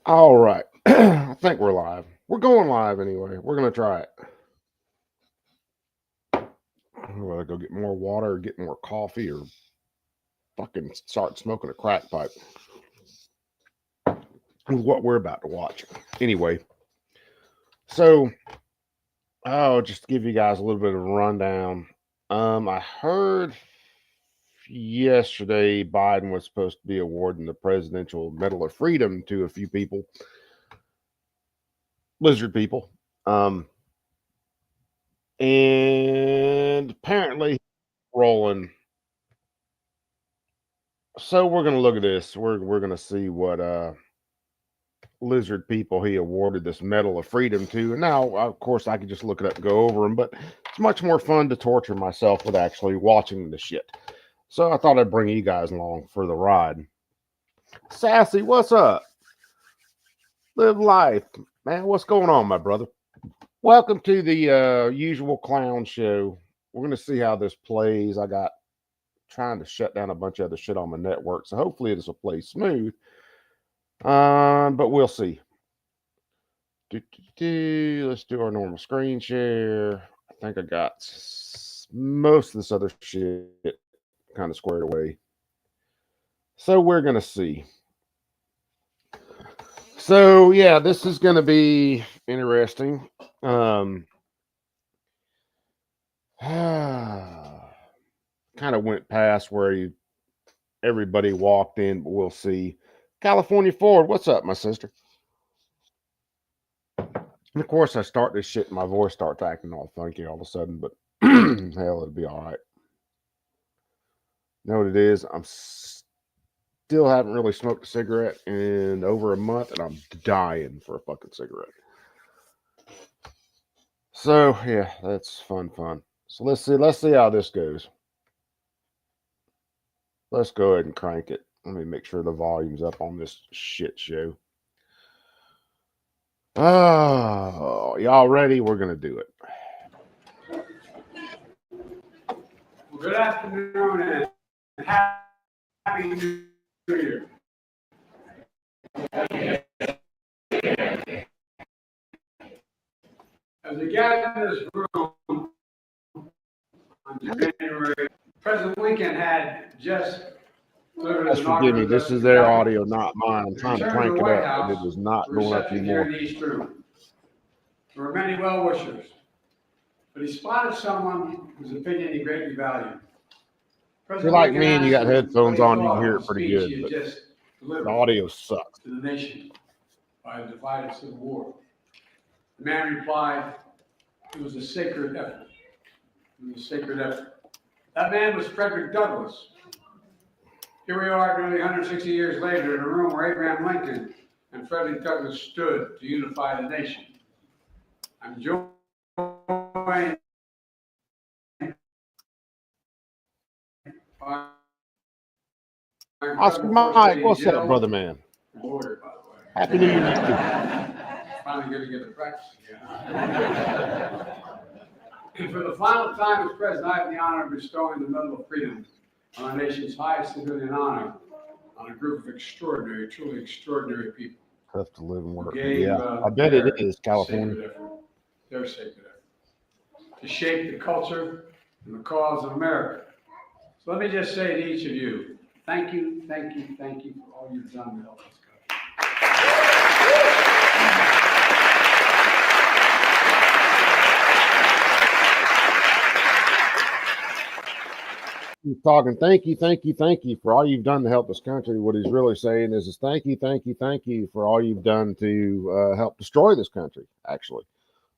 All right. I think we're live. We're going live anyway. We're going to try it. I'm going to go get more water or get more coffee or fucking start smoking a crack pipe with what we're about to watch. Anyway, so, just to give you guys a little bit of a rundown. I heard yesterday Biden was supposed to be awarding the Presidential Medal of Freedom to a few people, lizard people. And apparently rolling. So we're gonna look at this. We're gonna see what lizard people he awarded this Medal of Freedom to. And now, of course, I could just look it up and go over them, but it's much more fun to torture myself with actually watching the shit. So I thought I'd bring you guys along for the ride. Sassy, what's up? Live life, man. What's going on, my brother? Welcome to the usual clown show. We're gonna see how this plays. I got trying to shut down a bunch of other shit on my network, so hopefully this will play smooth. But we'll see. Let's do our normal screen share. I think I got most of this other shit kind of squared away. So we're gonna see. So yeah, this is gonna be interesting. Kind of went past where everybody walked in, but we'll see. California Ford, what's up, my sister? And of course, I start this shit and my voice starts acting all funky all of a sudden, but hell, it'll be all right. You know what it is? I'm still haven't really smoked a cigarette in over a month, and I'm dying for a fucking cigarette. So yeah, that's fun. So let's see how this goes. Let's go ahead and crank it. Let me make sure the volume's up on this shit show. Oh, y'all ready? We're gonna do it. Well, good afternoon and happy New Year. As we gather in this room on January, President Lincoln had just delivered his Forgive me, inaugural this address is to the their Capitol. audio, not mine. I'm trying to Returned to crank the it White up, and it House is not for going up reception here anymore. in the East Room. There were many well-wishers, but he spotted someone whose opinion he greatly valued. If you're like me and you got what headphones he on, you thought can hear of it the pretty speech he good, had but just the delivered audio sucks. to the nation by the divided Civil War. The man replied, it was a sacred effort. It was a sacred effort. That man was Frederick Douglass. Here we are nearly 160 years later in a room where Abraham Lincoln and Frederick Douglass stood to unify the nation. I'm joined by Oscar incredible First Mike, Lady what's up, Jill. brother man? Lawyer, by the way. Happy New Year to you. Finally going to get to practice again. And for the final time as president, I have the honor of bestowing the Medal of Freedom on our nation's highest civilian honor on a group of extraordinary, truly extraordinary people. Tough to live and work. Gave, Yeah, I bet it is, California. Their sacred effort to shape the culture and the cause of America. So let me just say to each of you, thank you for all you've done to help us. He's talking, thank you for all you've done to help this country. What he's really saying is thank you for all you've done to help destroy this country, actually.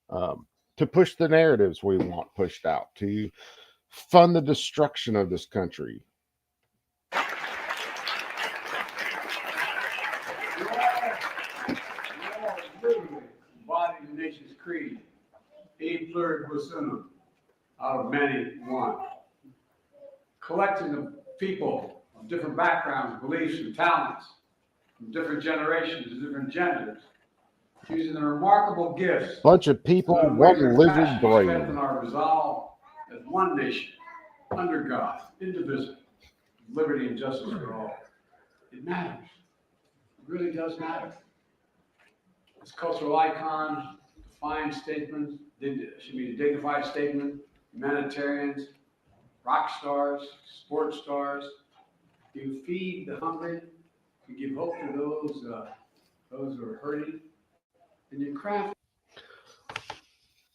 To push the narratives we want pushed out, to fund the destruction of this country. Embodied the nation's creed, e pluribus unum, out of many one. Collecting of people of different backgrounds, beliefs, and talents, from different generations and different genders, using the remarkable gifts. Bunch of people, one lizard brain. Strengthen our resolve as one nation, under God, indivisible, liberty and justice for all. It matters. It really does matter. This cultural icon, defined statement, should be a dignified statement, humanitarians, rock stars, sports stars. You feed the hungry, you give hope to those who are hurting, and you craft.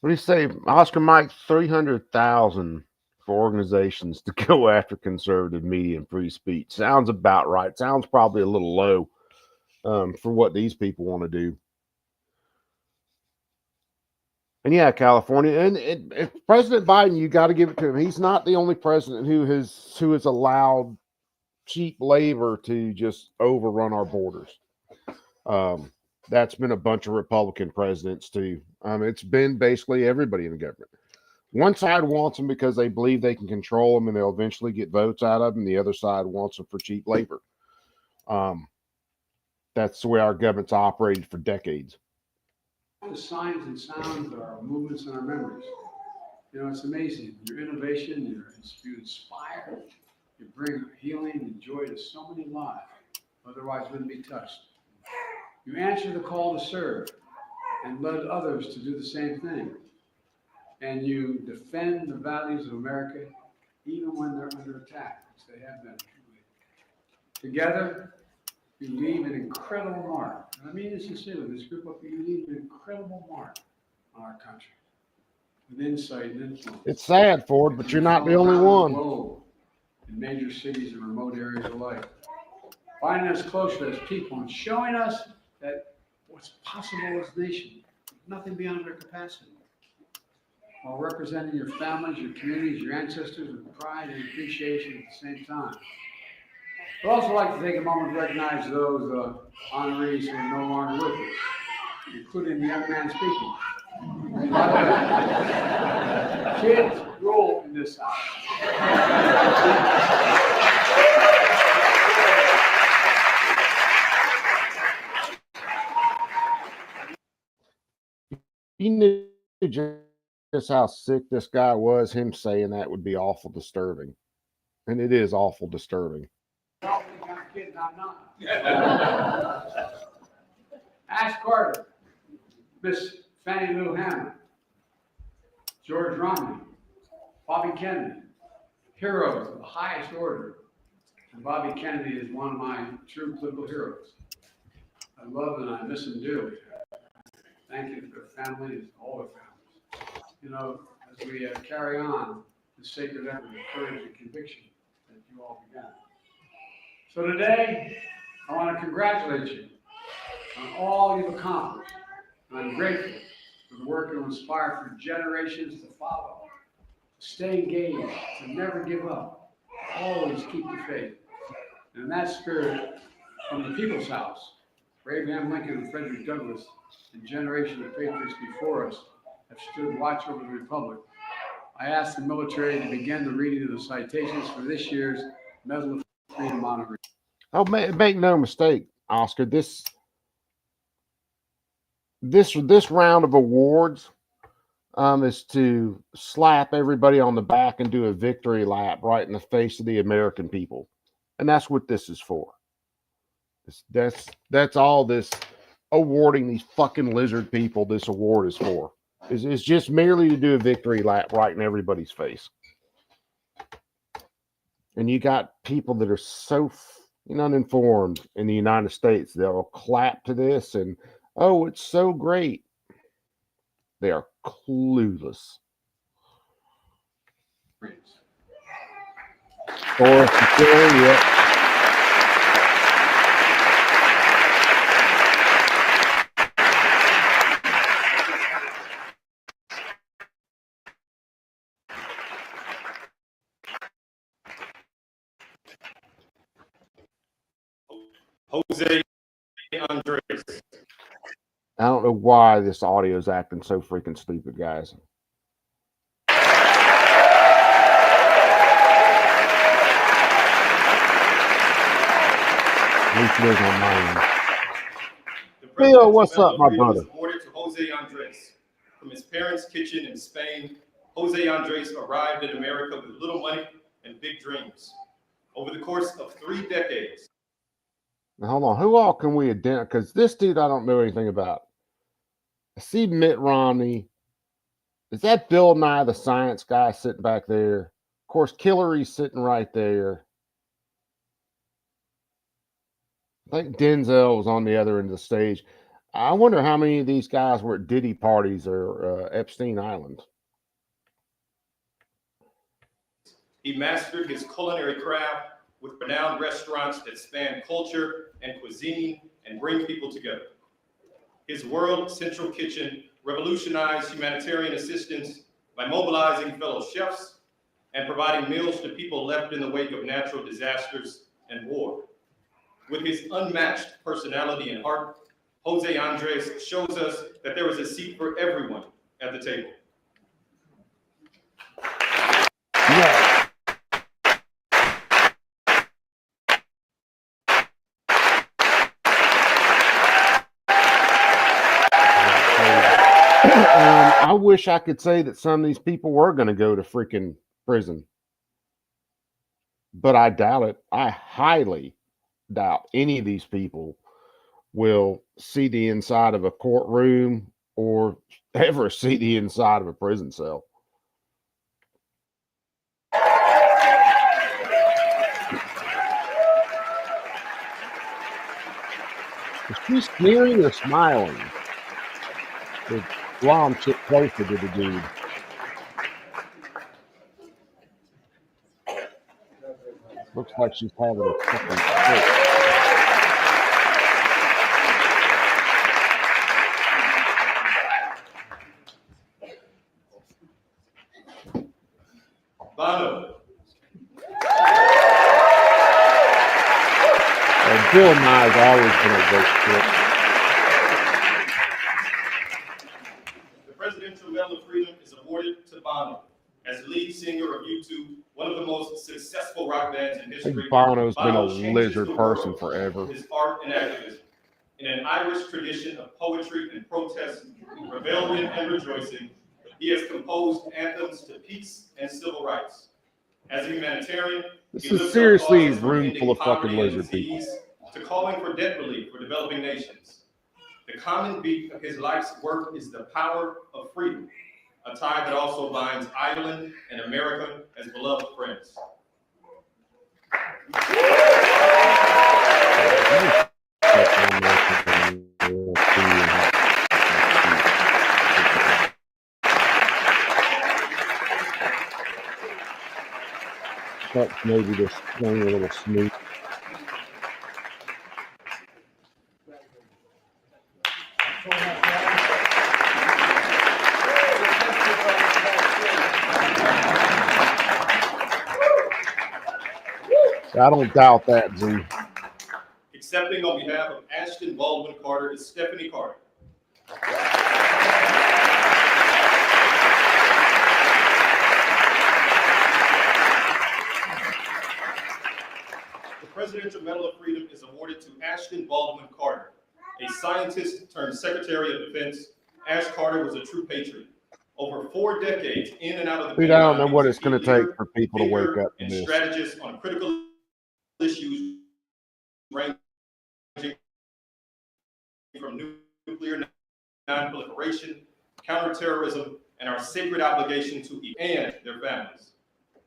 What do you say, Oscar Mike? 300,000 for organizations to go after conservative media and free speech. Sounds about right. Sounds probably a little low for what these people want to do. And yeah, California, and President Biden, you got to give it to him. He's not the only president who has allowed cheap labor to just overrun our borders. That's been a bunch of Republican presidents too. It's been basically everybody in the government. One side wants them because they believe they can control them and they'll eventually get votes out of them. The other side wants them for cheap labor. That's the way our government's operated for decades. The signs and sounds are our movements and our memories. You know, it's amazing. Your innovation, you inspire, you bring healing and joy to so many lives, otherwise wouldn't be touched. You answer the call to serve and led others to do the same thing. And you defend the values of America even when they're under attack, which they have been. Together, you leave an incredible mark. And I mean this sincerely, this group of you leave an incredible mark on our country with insight and influence. It's sad, Ford, but you're not the only one. In major cities and remote areas alike. Finding us closer as people and showing us that what's possible as a nation, nothing beyond our capacity. While representing your families, your communities, your ancestors with pride and appreciation at the same time. I'd also like to take a moment to recognize those honorees who are no longer with us, including the young man speaking. Kids rule in this house. You knew just how sick this guy was. Him saying that would be awful disturbing. And it is awful disturbing. Ash Carter, Miss Fannie Lou Hammond, George Romney, Bobby Kennedy, heroes of the highest order. And Bobby Kennedy is one of my true political heroes. I love and I miss him dearly. Thank you to their families, all their families. You know, as we carry on the sacred effort of courage and conviction that you all began. So today, I want to congratulate you on all you've accomplished. And I'm grateful for the work you'll inspire for generations to follow. To stay engaged, to never give up, to always keep the faith. And in that spirit, from the People's House, where Abraham Lincoln and Frederick Douglass and generations of patriots before us have stood watch over the Republic, I ask the military to begin the reading of the citations for this year's Medal of Freedom honor. Oh, make no mistake, Oscar. This round of awards is to slap everybody on the back and do a victory lap right in the face of the American people, and that's what this is for. That's all this awarding these fucking lizard people this award is for. Is just merely to do a victory lap right in everybody's face. And you got people that are so uninformed in the United States. They'll clap to this and, oh, it's so great. They are clueless. Or yeah. Jose Andres. I don't know why this audio is acting so freaking stupid, guys. At least it is on mine. Bill, what's up, my brother? Awarded to Jose Andres. From his parents' kitchen in Spain, Jose Andres arrived in America with little money and big dreams. Over the course of 3 decades. Now, hold on. Who all can we identify? Because this dude I don't know anything about. I see Mitt Romney. Is that Bill Nye, the science guy, sitting back there? Of course, Hillary's sitting right there. I think Denzel was on the other end of the stage. I wonder how many of these guys were at Diddy parties or Epstein Island. He mastered his culinary craft with renowned restaurants that span culture and cuisine and bring people together. His World Central Kitchen revolutionized humanitarian assistance by mobilizing fellow chefs and providing meals to people left in the wake of natural disasters and war. With his unmatched personality and heart, Jose Andres shows us that there is a seat for everyone at the table. Yeah. I wish I could say that some of these people were going to go to freaking prison, but I doubt it. I highly doubt any of these people will see the inside of a courtroom or ever see the inside of a prison cell. Is she sneering or smiling? The blonde chick closer to the dude. Looks like she's having a fucking fit. Bono. Bill Nye's always been a great fit. The Presidential Medal of Freedom is awarded to Bono as lead singer of U2, one of the most successful rock bands in I history. think Bono's been a Bono changes lizard the person world forever. with his art and activism. In an Irish tradition of poetry and protest, rebellion and rejoicing, he has composed anthems to peace and civil rights. As a humanitarian, This he is lifts up seriously a causes from room ending full of fucking poverty and lizard people. disease to calling for debt relief for developing nations. The common beat of his life's work is the power of freedom, a tie that also binds Ireland and America as beloved friends. Thought maybe this thing a little sneak. I don't doubt that, Z. Accepting on behalf of Ashton Baldwin Carter is Stephanie Carter. The Presidential Medal of Freedom is awarded to Ashton Baldwin Carter. A scientist turned Secretary of Defense, Ash Carter was a true patriot. Over 4 decades in and out of the Dude, I don't know Pentagon, what he it's was a going to leader, take for people to wake thinker, up to and this. strategist on critical issues ranging from nuclear non-proliferation, counterterrorism, and our sacred obligation to each and their families.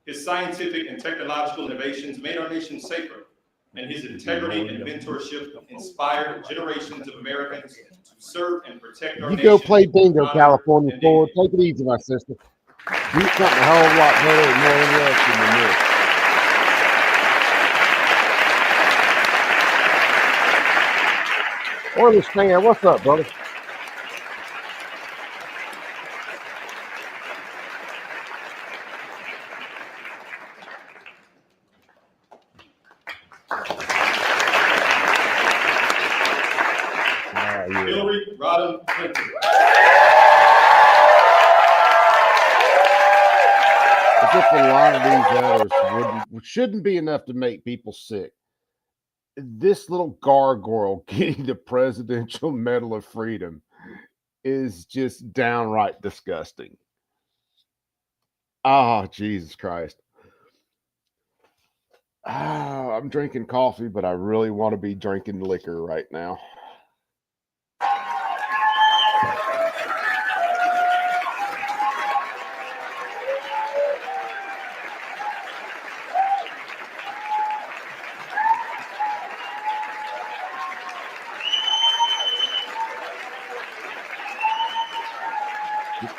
His scientific and technological innovations made our nation safer, and his integrity and mentorship inspired generations of Americans to serve and protect our You nation. go play bingo, honor, California and forward. dignity. Take it easy, my sister. Do something a whole lot better and more interesting than this. Oilers fan, what's up, brother? Yeah. Hillary Rodham Clinton. As if a lot of these others shouldn't be enough to make people sick. This little gargoyle getting the Presidential Medal of Freedom is just downright disgusting. Oh, Jesus Christ. I'm drinking coffee, but I really want to be drinking liquor right now.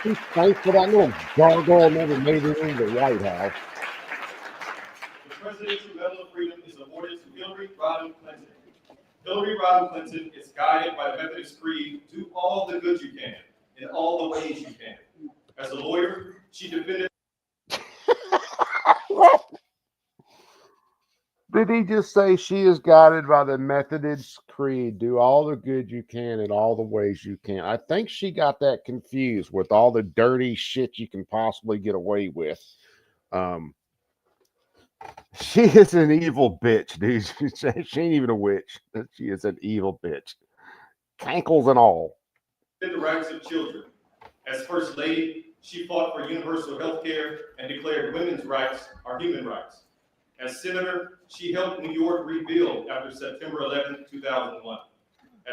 She's thankful that little gargoyle never made it into the White House. The Presidential Medal of Freedom is awarded to Hillary Rodham Clinton. Hillary Rodham Clinton is guided by the Methodist Creed, do all the good you can, in all the ways you can. As a lawyer, she defended. Did he just say she is guided by the Methodist Creed? Do all the good you can in all the ways you can. I think she got that confused with all the dirty shit you can possibly get away with. She is an evil bitch, dude. She ain't even a witch. She is an evil bitch. Cankles and all. The rights of children. As First Lady, she fought for universal health care and declared women's rights are human rights. As Senator, she helped New York rebuild after September 11, 2001.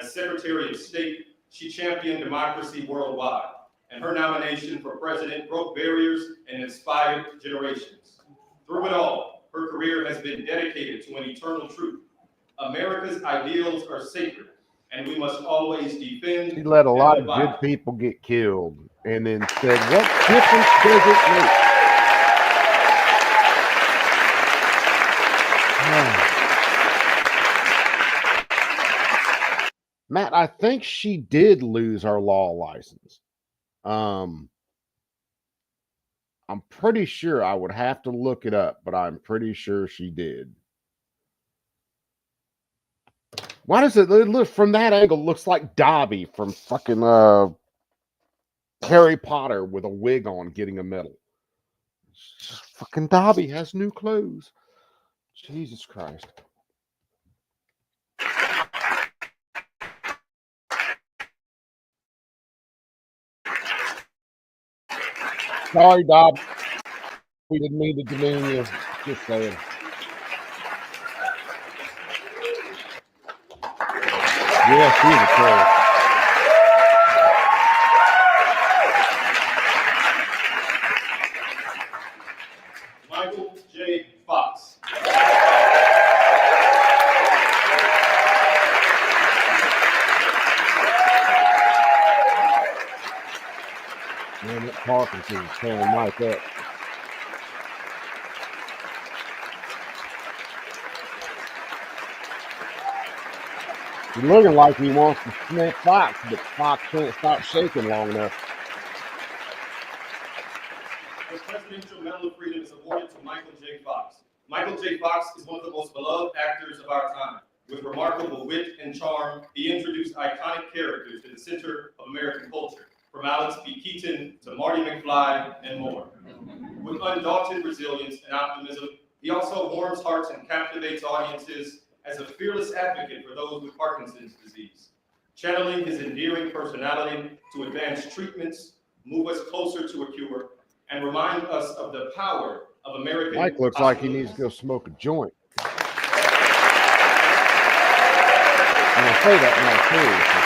As Secretary of State, she championed democracy worldwide, and her nomination for president broke barriers and inspired generations. Through it all, her career has been dedicated to an eternal truth. America's ideals are sacred, and we must always defend. She let a lot of good people get killed and then said, what difference does it make? Matt, I think she did lose her law license. I'm pretty sure. I would have to look it up, but I'm pretty sure she did. Why does it look from that angle? Looks like Dobby from fucking Harry Potter with a wig on getting a medal. Fucking Dobby has new clothes. Jesus Christ. Sorry, Dob. We didn't mean to demean you. Just saying. Yeah, she's a troll. Michael J. Fox. Man, that Parkinson's tearing Mike up. He's looking like he wants to sniff Fox, but Fox can't stop shaking long enough. The Presidential Medal of Freedom is awarded to Michael J. Fox. Michael J. Fox is one of the most beloved actors of our time. With remarkable wit and charm, he introduced iconic characters to the center of American culture, from Alex P. Keaton to Marty McFly and more. With undaunted resilience and optimism, he also warms hearts and captivates audiences as a fearless advocate for those with Parkinson's disease, channeling his endearing personality to advance treatments, move us closer to a cure, and remind us of the power of American. Mike looks like he needs to go smoke a joint. And I say that now seriously.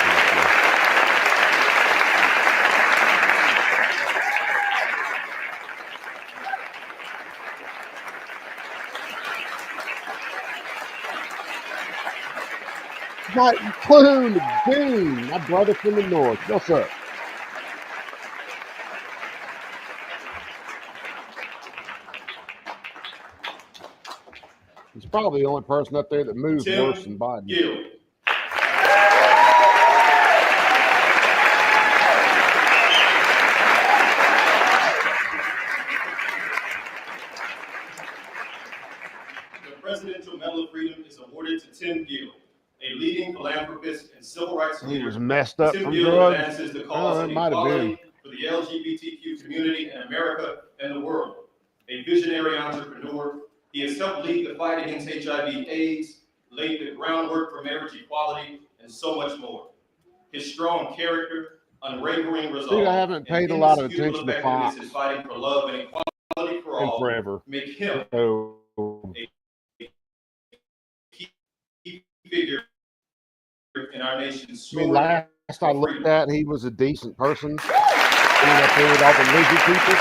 My Clune, Goon, my brother from the north. What's up? He's probably the only person up there that moves worse than Biden. Gill. The Presidential Medal of Freedom is awarded to Tim Gill, a leading philanthropist and civil rights leader. He was messed up Tim from Gill drugs. advances the cause of equality for the LGBTQ community in America and the world. A visionary entrepreneur, he has helped lead the fight against HIV/AIDS, laid the groundwork for marriage equality, and so much more. His strong character, unwavering resolve, Dude, I haven't paid a lot of attention to Fox in fighting for love and equality for all, forever. make him So, a key figure in our nation's I mean, story. last I looked at, he was a decent person. Being up there with all the lizard people.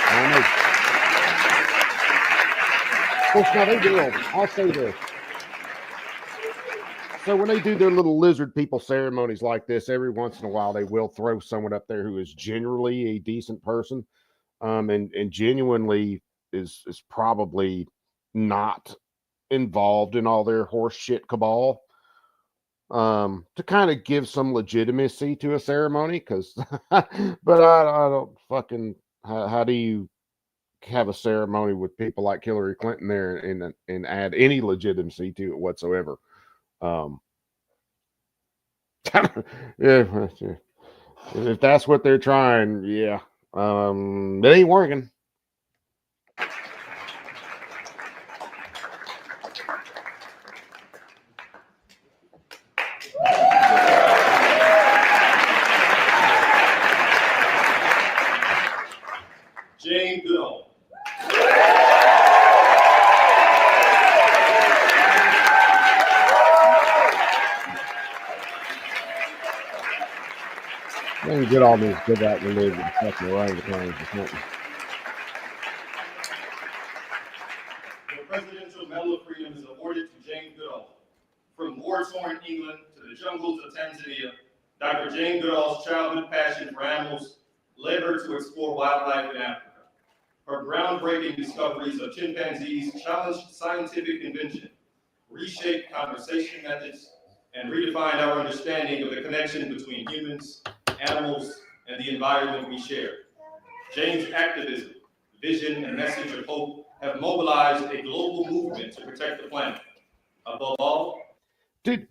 I don't know. Of course, now they will. I'll say this. So when they do their little lizard people ceremonies like this, every once in a while they will throw someone up there who is generally a decent person, and genuinely is probably not involved in all their horse shit cabal, to kind of give some legitimacy to a ceremony. Because, but I don't fucking, how do you have a ceremony with people like Hillary Clinton there and add any legitimacy to it whatsoever? Um, yeah, if that's what they're trying, yeah, it ain't working. Jane Goodall. They can get all these good out and live with fucking orangutans or something. The Presidential Medal of Freedom is awarded to Jane Goodall. From war-torn England to the jungles of Tanzania, Dr. Jane Goodall's childhood passion for animals led her to explore wildlife in Africa. Her groundbreaking discoveries of chimpanzees challenged scientific convention, reshaped conversation methods, and redefined our understanding of the connection between humans, animals, and the environment we share. Jane's activism, vision, and message of hope have mobilized a global movement to protect the planet. Above all, Dude,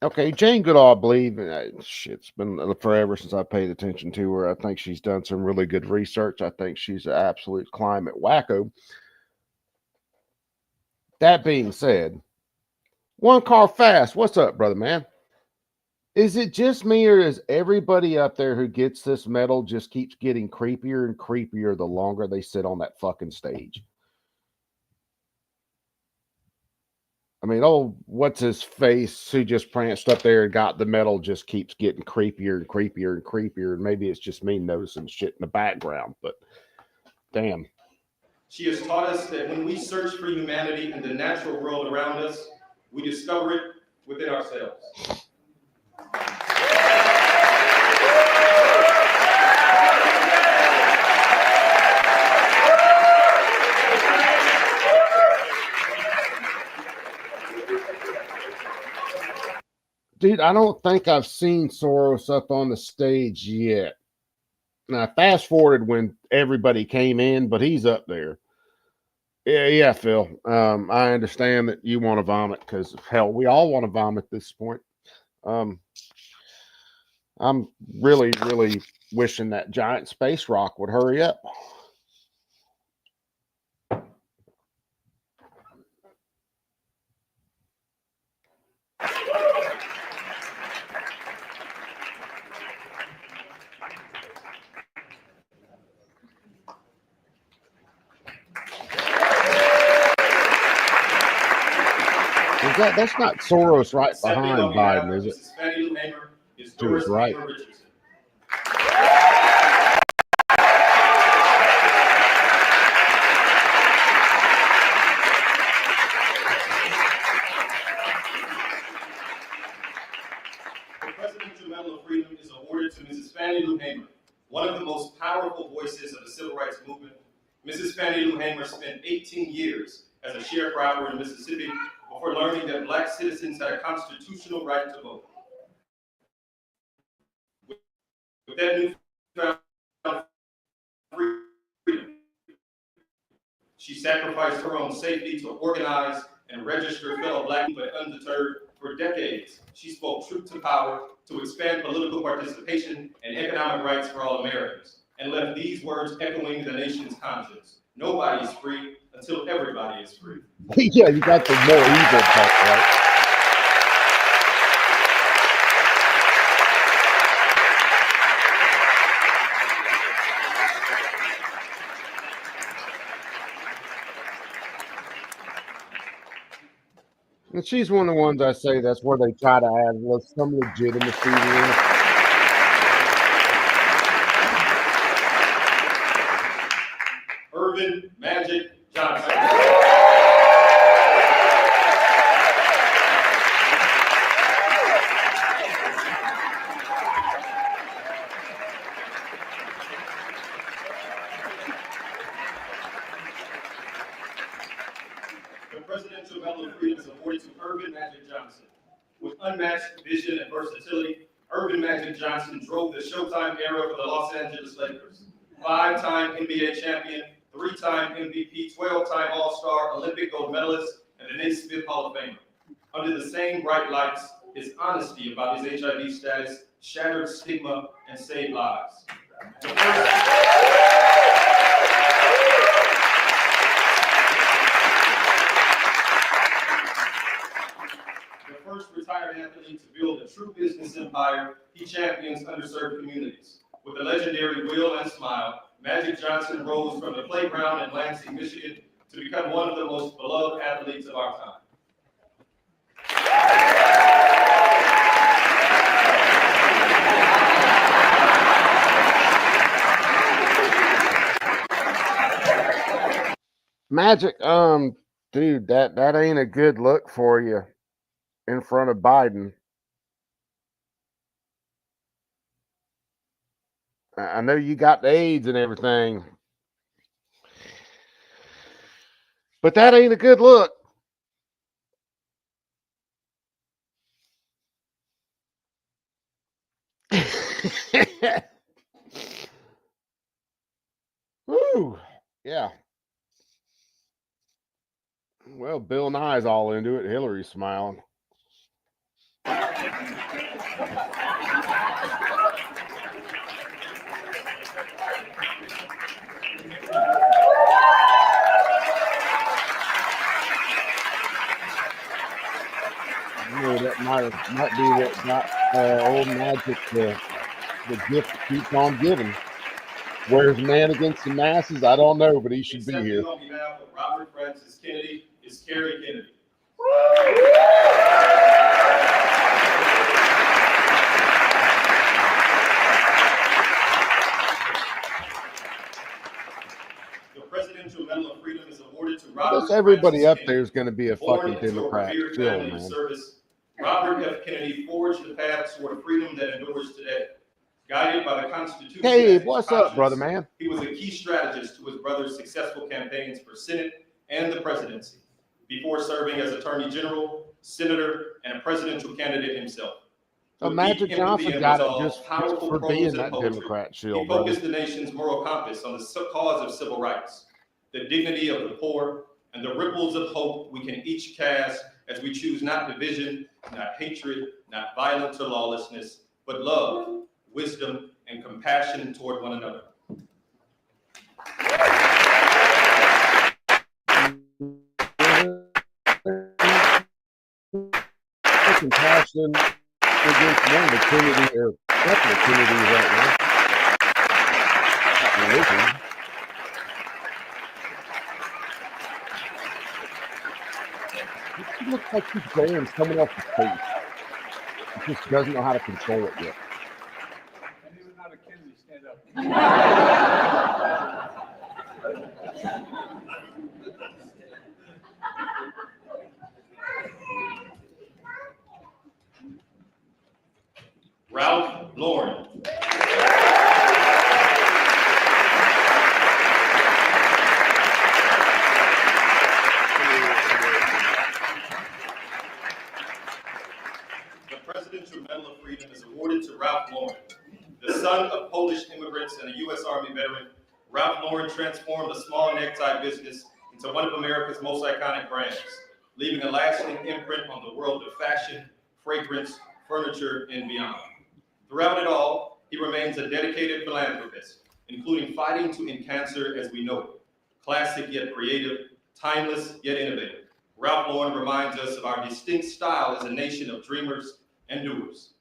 okay, Jane Goodall, I believe, shit's been forever since I paid attention to her. I think she's done some really good research. I think she's an absolute climate wacko. That being said, one car fast. What's up, brother man? Is it just me, or is everybody up there who gets this medal just keeps getting creepier and creepier the longer they sit on that fucking stage? I mean, oh, what's his face who just pranced up there and got the medal just keeps getting creepier and creepier and creepier. And maybe it's just me noticing shit in the background, but damn. she has taught us that when we search for humanity in the natural world around us, we discover it within ourselves. Dude, I don't think I've seen Soros up on the stage yet. Now, I fast forwarded when everybody came in, but he's up there. Yeah, Phil. I understand that you want to vomit because hell, we all want to vomit at this point. I'm really, really wishing that giant space rock would hurry up. That's not Soros right behind Biden, is it? To his right. The Presidential Medal of Freedom is awarded to Mrs. Fannie Lou Hamer, one of the most powerful voices of the civil rights movement. Mrs. Fannie Lou Hamer spent 18 years as a sharecropper in Mississippi before learning that Black citizens had a constitutional right to vote. With that newfound freedom, she sacrificed her own safety to organize and register fellow Black people, but undeterred, for decades, she spoke truth to power to expand political participation and economic rights for all Americans, and left these words echoing the nation's conscience. Nobody is free until everybody is free. Yeah, you got the more evil part, right? And she's one of the ones I say that's where they try to add some legitimacy in. Irvin Magic Johnson. Presidential Medal of Freedom is awarded to Irvin Magic Johnson. With unmatched vision and versatility, Irvin Magic Johnson drove the Showtime era for the Los Angeles Lakers. 5-time NBA champion, 3-time MVP, 12-time All-Star, Olympic gold medalist, and the Naismith Hall of Famer. Under the same bright lights, his honesty about his HIV status shattered stigma and saved lives. The first retired athlete to build a true business empire, he champions underserved communities. With a legendary will and smile, Magic Johnson rose from the playground in Lansing, Michigan, to become one of the most beloved athletes of our time. Magic, dude, that ain't a good look for you in front of Biden. I know you got the AIDS and everything, but that ain't a good look. Woo, yeah. Well, Bill Nye's all into it. Hillary's smiling. Yeah, that might be what got old Magic the gift that keeps on giving. Where's man against the masses? I don't know, but he should be here. On behalf of Robert Francis Kennedy is Kerry Kennedy. The Presidential Medal of Freedom is awarded to Robert. Everybody Francis up Kennedy. there is going to be a Born fucking Democrat. into a Still, family of man. service, Robert F. Kennedy forged the path toward freedom that endures today. Guided by the Constitution. Hey, what's up, brother, man? He was a key strategist to his brother's successful campaigns for Senate and the presidency, before serving as Attorney General, Senator, and a presidential candidate himself. Magic Johnson got it just for being that Democrat shield, he focused the nation's moral compass on the cause of civil rights, the dignity of the poor, and the ripples of hope we can each cast as we choose not division, not hatred, not violence or lawlessness, but love, wisdom, and compassion toward one another. Compassion against one of the Kennedy or couple of Kennedys right now. Religion. He looks like he's going coming off his face. He just doesn't know how to control it yet. And even not a Kennedy, stand up. Ralph Lauren. The Presidential Medal of Freedom is awarded to Ralph Lauren. The son of Polish immigrants and a U.S. Army veteran, Ralph Lauren transformed a small necktie business into one of America's most iconic brands, leaving a lasting imprint on the world of fashion, fragrance, furniture, and beyond. Throughout it all, he remains a dedicated philanthropist, including fighting to end cancer as we know it. Classic yet creative, timeless yet innovative, Ralph Lauren reminds us of our distinct style as a nation of dreamers and doers.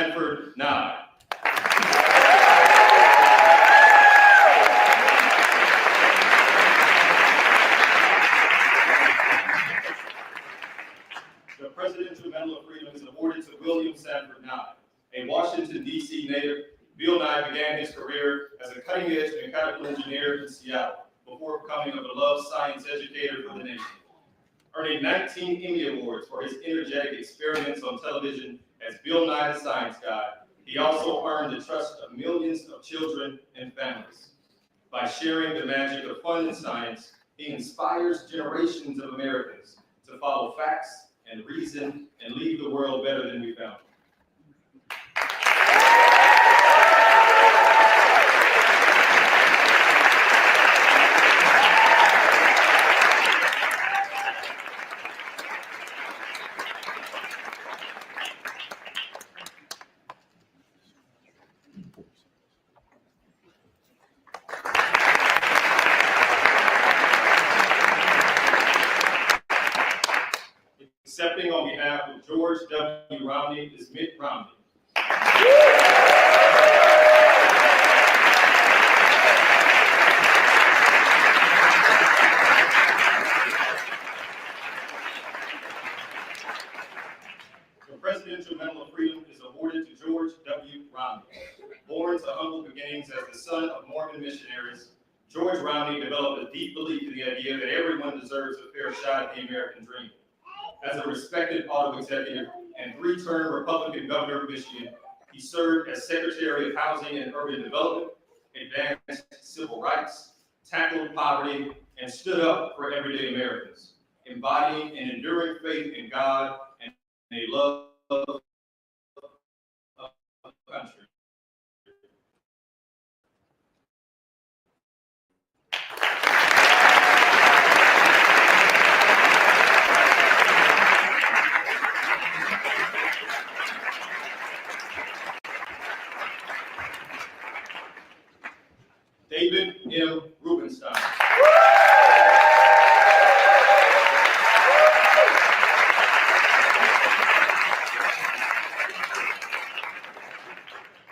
Sanford Nye. The Presidential Medal of Freedom is awarded to William Sanford Nye, a Washington, D.C. native. Bill Nye began his career as a cutting-edge mechanical engineer in Seattle before becoming a beloved science educator for the nation. Earning 19 Emmy Awards for his energetic experiments on television as Bill Nye the Science Guy, he also earned the trust of millions of children and families. By sharing the magic of fun and science, he inspires generations of Americans to follow facts and reason and leave the world better than we found it. Accepting on behalf of George W. Romney is Mitt Romney. The Presidential Medal of Freedom is awarded to George W. Romney. Born to humble beginnings as the son of Mormon missionaries, George Romney developed a deep belief in the idea that everyone deserves a fair shot at the American dream. As a respected auto executive and three-term Republican governor of Michigan, he served as Secretary of Housing and Urban Development, advanced civil rights, tackled poverty, and stood up for everyday Americans, embodying an enduring faith in God and a love of the country. David M. Rubenstein.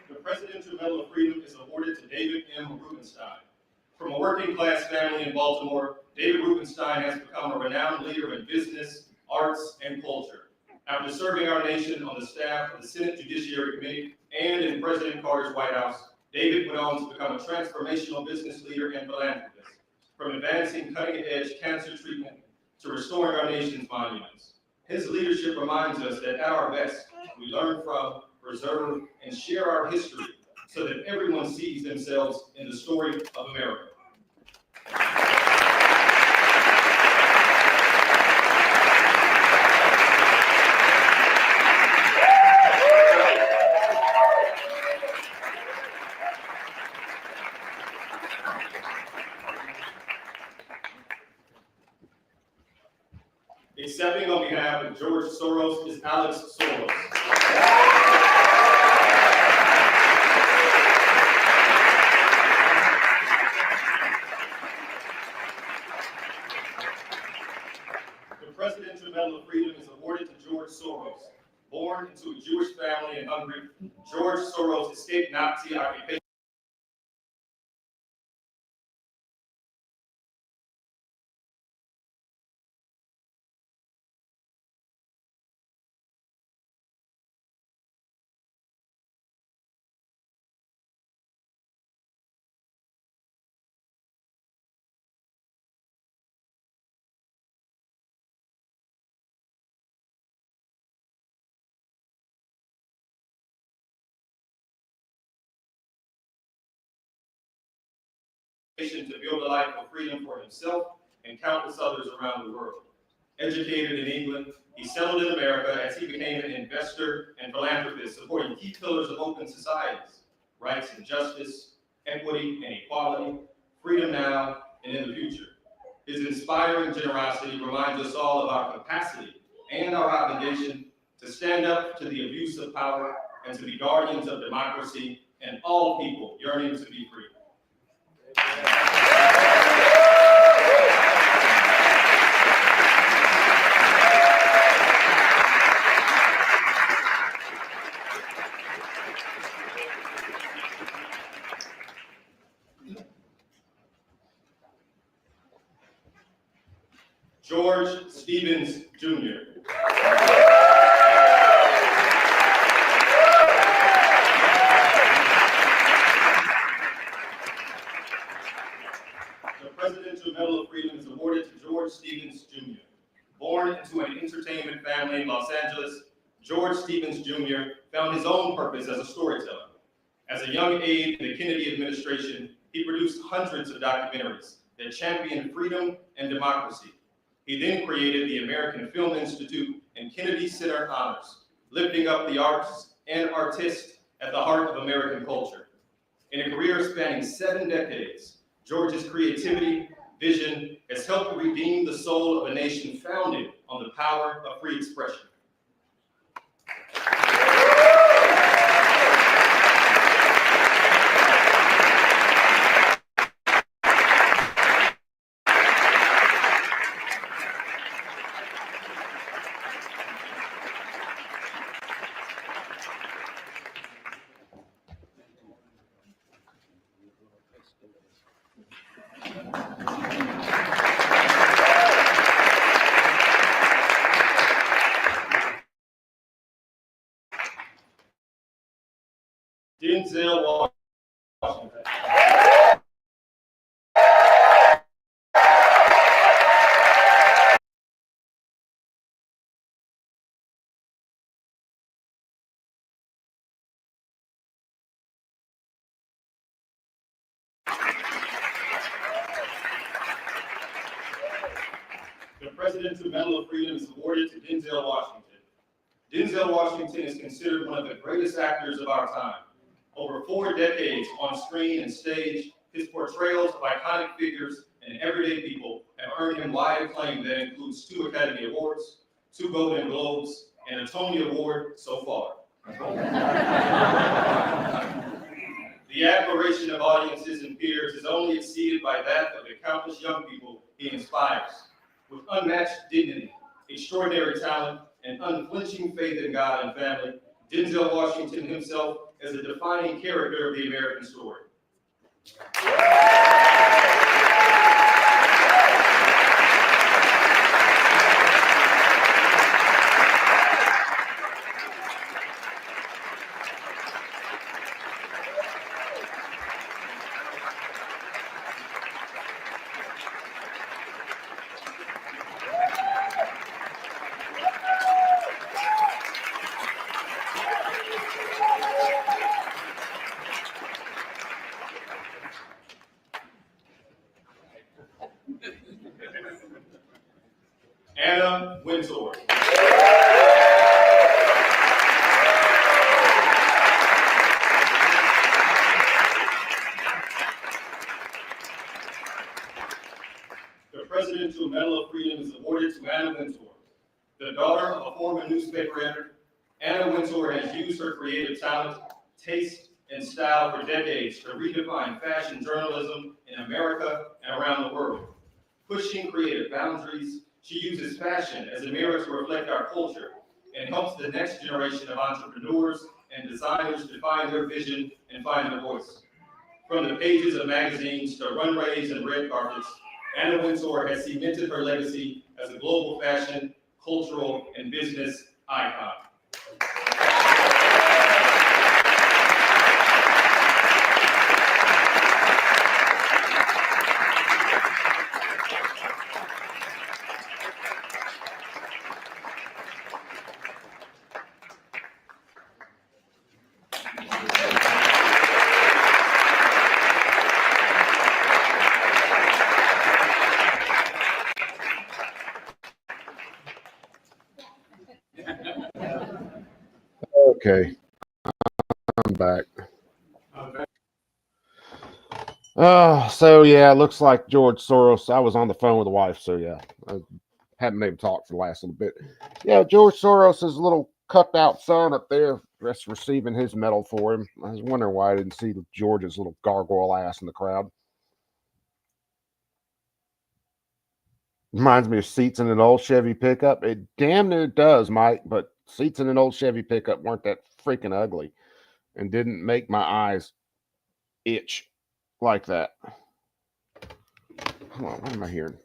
The Presidential Medal of Freedom is awarded to David M. Rubenstein. From a working-class family in Baltimore, David Rubenstein has become a renowned leader in business, arts, and culture. After serving our nation on the staff of the Senate Judiciary Committee and in President Carter's White House, David went on to become a transformational business leader and philanthropist, from advancing cutting-edge cancer treatment to restoring our nation's monuments. His leadership reminds us that at our best, we learn from, preserve, and share our history so that everyone sees themselves in the story of America. Accepting on behalf of George Soros is Alex Soros. The Presidential Medal of Freedom is awarded to George Soros. Born into a Jewish family in Hungary, George Soros escaped Nazi occupation. To build a life of freedom for himself and countless others around the world. Educated in England, he settled in America as he became an investor and philanthropist, supporting key pillars of open societies: rights and justice, equity and equality, freedom now and in the future. His inspiring generosity reminds us all of our capacity and our obligation to stand up to the abuse of power and to be guardians of democracy and all people yearning to be free. George Stevens, Jr. The Presidential Medal of Freedom is awarded to George Stevens, Jr. Born into an entertainment family in Los Angeles, George Stevens, Jr. found his own purpose as a storyteller. As a young aide in the Kennedy administration, he produced hundreds of documentaries that championed freedom and democracy. He then created the American Film Institute and Kennedy Center Honors, lifting up the arts and artists at the heart of American culture. In a career spanning 7 decades, George's creativity, vision has helped redeem the soul of a nation founded on the power of free expression. Denzel Washington. The Presidential Medal of Freedom is awarded to Denzel Washington. Denzel Washington is considered one of the greatest actors of our time. Over 4 decades on screen and stage, his portrayals of iconic figures and everyday people have earned him wide acclaim that includes 2 Academy Awards, 2 Golden Globes, and a Tony Award so far. The admiration of audiences and peers is only exceeded by that of the countless young people he inspires. With unmatched dignity, extraordinary talent, and unflinching faith in God and family, Denzel Washington himself is a defining character of the American story. Anna Wintour. The Presidential Medal of Freedom is awarded to Anna Wintour. The daughter of a former newspaper editor, Anna Wintour has used her creative talent, taste, and style for decades to redefine fashion journalism in America and around the world. Pushing creative boundaries, she uses fashion as a mirror to reflect our culture and helps the next generation of entrepreneurs and designers to find their vision and find their voice. From the pages of magazines to runways and red carpets, Anna Wintour has cemented her legacy as a global fashion, cultural, and business icon. Okay, I'm back. So yeah, it looks like George Soros. I was on the phone with the wife, so yeah, I hadn't maybe talked for the last little bit. Yeah, George Soros' little cut out son up there that's receiving his medal for him. I was wondering why I didn't see George's little gargoyle ass in the crowd. Reminds me of seats in an old Chevy pickup. It damn near does, Mike, but seats in an old Chevy pickup weren't that freaking ugly and didn't make my eyes itch like that. Hold on, what am I hearing?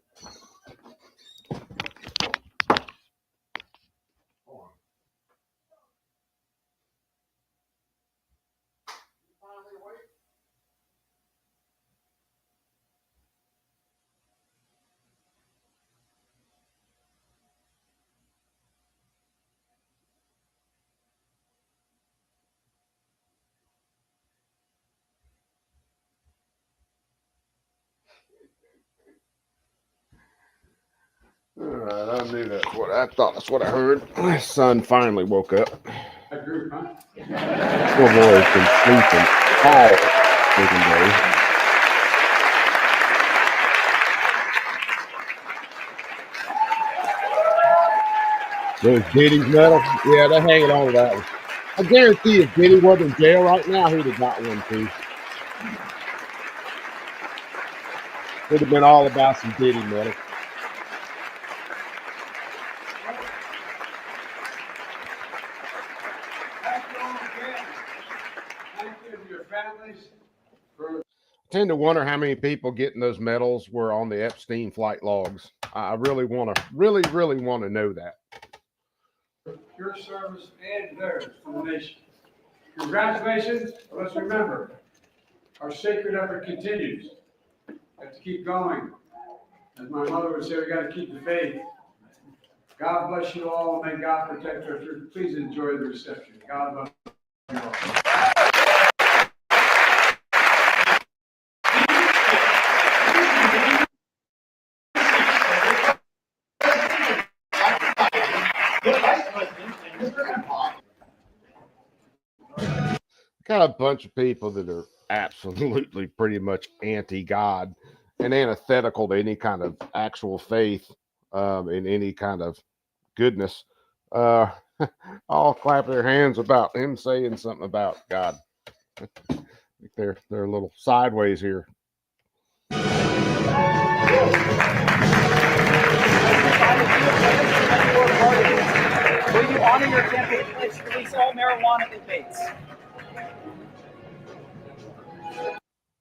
All right, I knew that's what I thought. That's what I heard. My son finally woke up. That group, huh? Poor boy has been sleeping all freaking day. Those Diddy's medal, yeah, they're hanging on to that one. I guarantee if Diddy wasn't in jail right now, he'd have got one too. Would have been all about some Diddy medal. Thank you all again. Thank you to your families for. I tend to wonder how many people getting those medals were on the Epstein flight logs. I really want to, really want to know that. Your service and theirs to the nation. Congratulations. Let's remember, our sacred effort continues. We have to keep going. As my mother would say, we got to keep the faith. God bless you all, and may God protect us. Please enjoy the reception. God bless you all. Got a bunch of people that are absolutely pretty much anti-God and antithetical to any kind of actual faith in any kind of goodness. All clap their hands about him saying something about God. They're a little sideways here. Will you honor your campaign pledge to release all marijuana debates?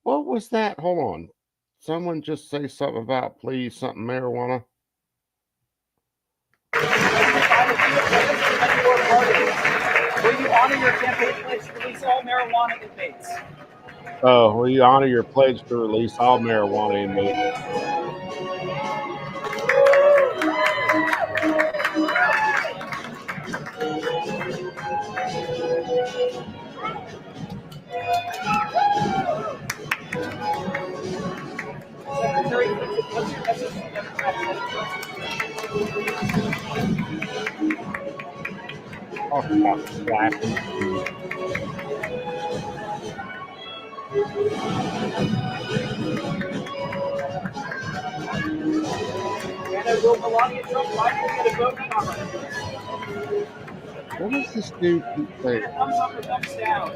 What was that? Hold on. Someone just say something about please something marijuana. Will you honor your campaign pledge to release all marijuana debates? Oh, will you honor your pledge to release all marijuana inmates? Secretary, what's your message to Democrats? Talk about slapping. And will Melania Trump finally get a vote in Congress? What does this dude keep saying? Thumbs up or thumbs down?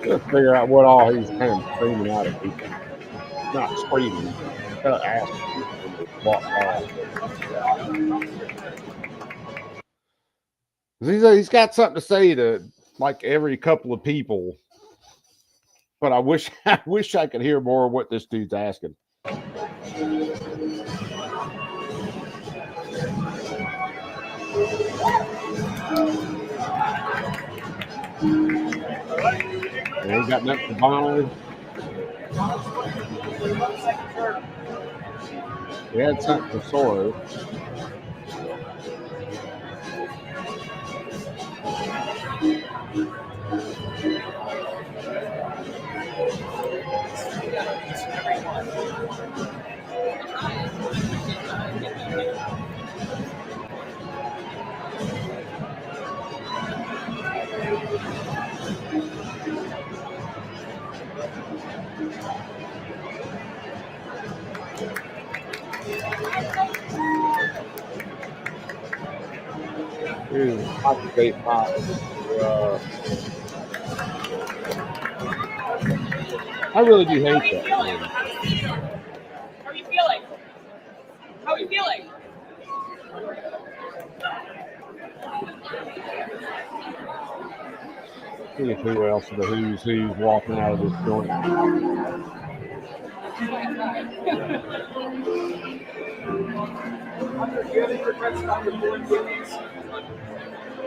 Let's figure out what all he's kind of screaming out at people. Not screaming, asking people when they walk by. He's got something to say to like every couple of people, but I wish I could hear more of what this dude's asking. They ain't got nothing for Bono. He had something for Soros. I debate I really do hate that. How are you feeling? How are you feeling? See who else of the who's walking out of this joint.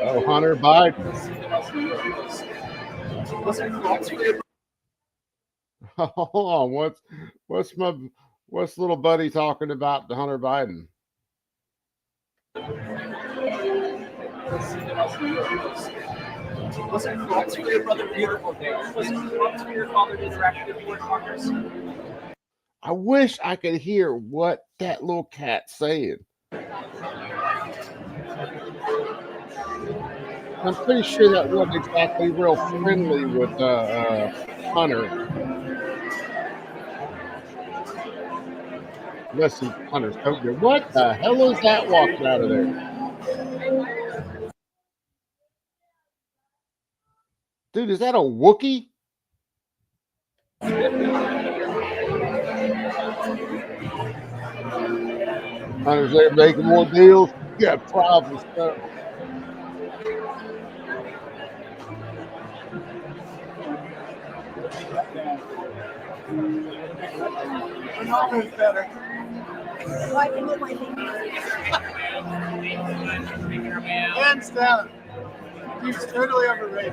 Oh, Hunter Biden. Hold on, what's little buddy talking about the Hunter Biden? Was it corrupt for your brother? Beautiful day. Was it corrupt for your father to interact with board partners? I wish I could hear what that little cat's saying. I'm pretty sure that wasn't exactly real friendly with Hunter. Unless Hunter's out there. What the hell is that walking out of there? Dude, is that a Wookiee? Hunter's there making more deals. You got problems, stuff. Ronaldo's better. Why can you my thing? Hands down. He's totally overrated.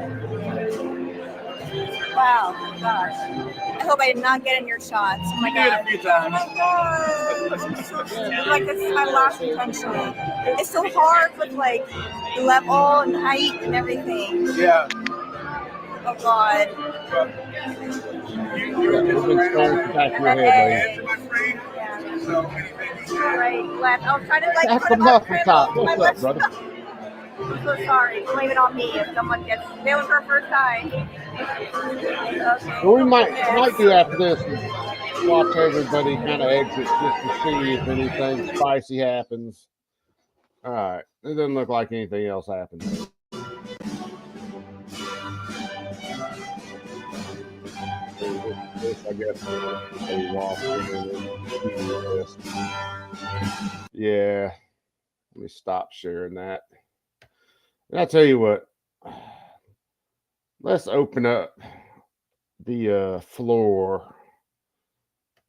Wow, gosh. I hope I did not get in your shots. Oh my You did god. a few Oh times. my god. Like this is my last intention. It's so hard with like the level and height and everything. Yeah. Oh god. We've been staring at the back of your head, lady. Yeah. Right, left. I was trying to like That's put the it on muffin top. my What's up, left brother? I'm so sorry. Blame it on me if someone gets. It was her first time. Okay. Well, we might do after this is watch everybody kind of exit just to see if anything spicy happens. All right. It doesn't look like anything else happened. This, I guess, yeah. Let me stop sharing that. And I'll tell you what. Let's open up the floor.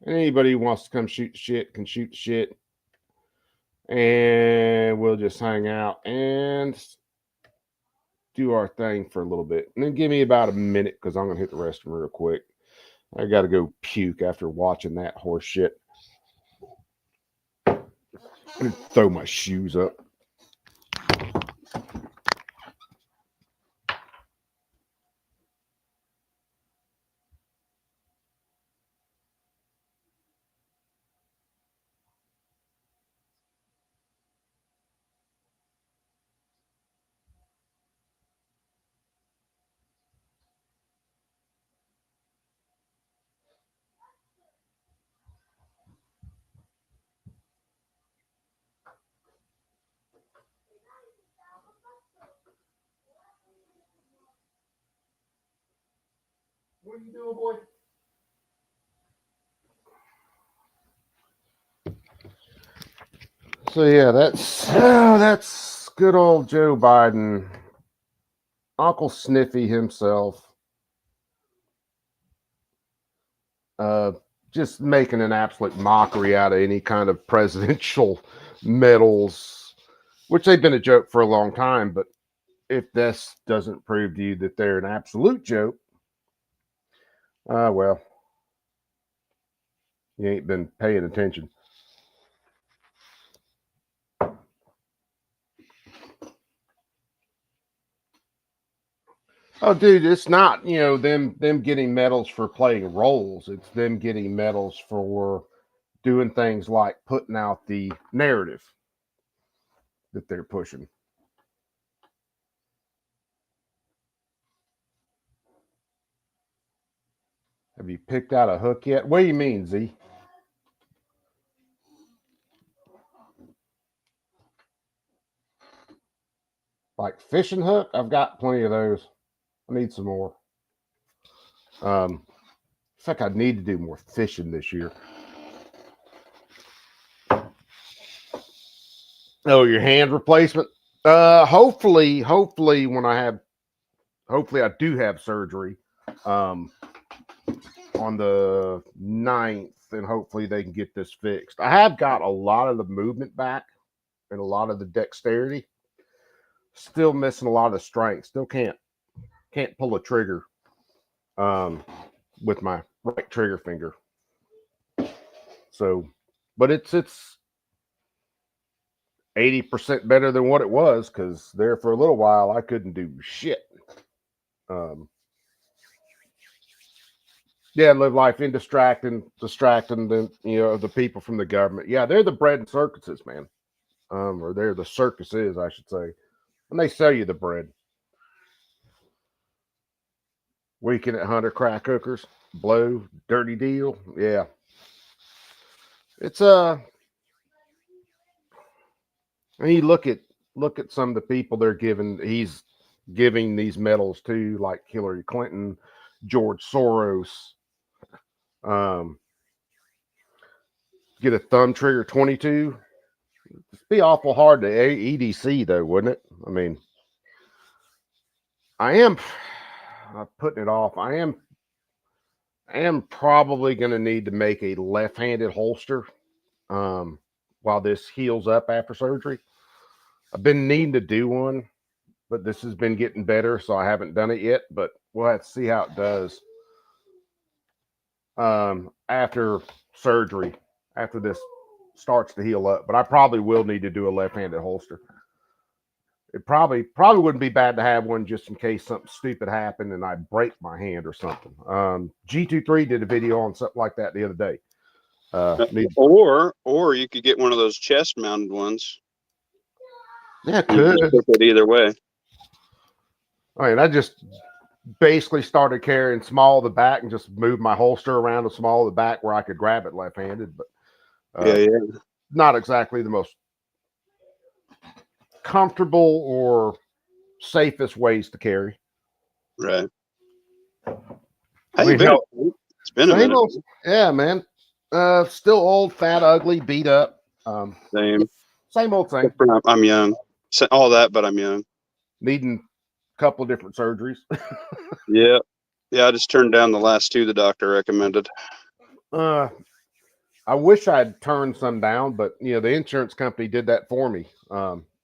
And anybody who wants to come shoot shit can shoot shit. And we'll just hang out and do our thing for a little bit. And then give me about a minute because I'm going to hit the restroom real quick. I got to go puke after watching that horse shit. I'm going to throw my shoes up. What are you doing, boy? So yeah, that's good old Joe Biden, Uncle Sniffy himself, just making an absolute mockery out of any kind of presidential medals, which they've been a joke for a long time. But if this doesn't prove to you that they're an absolute joke, well, you ain't been paying attention. Oh, dude, it's not, them getting medals for playing roles. It's them getting medals for doing things like putting out the narrative that they're pushing. Have you picked out a hook yet? What do you mean, Z? Like fishing hook? I've got plenty of those. I need some more. In fact, I need to do more fishing this year. Oh, your hand replacement? Hopefully when I do have surgery on the 9th, and hopefully they can get this fixed. I have got a lot of the movement back and a lot of the dexterity. Still missing a lot of the strength. Still can't pull a trigger with my right trigger finger. So, but it's 80% better than what it was, because there for a little while I couldn't do shit. Yeah, live life in distracting the the people from the government. Yeah, they're the bread and circuses, man. Or they're the circuses, I should say. And they sell you the bread. Weekend at Hunter crack hookers, blow, dirty deal. Yeah. It's and you look at some of the people he's giving these medals to, like Hillary Clinton, George Soros. Get a thumb trigger 22. It'd be awful hard to EDC though, wouldn't it? I mean, I'm putting it off. I am probably going to need to make a left-handed holster while this heals up after surgery. I've been needing to do one, but this has been getting better, so I haven't done it yet. But we'll have to see how it does after surgery, after this starts to heal up. But I probably will need to do a left-handed holster. It probably wouldn't be bad to have one just in case something stupid happened and I break my hand or something. G23 did a video on something like that the other day. Or you could get one of those chest mounted ones. Yeah, could. It either way. I mean, I just basically started carrying small of the back and just moved my holster around the small of the back where I could grab it left-handed. But not exactly the most comfortable or safest ways to carry. Right. How you been? It's been a minute. Yeah, man. Still old, fat, ugly, beat up. Same old thing. I'm young. All that, but I'm young. Needing a couple of different surgeries. Yeah. I just turned down the last two the doctor recommended. I wish I'd turned some down, but the insurance company did that for me.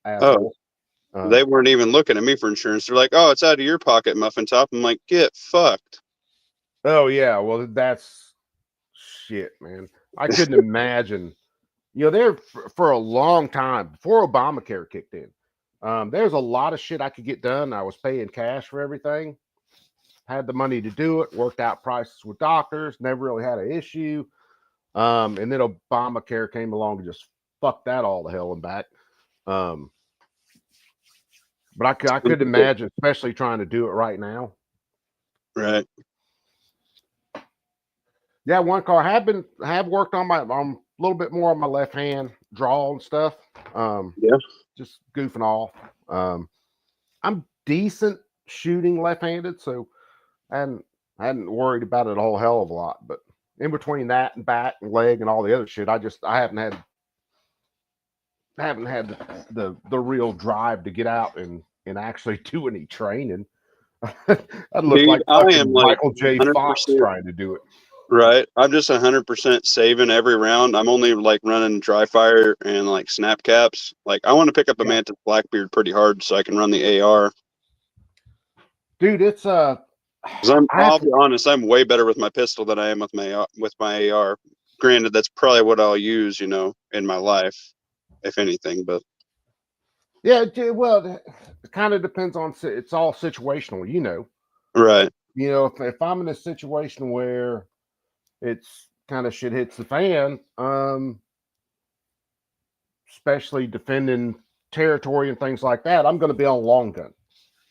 They weren't even looking at me for insurance. They're like, "Oh, it's out of your pocket, Muffin Top." I'm like, "Get fucked." Oh yeah, well that's shit, man. I couldn't imagine. There for a long time before Obamacare kicked in. There's a lot of shit I could get done. I was paying cash for everything. Had the money to do it. Worked out prices with doctors. Never really had an issue. And then Obamacare came along and just fucked that all the hell and back. But I could imagine, especially trying to do it right now. Right. Yeah, one car have worked on a little bit more on my left hand draw and stuff. Just goofing off. I'm decent shooting left-handed, so I hadn't worried about it a whole hell of a lot. But in between that and back and leg and all the other shit, I haven't had the real drive to get out and actually do any training. I'd look like Michael J. Fox trying to do it. Right. I'm just 100% saving every round. I'm only like running dry fire and like snap caps. Like I want to pick up a Mantis Blackbeard pretty hard so I can run the AR. Dude, it's I'll be honest, I'm way better with my pistol than I am with my AR. Granted, that's probably what I'll use, in my life, if anything. But yeah, well, it kind of depends on. It's all situational, Right. If I'm in a situation where it's kind of shit hits the fan, especially defending territory and things like that, I'm going to be on long gun.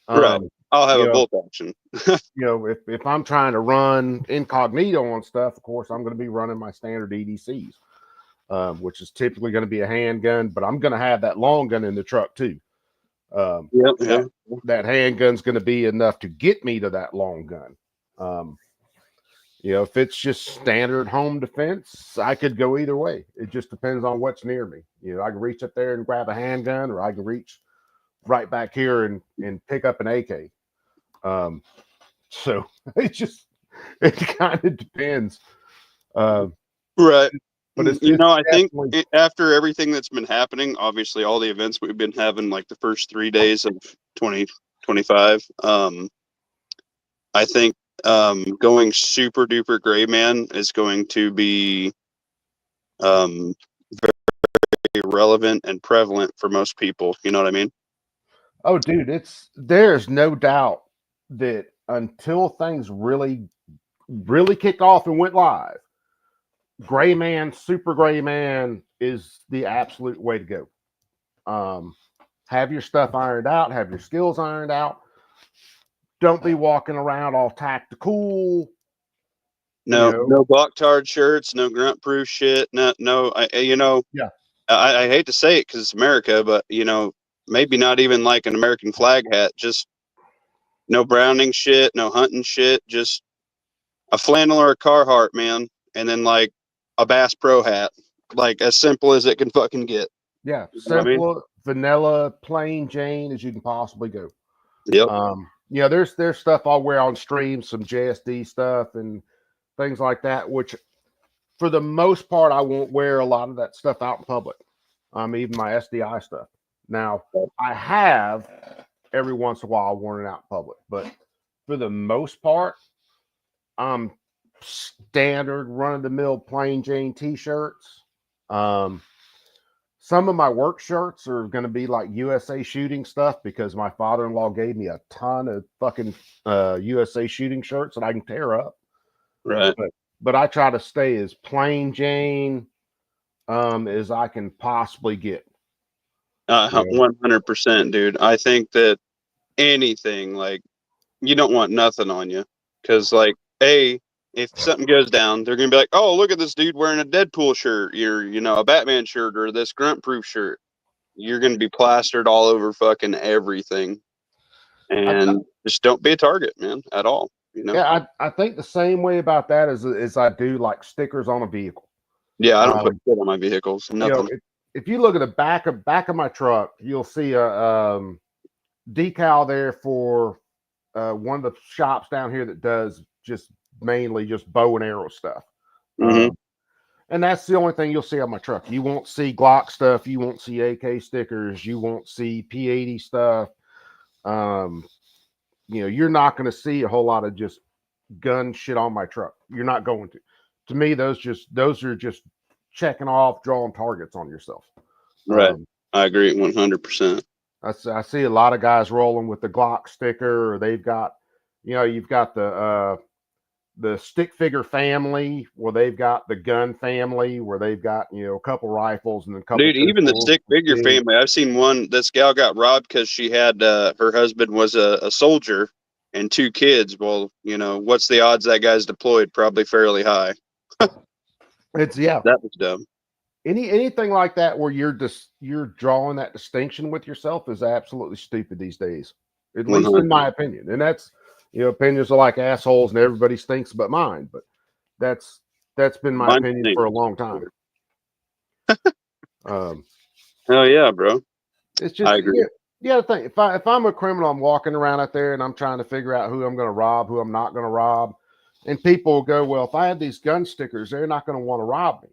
Right. I'll have a bolt action. If I'm trying to run incognito on stuff, of course, I'm going to be running my standard EDCs, which is typically going to be a handgun, but I'm going to have that long gun in the truck too. That handgun's going to be enough to get me to that long gun. If it's just standard home defense, I could go either way. It just depends on what's near me. I can reach up there and grab a handgun, or I can reach right back here and pick up an AK. So it kind of depends. Right. But it's I think after everything that's been happening, obviously all the events we've been having, like the first 3 days of 2025, I think going super duper gray man is going to be very relevant and prevalent for most people. You know what I mean? Oh, dude, there's no doubt that until things really kicked off and went live, gray man, super gray man is the absolute way to go. Have your stuff ironed out, have your skills ironed out. Don't be walking around all tactical. No block-tard shirts, no grunt-proof shit. Yeah. I hate to say it because it's America, but maybe not even like an American flag hat. Just no Browning shit, no hunting shit. Just a flannel or a Carhartt, man, and then like a Bass Pro hat, like as simple as it can fucking get. Yeah, You know what I mean? simple, vanilla, plain Jane as you can possibly go. Yep. There's stuff I'll wear on stream, some JSD stuff and things like that, which for the most part I won't wear a lot of that stuff out in public. Even my SDI stuff. Now I have every once in a while worn it out in public, but for the most part, I'm standard run-of-the-mill plain Jane t-shirts. Some of my work shirts are going to be like USA shooting stuff because my father-in-law gave me a ton of fucking USA shooting shirts that I can tear up. Right. But I try to stay as plain Jane as I can possibly get. 100%, dude. I think that anything, like, you don't want nothing on you because, like, if something goes down, they're gonna be like, "Oh, look at this dude wearing a Deadpool shirt, or a Batman shirt, or this grunt proof shirt." You're gonna be plastered all over fucking everything, and just don't be a target, man, at all. Yeah, I think the same way about that as I do like stickers on a vehicle. Yeah, I don't put shit on my vehicles. Nothing. If you look at the back of my truck, you'll see a decal there for one of the shops down here that does mainly just bow and arrow stuff. Mm-hmm. And that's the only thing you'll see on my truck. You won't see Glock stuff. You won't see AK stickers. You won't see P80 stuff. You're not going to see a whole lot of just gun shit on my truck. You're not going to. To me, those are just checking off, drawing targets on yourself. Right. I agree 100%. I see a lot of guys rolling with the Glock sticker, or they've got, you've got the stick figure family, where they've got the gun family, where they've got a couple rifles and a couple. Dude, even the stick figure family. I've seen one. This gal got robbed because she had her husband was a soldier and 2 kids. Well, what's the odds that guy's deployed? Probably fairly high. That was dumb. Anything like that where you're drawing that distinction with yourself is absolutely stupid these days, at least in my opinion. And that's opinions are like assholes and everybody stinks but mine, but that's been my opinion for a long time. Oh yeah, bro. It's just, I agree. You gotta think, if I'm a criminal, I'm walking around out there and I'm trying to figure out who I'm going to rob, who I'm not going to rob, and people will go, well, if I have these gun stickers, they're not going to want to rob me.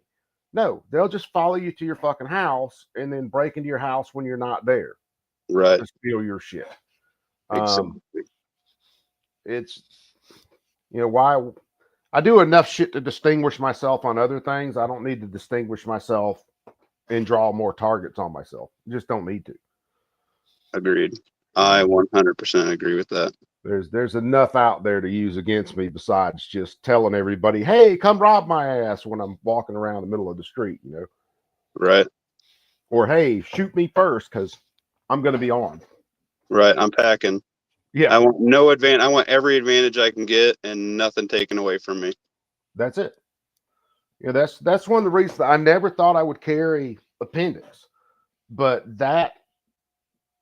No, they'll just follow you to your fucking house and then break into your house when you're not there. Right. To steal your shit. Exactly. It's, why I do enough shit to distinguish myself on other things. I don't need to distinguish myself and draw more targets on myself. Just don't need to. Agreed. I 100% agree with that. There's enough out there to use against me besides just telling everybody, hey, come rob my ass when I'm walking around the middle of the street, Right. Or, hey, shoot me first because I'm going to be armed. Right. I'm packing. Yeah. I want no advantage. I want every advantage I can get and nothing taken away from me. That's it. That's one of the reasons I never thought I would carry appendix, but that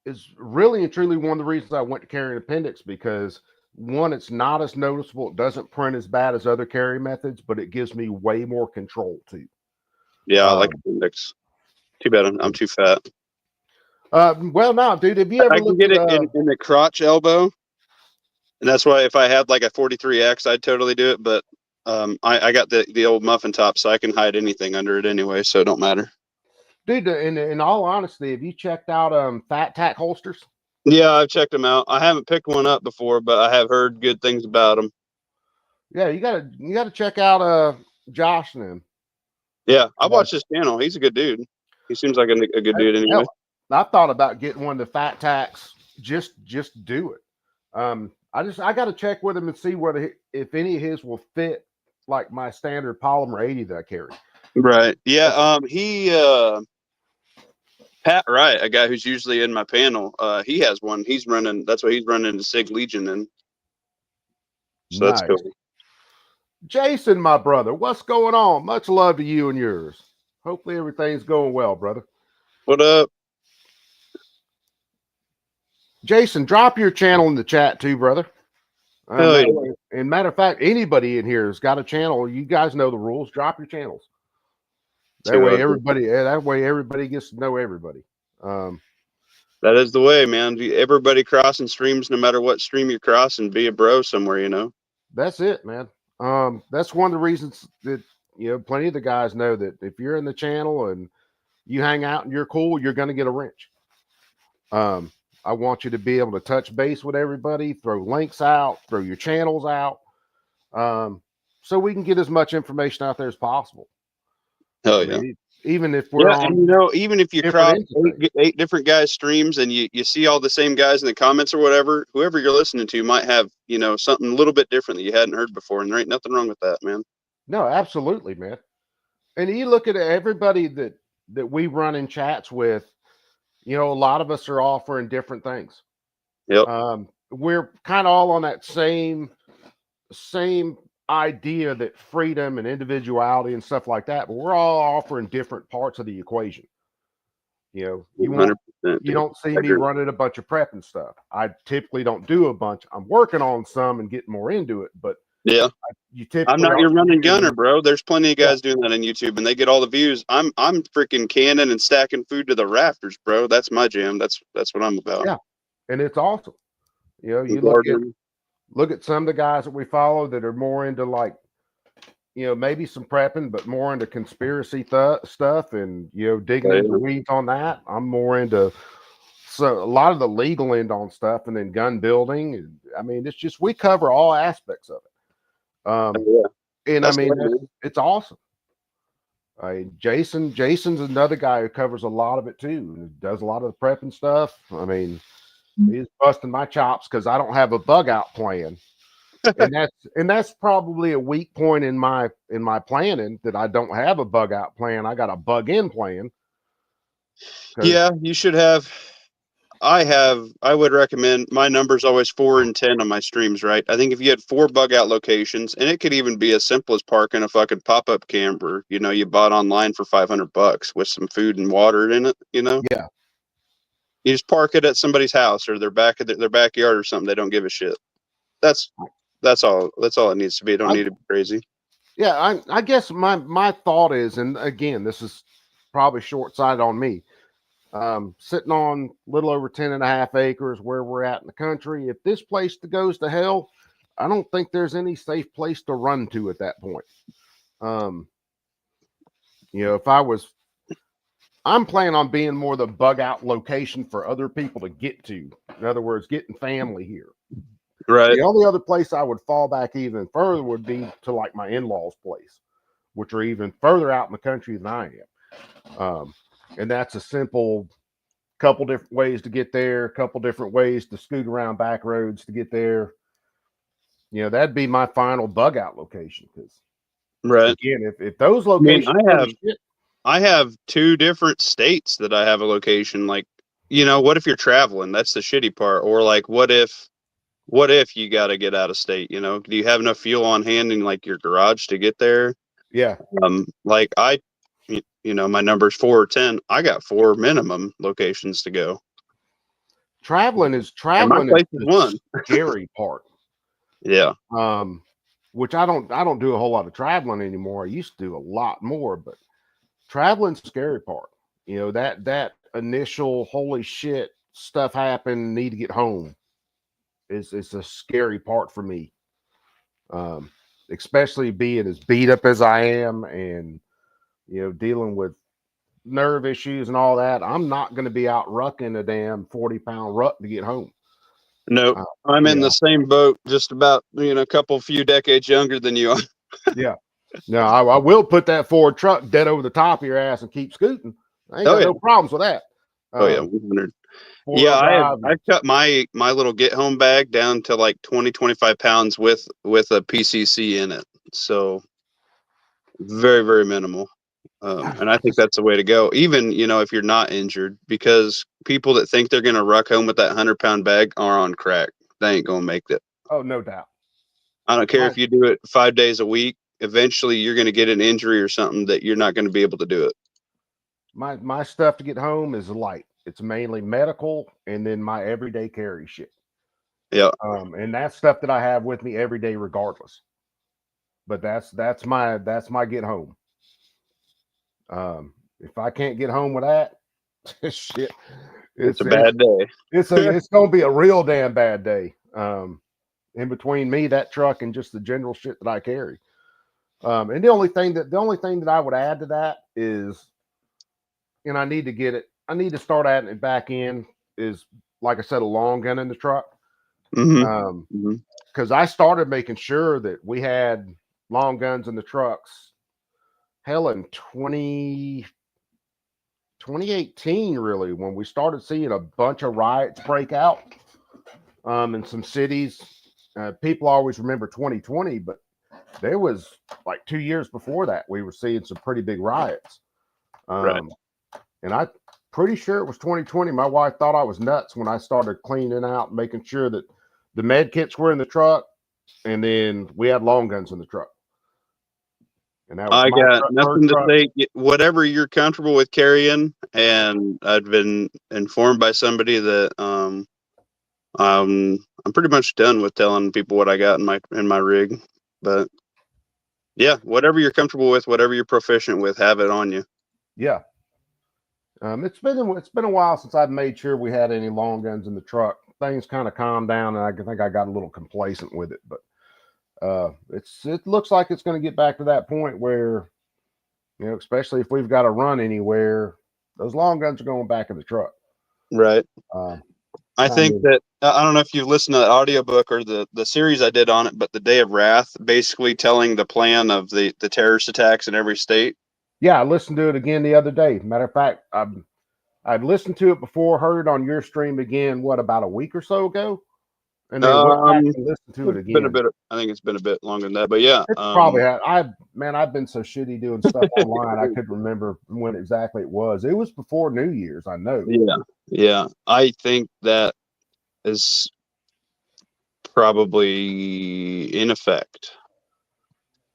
is really and truly one of the reasons I went to carry an appendix, because one, it's not as noticeable. It doesn't print as bad as other carry methods, but it gives me way more control too. Yeah, I like appendix. Too bad I'm too fat. Well, no, dude. Have you ever? I can get it in the crotch elbow, and that's why if I had like a 43X, I'd totally do it. But I got the old muffin top, so I can hide anything under it anyway, so it don't matter. Dude, in all honesty, have you checked out Fat Tack holsters? Yeah, I've checked them out. I haven't picked one up before, but I have heard good things about them. Yeah, you gotta check out Josh and him. Yeah, I watched his channel. He's a good dude. He seems like a good dude anyway. Hell, I thought about getting one of the fat tax. Just do it. I got to check with him and see whether if any of his will fit like my standard polymer 80 that I carry. Right. Yeah. Pat Wright, a guy who's usually in my panel, he has one. He's running. That's what he's running the Sig Legion in. So Nice. that's cool. Jason, my brother, what's going on? Much love to you and yours. Hopefully everything's going well, brother. What up? Jason, drop your channel in the chat too, brother. Hell yeah. And matter of fact, anybody in here has got a channel. You guys know the rules. Drop your channels. That way everybody gets to know everybody. That is the way, man. Everybody crossing streams, no matter what stream you're crossing, be a bro somewhere, you know. That's it, man. That's one of the reasons that plenty of the guys know that if you're in the channel and you hang out and you're cool, you're going to get a wrench. I want you to be able to touch base with everybody, throw links out, throw your channels out, so we can get as much information out there as possible. Hell yeah. Even if we're on, and even if you cross 8 different guys' streams and you see all the same guys in the comments or whatever, whoever you're listening to might have, something a little bit different that you hadn't heard before. And there ain't nothing wrong with that, man. No, absolutely, man. And you look at everybody that we run in chats with, a lot of us are offering different things. Yep. We're kind of all on that same idea that freedom and individuality and stuff like that, but we're all offering different parts of the equation. You don't see me running a bunch of prep and stuff. I typically don't do a bunch. I'm working on some and getting more into it, but yeah, I'm not your running gunner, bro. There's plenty of guys doing that on YouTube and they get all the views. I'm freaking canning and stacking food to the rafters, bro. That's my jam. That's what I'm about. Yeah, and it's awesome. You look at some of the guys that we follow that are more into maybe some prepping, but more into conspiracy stuff and digging into the weeds on that. I'm more into a lot of the legal end on stuff, and then gun building. I mean, it's just we cover all aspects of it. And I mean, it's awesome. Jason's another guy who covers a lot of it too. Does a lot of the prepping stuff. I mean, he's busting my chops because I don't have a bug out plan, and that's probably a weak point in my planning, that I don't have a bug out plan. I got a bug in plan. Yeah, you should have. I would recommend, my number's always 4 and 10 on my streams, right? I think if you had 4 bug out locations, and it could even be as simple as parking a fucking pop-up camper, you bought online for $500 with some food and water in it, Yeah. You just park it at somebody's house or their backyard or something. They don't give a shit. That's all it needs to be. It don't need to be crazy. Yeah, I guess my thought is, and again, this is probably short-sighted on me, sitting on a little over 10.5 acres where we're at in the country. If this place goes to hell, I don't think there's any safe place to run to at that point. I'm planning on being more the bug out location for other people to get to. In other words, getting family here. Right. The only other place I would fall back even further would be to like my in-laws' place, which are even further out in the country than I am. And that's a simple couple different ways to get there, a couple different ways to scoot around back roads to get there. That'd be my final bug out location. Because right. Again, if those locations, I have 2 different states that I have a location. Like, what if you're traveling? That's the shitty part. Or like, what if you got to get out of state? Do you have enough fuel on hand in like your garage to get there? Yeah. My number's 4 or 10. I got 4 minimum locations to go. Traveling is the scary part. Yeah. Which I don't do a whole lot of traveling anymore. I used to do a lot more, but traveling's the scary part. That initial holy shit stuff happened, need to get home is a scary part for me. Especially being as beat up as I am and dealing with nerve issues and all that. I'm not going to be out rucking a damn 40-pound ruck to get home. Nope. I'm in the same boat, just about, a few decades younger than you are. Yeah. No, I will put that Ford truck dead over the top of your ass and keep scooting. I ain't Oh, got yeah. no problems with that. Oh yeah, Um, 100. four-wheel Yeah, drive. I've cut my little get home bag down to like 25 pounds with a PCC in it. So very, very minimal. And I think that's the way to go. Even, if you're not injured, because people that think they're going to ruck home with that 100-pound bag are on crack. They ain't going to make it. Oh, no doubt. I don't care if you do it 5 days a week. Eventually, you're going to get an injury or something that you're not going to be able to do it. My stuff to get home is light. It's mainly medical and then my everyday carry shit. Yeah. And that's stuff that I have with me every day, regardless. But that's my get home. If I can't get home with that, shit, It's a bad day. It's gonna be a real damn bad day. In between me, that truck, and just the general shit that I carry. And the only thing that I would add to that is, and I need to start adding it back in, is, like I said, a long gun in the truck. Mm-hmm. Because I started making sure that we had long guns in the trucks, hell, in 2018, really, when we started seeing a bunch of riots break out in some cities. People always remember 2020, but there was like 2 years before that, we were seeing some pretty big riots. Right. And I'm pretty sure it was 2020. My wife thought I was nuts when I started cleaning out and making sure that the med kits were in the truck, and then we had long guns in the truck. And that was I got truck, nothing to truck. say. Whatever you're comfortable with carrying, and I've been informed by somebody that I'm pretty much done with telling people what I got in my rig. But yeah, whatever you're comfortable with, whatever you're proficient with, have it on you. Yeah. It's been a while since I've made sure we had any long guns in the truck. Things kind of calmed down, and I think I got a little complacent with it. But it looks like it's going to get back to that point where, especially if we've got to run anywhere, those long guns are going back in the truck. Right. I think mean, that I don't know if you've listened to the audiobook or the series I did on it, but the Day of Wrath, basically telling the plan of the terrorist attacks in every state. Yeah, I listened to it again the other day. Matter of fact, I'd listened to it before, heard it on your stream again, about a week or so ago, and then went back and listened to it again. I think it's been a bit longer than that, but yeah, It's probably had. I've been so shitty doing stuff online, I couldn't remember when exactly it was. It was before New Year's, I know. Yeah. I think that is probably in effect.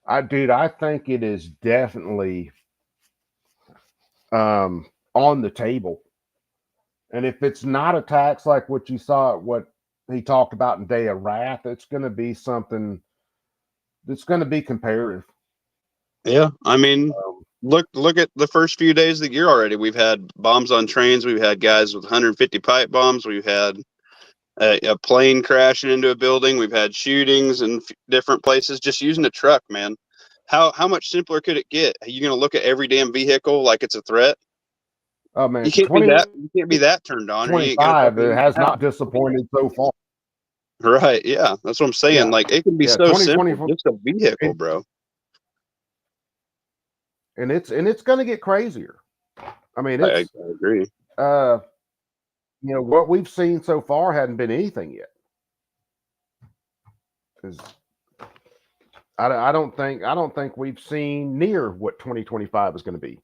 I think it is definitely on the table. And if it's not a tax like what you saw, what he talked about in Day of Wrath, it's going to be something that's going to be comparative. Yeah, I mean, look at the first few days of the year already. We've had bombs on trains. We've had guys with 150 pipe bombs. We've had a plane crashing into a building. We've had shootings in different places just using a truck, man. How much simpler could it get? Are you going to look at every damn vehicle like it's a threat? Oh man, You can't be that turned on. 25, it has not disappointed so far. Right? Yeah, that's what I'm saying. Yeah. Like it can be so simple, just a vehicle, bro. And it's going to get crazier. I mean, I agree. What we've seen so far hadn't been anything yet. Because I don't think we've seen near what 2025 is going to be.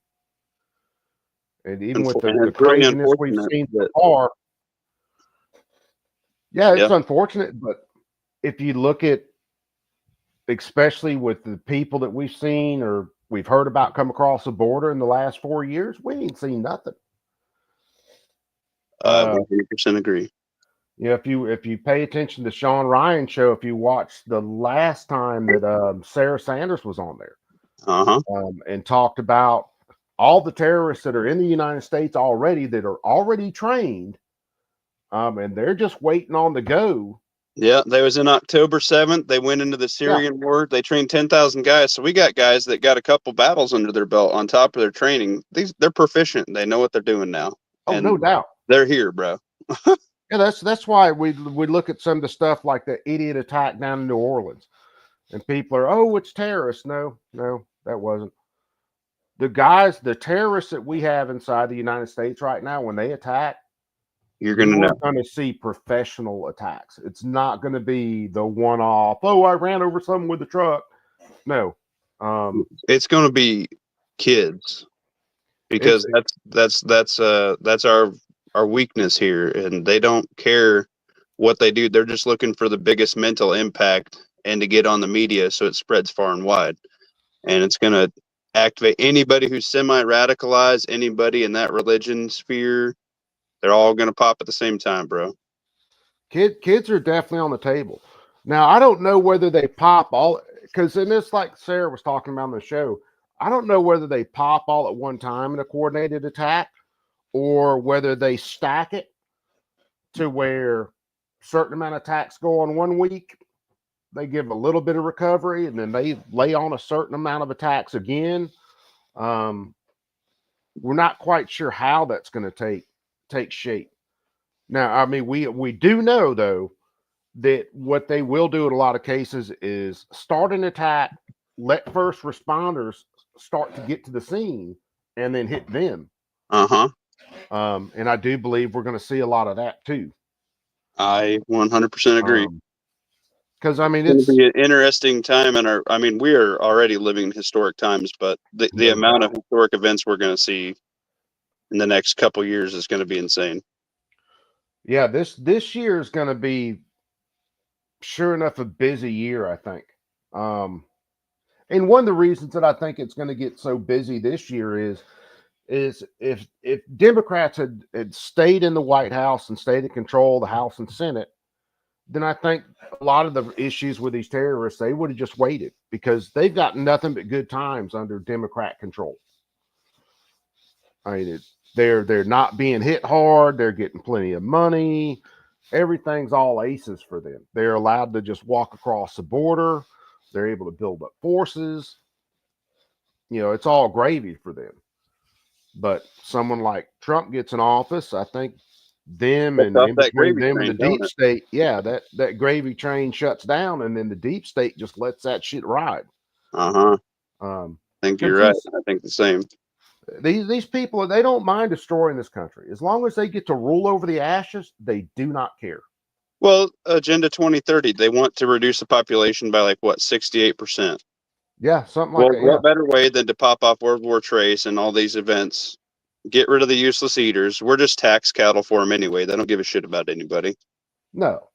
And even with the craziness we've seen so far, it's unfortunate. But if you look at, especially with the people that we've seen or we've heard about come across the border in the last 4 years, we ain't seen nothing. 100% agree. If you pay attention to Sean Ryan's show, if you watched the last time that Sarah Sanders was on there, and talked about all the terrorists that are in the United States already, that are already trained, and they're just waiting on the go. Yeah, they was in October 7th. They went into the Syrian war. They trained 10,000 guys. So we got guys that got a couple battles under their belt on top of their training. They're proficient. They know what they're doing now. Oh, no doubt. They're here, bro. Yeah, that's why we look at some of the stuff like the idiot attack down in New Orleans, and people are, oh, it's terrorists. No, that wasn't. the terrorists that we have inside the United States right now, when they attack, You're gonna you're know. going to see professional attacks. It's not going to be the one-off. Oh, I ran over someone with a truck. No, It's gonna be kids it's because that's our weakness here, and they don't care what they do. They're just looking for the biggest mental impact and to get on the media so it spreads far and wide. And it's gonna activate anybody who's semi-radicalized, anybody in that religion sphere. They're all gonna pop at the same time, bro. kids are definitely on the table. Now, I don't know whether they pop all because in this, like Sarah was talking about on the show, I don't know whether they pop all at one time in a coordinated attack or whether they stack it to where certain amount of attacks go on one week, they give a little bit of recovery, and then they lay on a certain amount of attacks again. Um, we're not quite sure how that's going to take shape. Now, I mean, we do know though that what they will do in a lot of cases is start an attack, let first responders start to get to the scene, and then hit them. Uh-huh. And I do believe we're going to see a lot of that too. I 100% agree. Because I mean, It's it's going to be an interesting time in our. I mean, we are already living in historic times, but the no amount of doubt. historic events we're going to see in the next couple years is going to be insane. Yeah, this year is going to be sure enough a busy year, I think. And one of the reasons that I think it's going to get so busy this year is if Democrats had stayed in the White House and stayed in control of the House and Senate, then I think a lot of the issues with these terrorists, they would have just waited because they've got nothing but good times under Democrat control. I mean, they're not being hit hard. They're getting plenty of money. Everything's all aces for them. They're allowed to just walk across the border. They're able to build up forces. You know, it's all gravy for them. But someone like Trump gets in office, I think them That's and off in that between gravy them and train, the deep don't it? state, yeah, that gravy train shuts down, and then the deep state just lets that shit ride. Uh-huh. Um, I think you're because right. I think the same. these people, they don't mind destroying this country as long as they get to rule over the ashes. They do not care. Well, Agenda 2030, they want to reduce the population by like what, 68%. Yeah, something like Well, that. Yeah, what better way than to pop off World War Trace and all these events? Get rid of the useless eaters. We're just tax cattle for them anyway. They don't give a shit about anybody. no.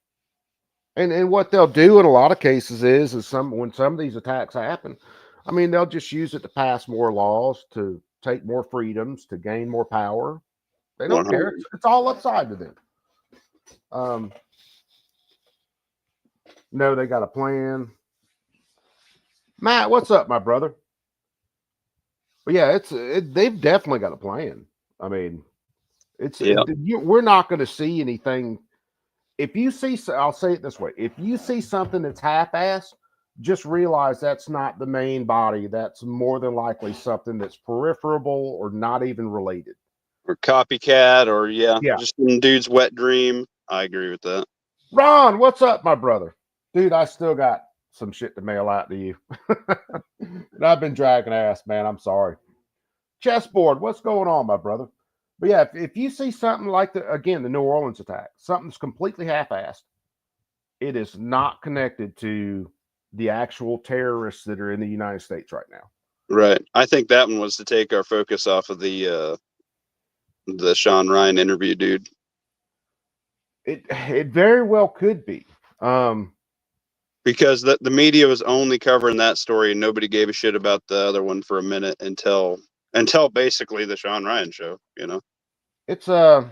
And what they'll do in a lot of cases is when some of these attacks happen, I mean, they'll just use it to pass more laws, to take more freedoms, to gain more power. They don't 100. care. It's all upside to them. No, they got a plan. Matt, what's up, my brother? But yeah, they've definitely got a plan. I mean, Yeah. we're not going to see anything. If you see, I'll say it this way: if you see something that's half-assed, just realize that's not the main body. That's more than likely something that's peripheral or not even related. Or copycat, or Yeah. just some dude's wet dream. I agree with that. Ron, what's up, my brother? Dude, I still got some shit to mail out to you. And I've been dragging ass, man. I'm sorry. Chessboard, what's going on, my brother? But yeah, if you see something like the New Orleans attack, something's completely half-assed, it is not connected to the actual terrorists that are in the United States right now. Right. I think that one was to take our focus off of the Sean Ryan interview, dude. It very well could be. Because the media was only covering that story and nobody gave a shit about the other one for a minute until basically the Sean Ryan show, It's and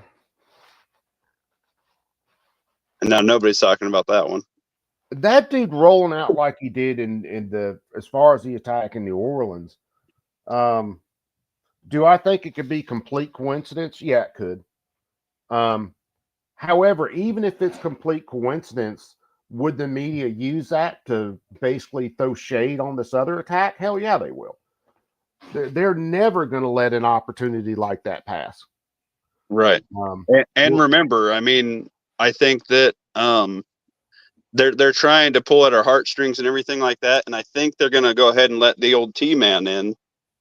now nobody's talking about that one. that dude rolling out like he did in the as far as the attack in New Orleans. Do I think it could be complete coincidence? Yeah, it could. However, even if it's complete coincidence, would the media use that to basically throw shade on this other attack? Hell yeah, they will. They're never going to let an opportunity like that pass. Right. And remember, I mean, I think that they're trying to pull at our heartstrings and everything like that, and I think they're going to go ahead and let the old T-Man in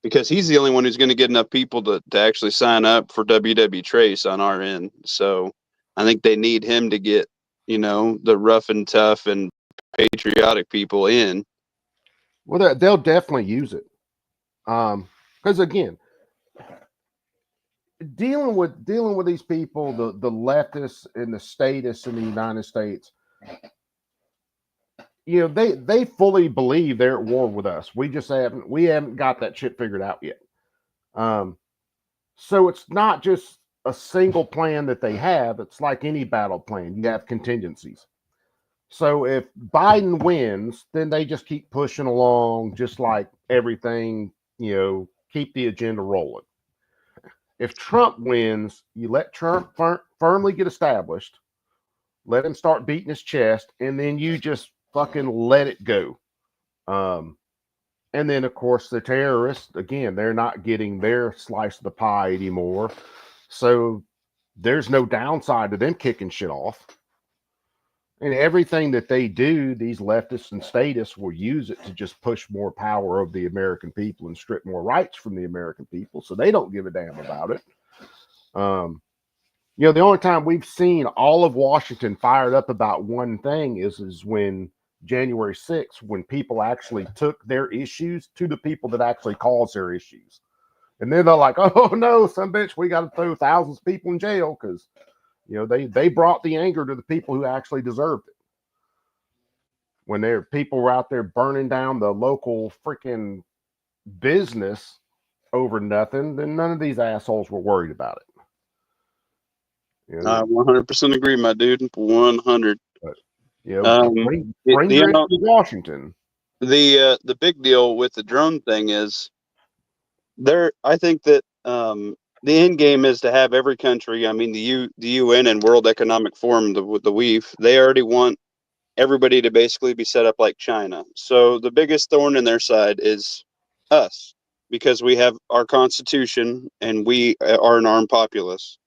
because he's the only one who's going to get enough people to actually sign up for WW Trace on our end. So I think they need him to get, the rough and tough and patriotic people in. Well, they'll definitely use it. Because again, dealing with these people, the leftists and the statists in the United States, they fully believe they're at war with us. We just haven't got that shit figured out yet. So it's not just a single plan that they have. It's like any battle plan. You have contingencies. So if Biden wins, then they just keep pushing along, just like everything, keep the agenda rolling. If Trump wins, you let Trump firmly get established, let him start beating his chest, and then you just fucking let it go. And then, of course, the terrorists, again, they're not getting their slice of the pie anymore. So there's no downside to them kicking shit off. And everything that they do, these leftists and statists will use it to just push more power over the American people and strip more rights from the American people. So they don't give a damn about it. The only time we've seen all of Washington fired up about one thing is when January 6th, when people actually took their issues to the people that actually caused their issues. And then they're like, oh no, some bitch, we got to throw thousands of people in jail because they brought the anger to the people who actually deserved it. When people were out there burning down the local freaking business over nothing, then none of these assholes were worried about it. I 100% agree, my dude. 100. Bring your to Washington. The big deal with the drone thing is I think that the end game is to have every country, I mean, the UN and World Economic Forum, the WEF, they already want everybody to basically be set up like China. So the biggest thorn in their side is us, because we have our constitution and we are an armed populace.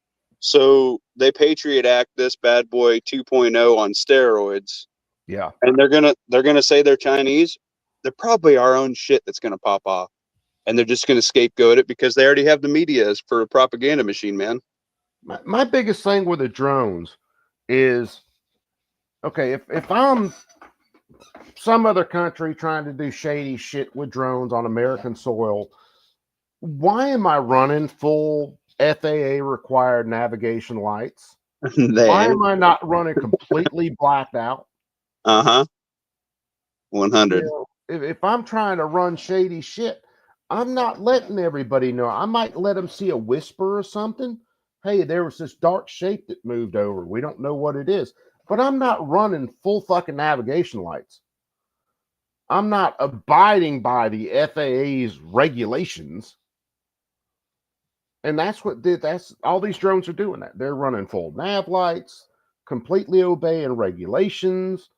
So they Patriot Act this bad boy 2.0 on steroids. Yeah. And they're gonna say they're Chinese. They're probably our own shit that's gonna pop off. And they're just going to scapegoat it because they already have the media as for a propaganda machine, man. My biggest thing with the drones is, okay, if I'm some other country trying to do shady shit with drones on American soil, why am I running full FAA required navigation lights? Why am I not running completely blacked out? 100. If I'm trying to run shady shit, I'm not letting everybody know. I might let them see a whisper or something. Hey, there was this dark shape that moved over. We don't know what it is. But I'm not running full fucking navigation lights. I'm not abiding by the FAA's regulations. And that's all these drones are doing that. They're running full nav lights, completely obeying regulations.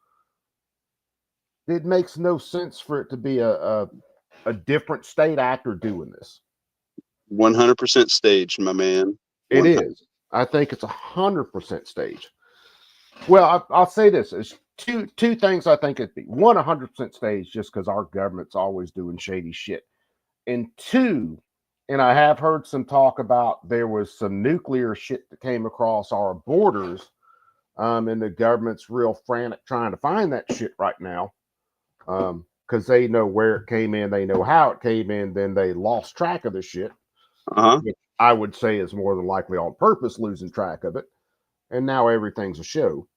It makes no sense for it to be a different state actor doing this. 100% staged, my man. 100%. It is. I think it's 100% staged. Well, I'll say this: there's two things I think it'd be. One, 100% staged, just because our government's always doing shady shit. And two, and I have heard some talk about there was some nuclear shit that came across our borders, and the government's real frantic trying to find that shit right now. Because they know where it came in, they know how it came in, then they lost track of the shit. Which I would say is more than likely on purpose losing track of it. And now everything's a show.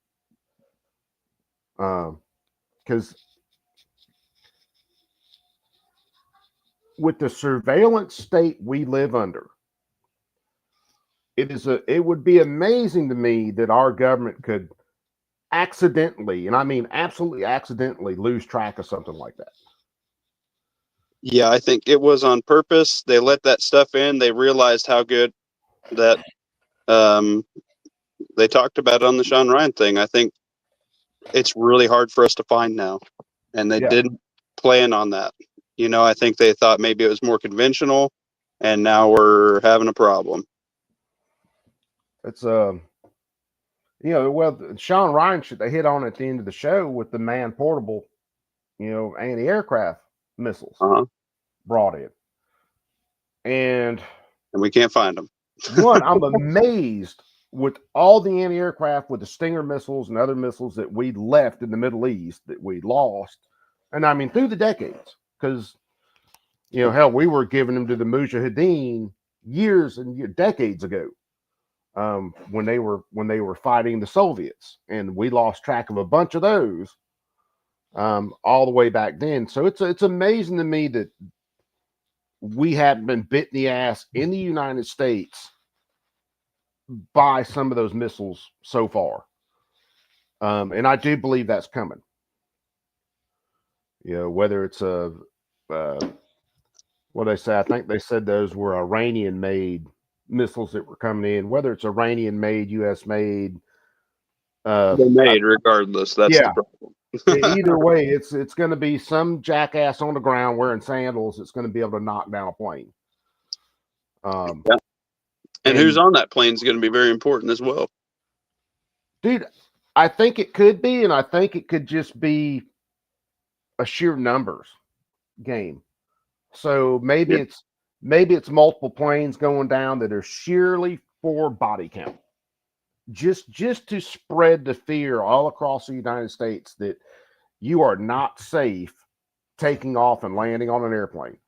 Because with the surveillance state we live under, it would be amazing to me that our government could accidentally, and I mean absolutely accidentally, lose track of something like that. Yeah, I think it was on purpose. They let that stuff in. They realized how good that they talked about it on the Sean Ryan thing. I think it's really hard for us to find now. And they didn't plan on that. I think they thought maybe it was more conventional, and now we're having a problem. It's well, Sean Ryan they hit on at the end of the show with the man-portable, anti-aircraft missiles brought in. And we can't find them. one, I'm amazed with all the anti-aircraft, with the Stinger missiles and other missiles that we left in the Middle East that we lost, and I mean through the decades, because hell, we were giving them to the Mujahideen years and decades ago, when they were fighting the Soviets, and we lost track of a bunch of those, all the way back then. So it's amazing to me that we haven't been bit in the ass in the United States by some of those missiles so far. And I do believe that's coming. Whether it's what they say, I think they said those were Iranian made missiles that were coming in, whether it's Iranian made, US made. They're made regardless. That's yeah. the problem. Either way, it's going to be some jackass on the ground wearing sandals that's going to be able to knock down a plane. Yeah. And who's on that plane is going to be very important as well. Dude, I think it could be, and I think it could just be a sheer numbers game. So maybe it's multiple planes going down that are sheerly for body count. Just to spread the fear all across the United States that you are not safe taking off and landing on an airplane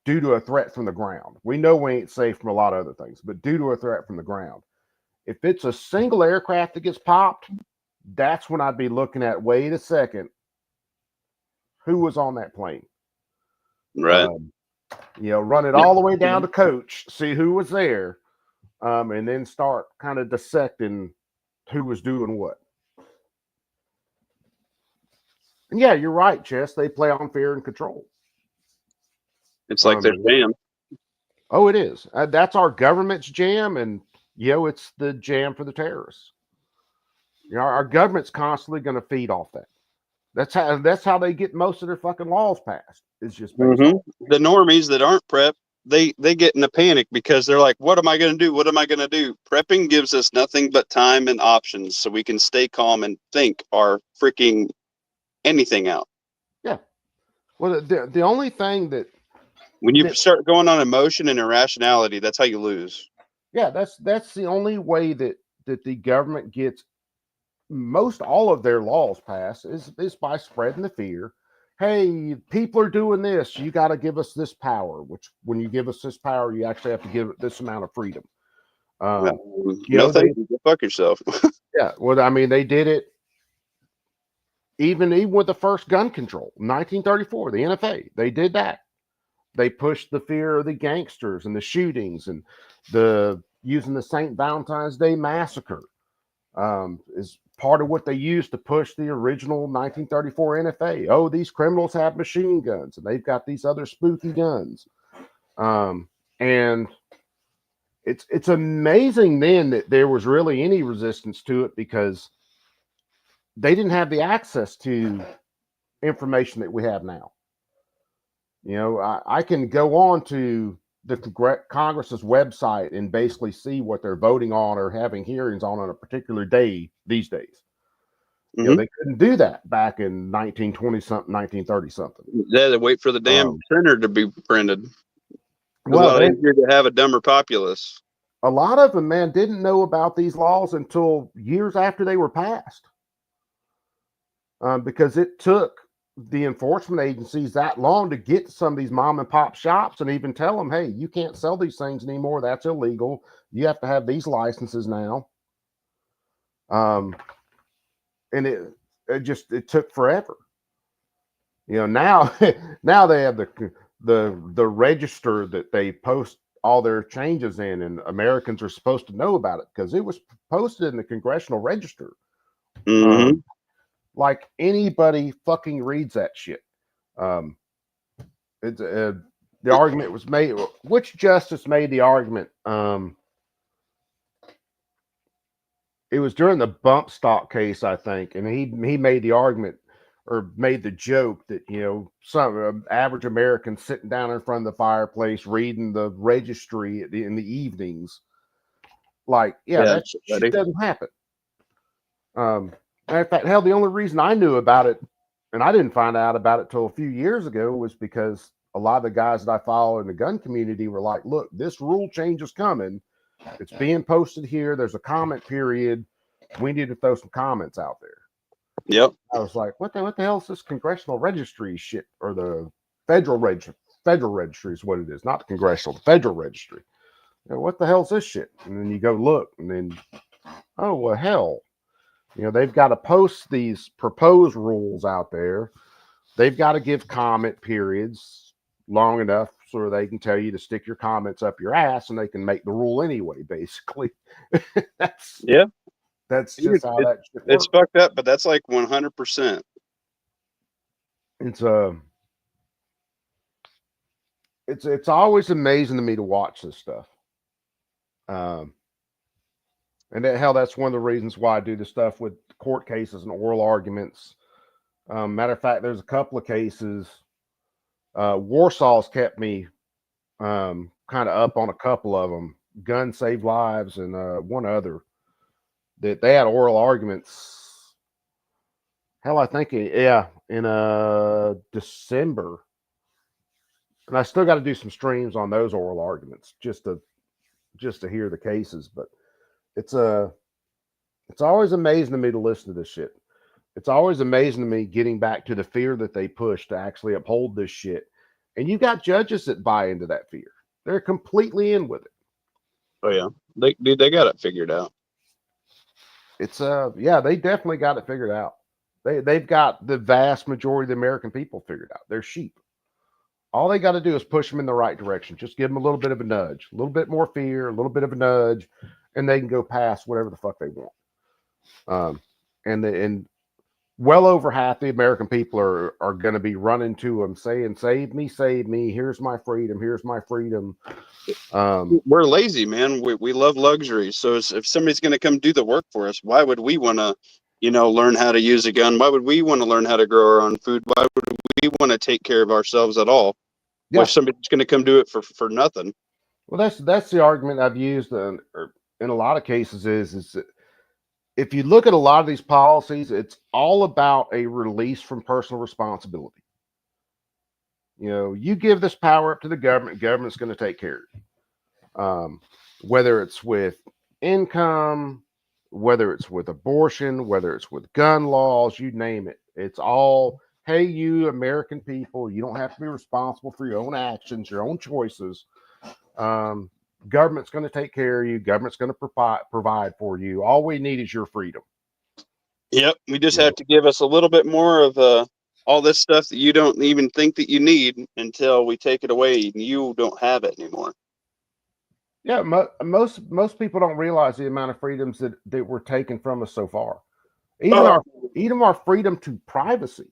due to a threat from the ground. We know we ain't safe from a lot of other things, but due to a threat from the ground. If it's a single aircraft that gets popped, that's when I'd be looking at, wait a second, who was on that plane? Right. Run it all the way down to coach, see who was there, and then start kind of dissecting who was doing what. And yeah, you're right, Chess. They play on fear and control. It's like their jam. Oh, it is. That's our government's jam, and it's the jam for the terrorists. Our government's constantly going to feed off that. That's how they get most of their fucking laws passed. It's just the normies that aren't prepped, they get in a panic because they're like, what am I going to do? What am I going to do? Prepping gives us nothing but time and options so we can stay calm and think our freaking anything out. Yeah. Well, the only thing that when you start going on emotion and irrationality, that's how you lose. Yeah, that's the only way that the government gets most all of their laws passed is by spreading the fear. Hey, people are doing this. You got to give us this power, which when you give us this power, you actually have to give it this amount of freedom. Thank you. Fuck yourself. Yeah. Well, I mean, they did it even with the first gun control, 1934, the NFA. They did that. They pushed the fear of the gangsters and the shootings and the using the St. Valentine's Day massacre is part of what they used to push the original 1934 NFA. Oh, these criminals have machine guns and they've got these other spooky guns. And it's amazing then that there was really any resistance to it because they didn't have the access to information that we have now. I can go on to the Congress's website and basically see what they're voting on or having hearings on a particular day these days. They couldn't do that back in 1920 something, 1930 something. Yeah, they wait for the damn printer to be printed. Well, it's easier to have a dumber populace. A lot of them, man, didn't know about these laws until years after they were passed, because it took the enforcement agencies that long to get to some of these mom and pop shops and even tell them, hey, you can't sell these things anymore. That's illegal. You have to have these licenses now. And it took forever. Now they have the register that they post all their changes in, and Americans are supposed to know about it because it was posted in the Congressional Register. Like anybody fucking reads that shit. It's the argument was made. Which justice made the argument? It was during the bump stock case, I think, and he made the argument or made the joke that some average American sitting down in front of the fireplace reading the registry in the evenings, like that shit doesn't happen. Matter of fact, hell, the only reason I knew about it, and I didn't find out about it till a few years ago, was because a lot of the guys that I follow in the gun community were like, look, this rule change is coming. It's being posted here. There's a comment period. We need to throw some comments out there. Yep. I was like, what the hell is this congressional registry shit, or the federal registry is what it is, not the congressional, the federal registry. You know, what the hell is this shit? And then you go look, and then, oh, well, hell. You know, they've got to post these proposed rules out there. They've got to give comment periods long enough so they can tell you to stick your comments up your ass, and they can make the rule anyway, basically. That's just how that shit works. It's fucked up, but that's like 100%. It's always amazing to me to watch this stuff. And hell, that's one of the reasons why I do the stuff with court cases and oral arguments. Matter of fact, there's a couple of cases. Warsaw's kept me kind of up on a couple of them. Gun Save Lives and one other that they had oral arguments. Hell, I think in December, and I still got to do some streams on those oral arguments just to hear the cases. But it's always amazing to me to listen to this shit. It's always amazing to me getting back to the fear that they push to actually uphold this shit. And you got judges that buy into that fear. They're completely in with it. Oh yeah, they got it figured out. It's yeah, they definitely got it figured out. They've got the vast majority of the American people figured out. They're sheep. All they got to do is push them in the right direction. Just give them a little bit of a nudge, a little bit more fear, a little bit of a nudge, and they can go past whatever the fuck they want. And well over half the American people are going to be running to them saying, save me, here's my freedom, We're lazy, man. We love luxury. So if somebody's going to come do the work for us, why would we want to, learn how to use a gun? Why would we want to learn how to grow our own food? Why would we want to take care of ourselves at all? Yeah. If somebody's going to come do it for nothing. Well, that's the argument I've used in a lot of cases is that if you look at a lot of these policies, it's all about a release from personal responsibility. You give this power up to the government's going to take care of it. Whether it's with income, whether it's with abortion, whether it's with gun laws, you name it. It's all, hey, you American people, you don't have to be responsible for your own actions, your own choices. Government's going to take care of you. Government's going to provide for you. All we need is your freedom. Yep. We just have to give us a little bit more of all this stuff that you don't even think that you need until we take it away and you don't have it anymore. Yeah. Most people don't realize the amount of freedoms that were taken from us so far. Even our freedom to privacy.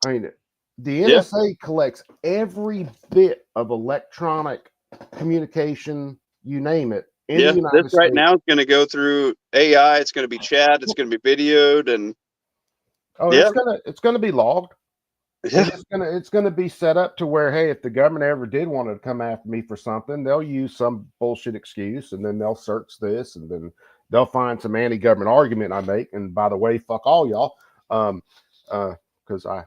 I mean, the NSA collects every bit of electronic communication, you name it. In the United States. Right now it's going to go through AI. It's going to be chat. It's going to be videoed, and it's going to be logged. Yeah. It's going to be set up to where, hey, if the government ever did want to come after me for something, they'll use some bullshit excuse, and then they'll search this, and then they'll find some anti-government argument I make. And by the way, fuck all y'all, because I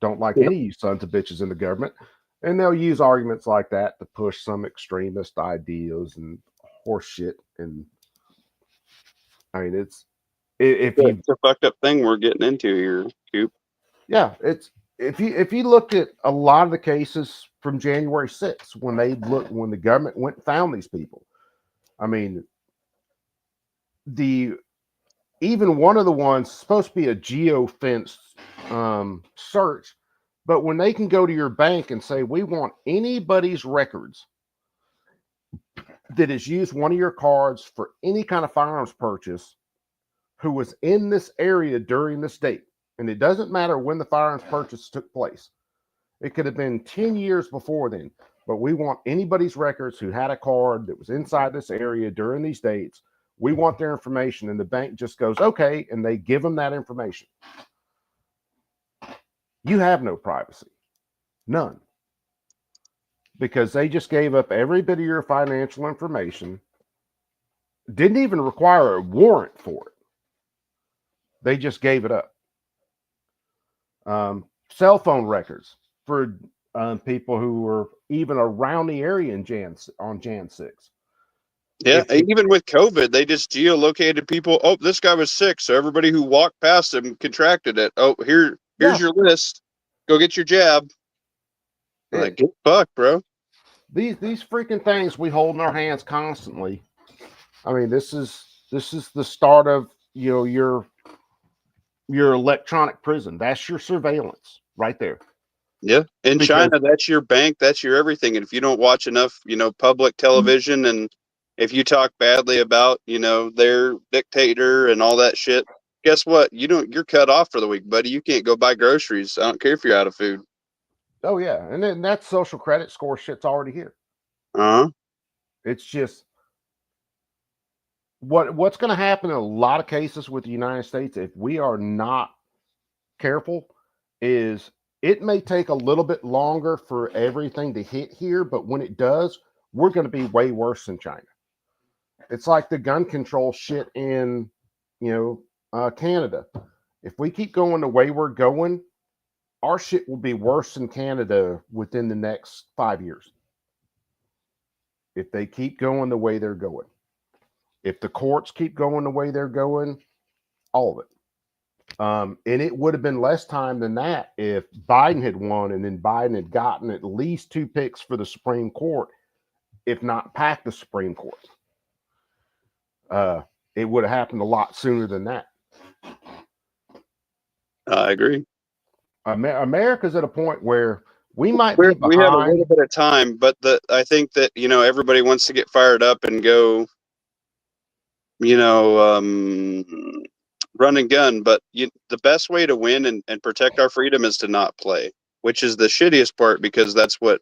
don't like any of you sons of bitches in the government. And they'll use arguments like that to push some extremist ideas and horse shit. And I mean, it's a fucked up thing we're getting into here, Coop. Yeah, it's if you look at a lot of the cases from January 6th, when the government went and found these people, I mean, even one of the ones supposed to be a geofenced search. But when they can go to your bank and say, we want anybody's records that has used one of your cards for any kind of firearms purchase who was in this area during this date, and it doesn't matter when the firearms purchase took place. It could have been 10 years before then, but we want anybody's records who had a card that was inside this area during these dates. We want their information, and the bank just goes, okay, and they give them that information. You have no privacy. None. Because they just gave up every bit of your financial information. Didn't even require a warrant for it. They just gave it up. Cell phone records. For people who were even around the area in on Jan 6. Yeah, even with COVID, they just geolocated people. Oh, this guy was sick, so everybody who walked past him contracted it. Oh, here's your list. Go get your jab. Like, get fucked, bro. These freaking things we hold in our hands constantly. I mean, this is the start of your electronic prison. That's your surveillance right there. Yeah, in China, that's your bank, that's your everything. And if you don't watch enough, public television, and if you talk badly about, their dictator and all that shit, guess what? You're cut off for the week, buddy. You can't go buy groceries. I don't care if you're out of food. Oh yeah, and then that social credit score shit's already here. It's just what's going to happen in a lot of cases with the United States if we are not careful is it may take a little bit longer for everything to hit here, but when it does, we're going to be way worse than China. It's like the gun control shit in, Canada. If we keep going the way we're going, our shit will be worse than Canada within the next 5 years. If they keep going the way they're going. If the courts keep going the way they're going, all of it. And it would have been less time than that if Biden had won and then Biden had gotten at least 2 picks for the Supreme Court, if not packed the Supreme Court. It would have happened a lot sooner than that. I agree. America's at a point where we might be behind. We have a little bit of time, but I think that, everybody wants to get fired up and go, run and gun, but the best way to win and protect our freedom is to not play, which is the shittiest part because that's what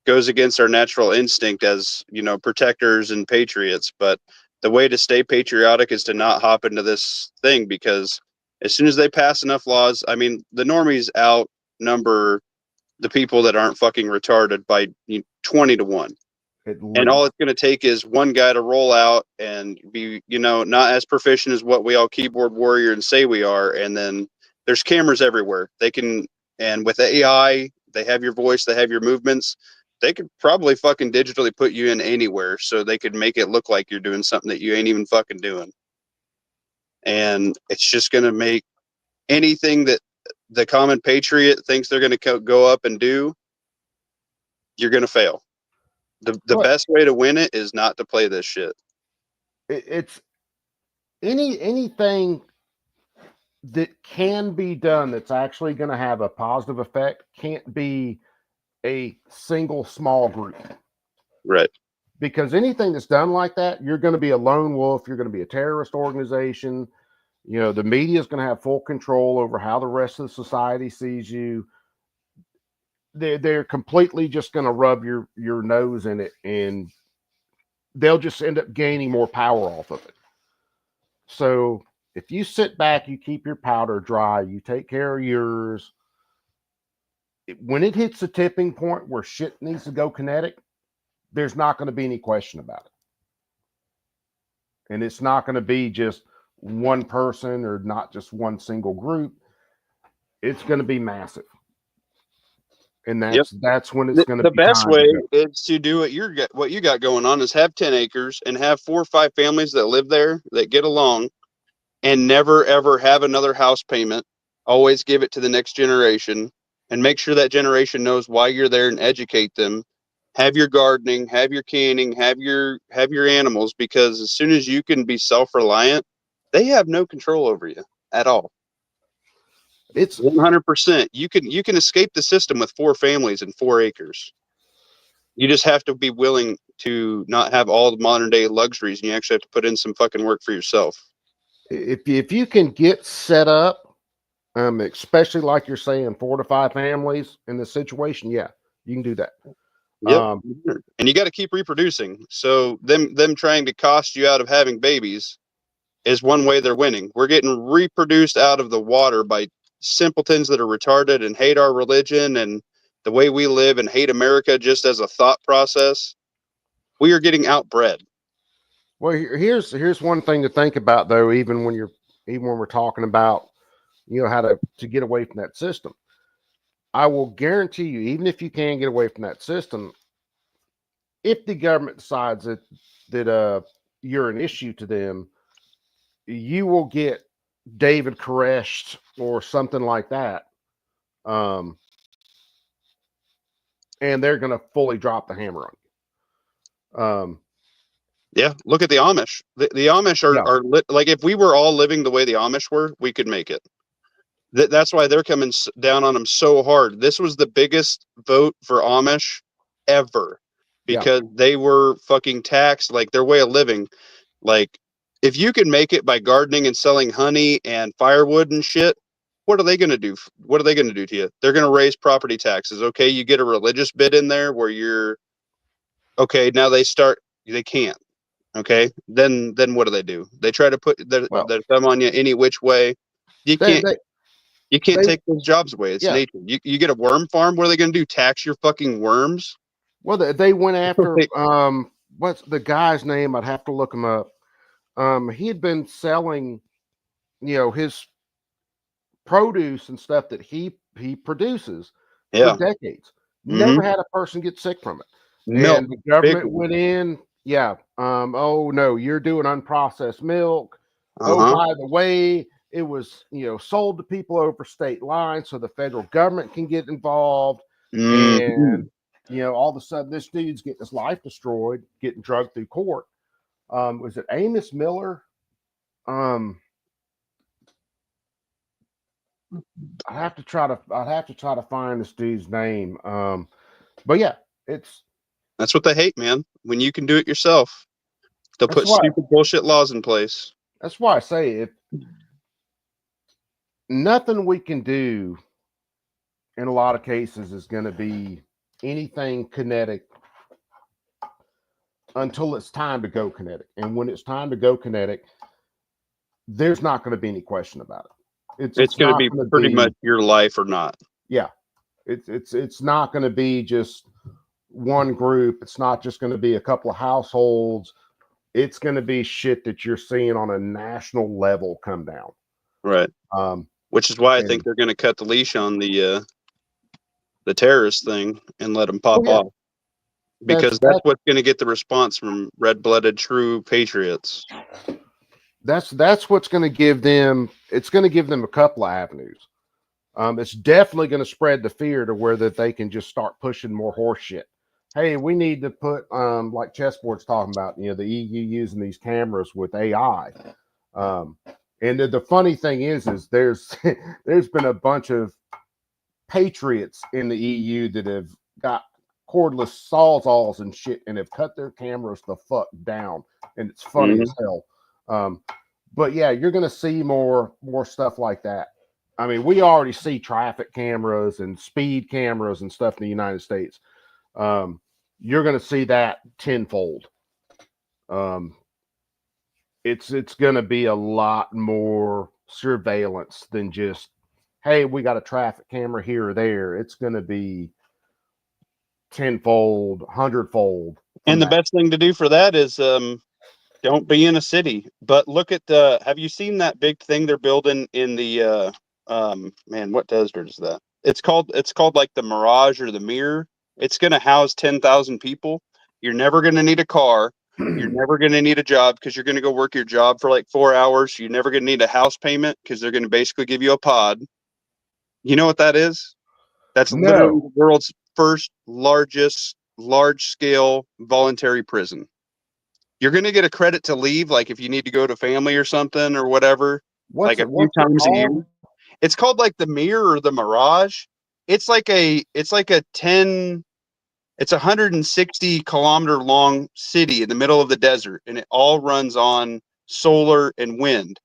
goes against our natural instinct as, protectors and patriots. But the way to stay patriotic is to not hop into this thing, because as soon as they pass enough laws, I mean, the normies outnumber the people that aren't fucking retarded by 20 to 1. And all it's going to take is one guy to roll out and be, not as proficient as what we all keyboard warrior and say we are. And then there's cameras everywhere. They can, and with AI, they have your voice, they have your movements. They could probably fucking digitally put you in anywhere, so they could make it look like you're doing something that you ain't even fucking doing. And it's just going to make anything that the common patriot thinks they're going to go up and do, you're going to fail. The best way to win it is not to play this shit. It's anything that can be done that's actually going to have a positive effect can't be a single small group. Right. Because anything that's done like that, you're going to be a lone wolf. You're going to be a terrorist organization. The media is going to have full control over how the rest of the society sees you. They're completely just going to rub your nose in it, and they'll just end up gaining more power off of it. So if you sit back, you keep your powder dry, you take care of yours, when it hits the tipping point where shit needs to go kinetic, there's not going to be any question about it. And it's not going to be just one person or not just one single group. It's going to be massive. And that's when it's going to be the best way is to do what you got going on is have 10 acres and have 4 or 5 families that live there that get along and never ever have another house payment. Always give it to the next generation and make sure that generation knows why you're there and educate them. Have your gardening, have your canning, have your animals, because as soon as you can be self-reliant, they have no control over you at all. It's 100%. You can escape the system with 4 families and 4 acres. You just have to be willing to not have all the modern day luxuries, and you actually have to put in some fucking work for yourself. If you can get set up, especially like you're saying, 4 to 5 families in this situation, yeah, you can do that. Yep. And you got to keep reproducing. So them trying to cost you out of having babies is one way they're winning. We're getting reproduced out of the water by simpletons that are retarded and hate our religion and the way we live and hate America just as a thought process. We are getting outbred. Well, here's one thing to think about, though, even when we're talking about, how to get away from that system. I will guarantee you, even if you can get away from that system, if the government decides that you're an issue to them, you will get David Koresh or something like that, and they're going to fully drop the hammer on you. Yeah, look at the Amish. The Amish are like, if we were all living the way the Amish were, we could make it. That's why they're coming down on them so hard. This was the biggest vote for Amish ever because they were fucking taxed, like their way of living. Like, if you can make it by gardening and selling honey and firewood and shit, what are they going to do? What are they going to do to you? They're going to raise property taxes. Okay, you get a religious bit in there where you're okay. Now they can't. Okay, then what do? They try to put their thumb on you any which way. You can't. You can't take those jobs away. It's nature. You get a worm farm. What are they going to do? Tax your fucking worms? Well, they went after what's the guy's name? I'd have to look him up. He had been selling, his produce and stuff that he produces for decades. Never had a person get sick from it. Milk. And the government went in. Yeah. Oh no, you're doing unprocessed milk. Oh, by the way, it was sold to people over state lines, so the federal government can get involved. And all of a sudden, this dude's getting his life destroyed, getting drugged through court. Was it Amos Miller? I'd have to try to find this dude's name. But yeah, that's what they hate, man. When you can do it yourself, they'll put stupid bullshit laws in place. That's why I say if nothing we can do in a lot of cases is going to be anything kinetic until it's time to go kinetic. And when it's time to go kinetic, there's not going to be any question about it. It's going to be pretty much your life or not. Yeah. It's not going to be just one group. It's not just going to be a couple of households. It's going to be shit that you're seeing on a national level come down. Right. Which is why I think they're going to cut the leash on the terrorist thing and let them pop off. Because that's what's going to get the response from red-blooded true patriots. That's what's going to give them. It's going to give them a couple of avenues. It's definitely going to spread the fear to where that they can just start pushing more horse shit. Hey, we need to put like Chessboard's talking about, the EU using these cameras with AI. And the funny thing is there's been a bunch of patriots in the EU that have got cordless sawzalls and shit and have cut their cameras the fuck down, and it's funny as hell. But yeah, you're going to see more stuff like that. I mean, we already see traffic cameras and speed cameras and stuff in the United States. You're going to see that tenfold. It's going to be a lot more surveillance than just, hey, we got a traffic camera here or there. It's going to be tenfold, hundredfold. And the best thing to do for that is don't be in a city. But look at have you seen that big thing they're building in the man, what desert is that? It's called like the Mirage or the Mirror. It's going to house 10,000 people. You're never going to need a car. You're never going to need a job because you're going to go work your job for like 4 hours. You're never going to need a house payment because they're going to basically give you a pod. You know what that is? That's literally the world's first large-scale voluntary prison. You're going to get a credit to leave, like if you need to go to family or something or whatever, like a few times a year. It's called like the Mirror or the Mirage. It's a 160-kilometer long city in the middle of the desert, and it all runs on solar and wind.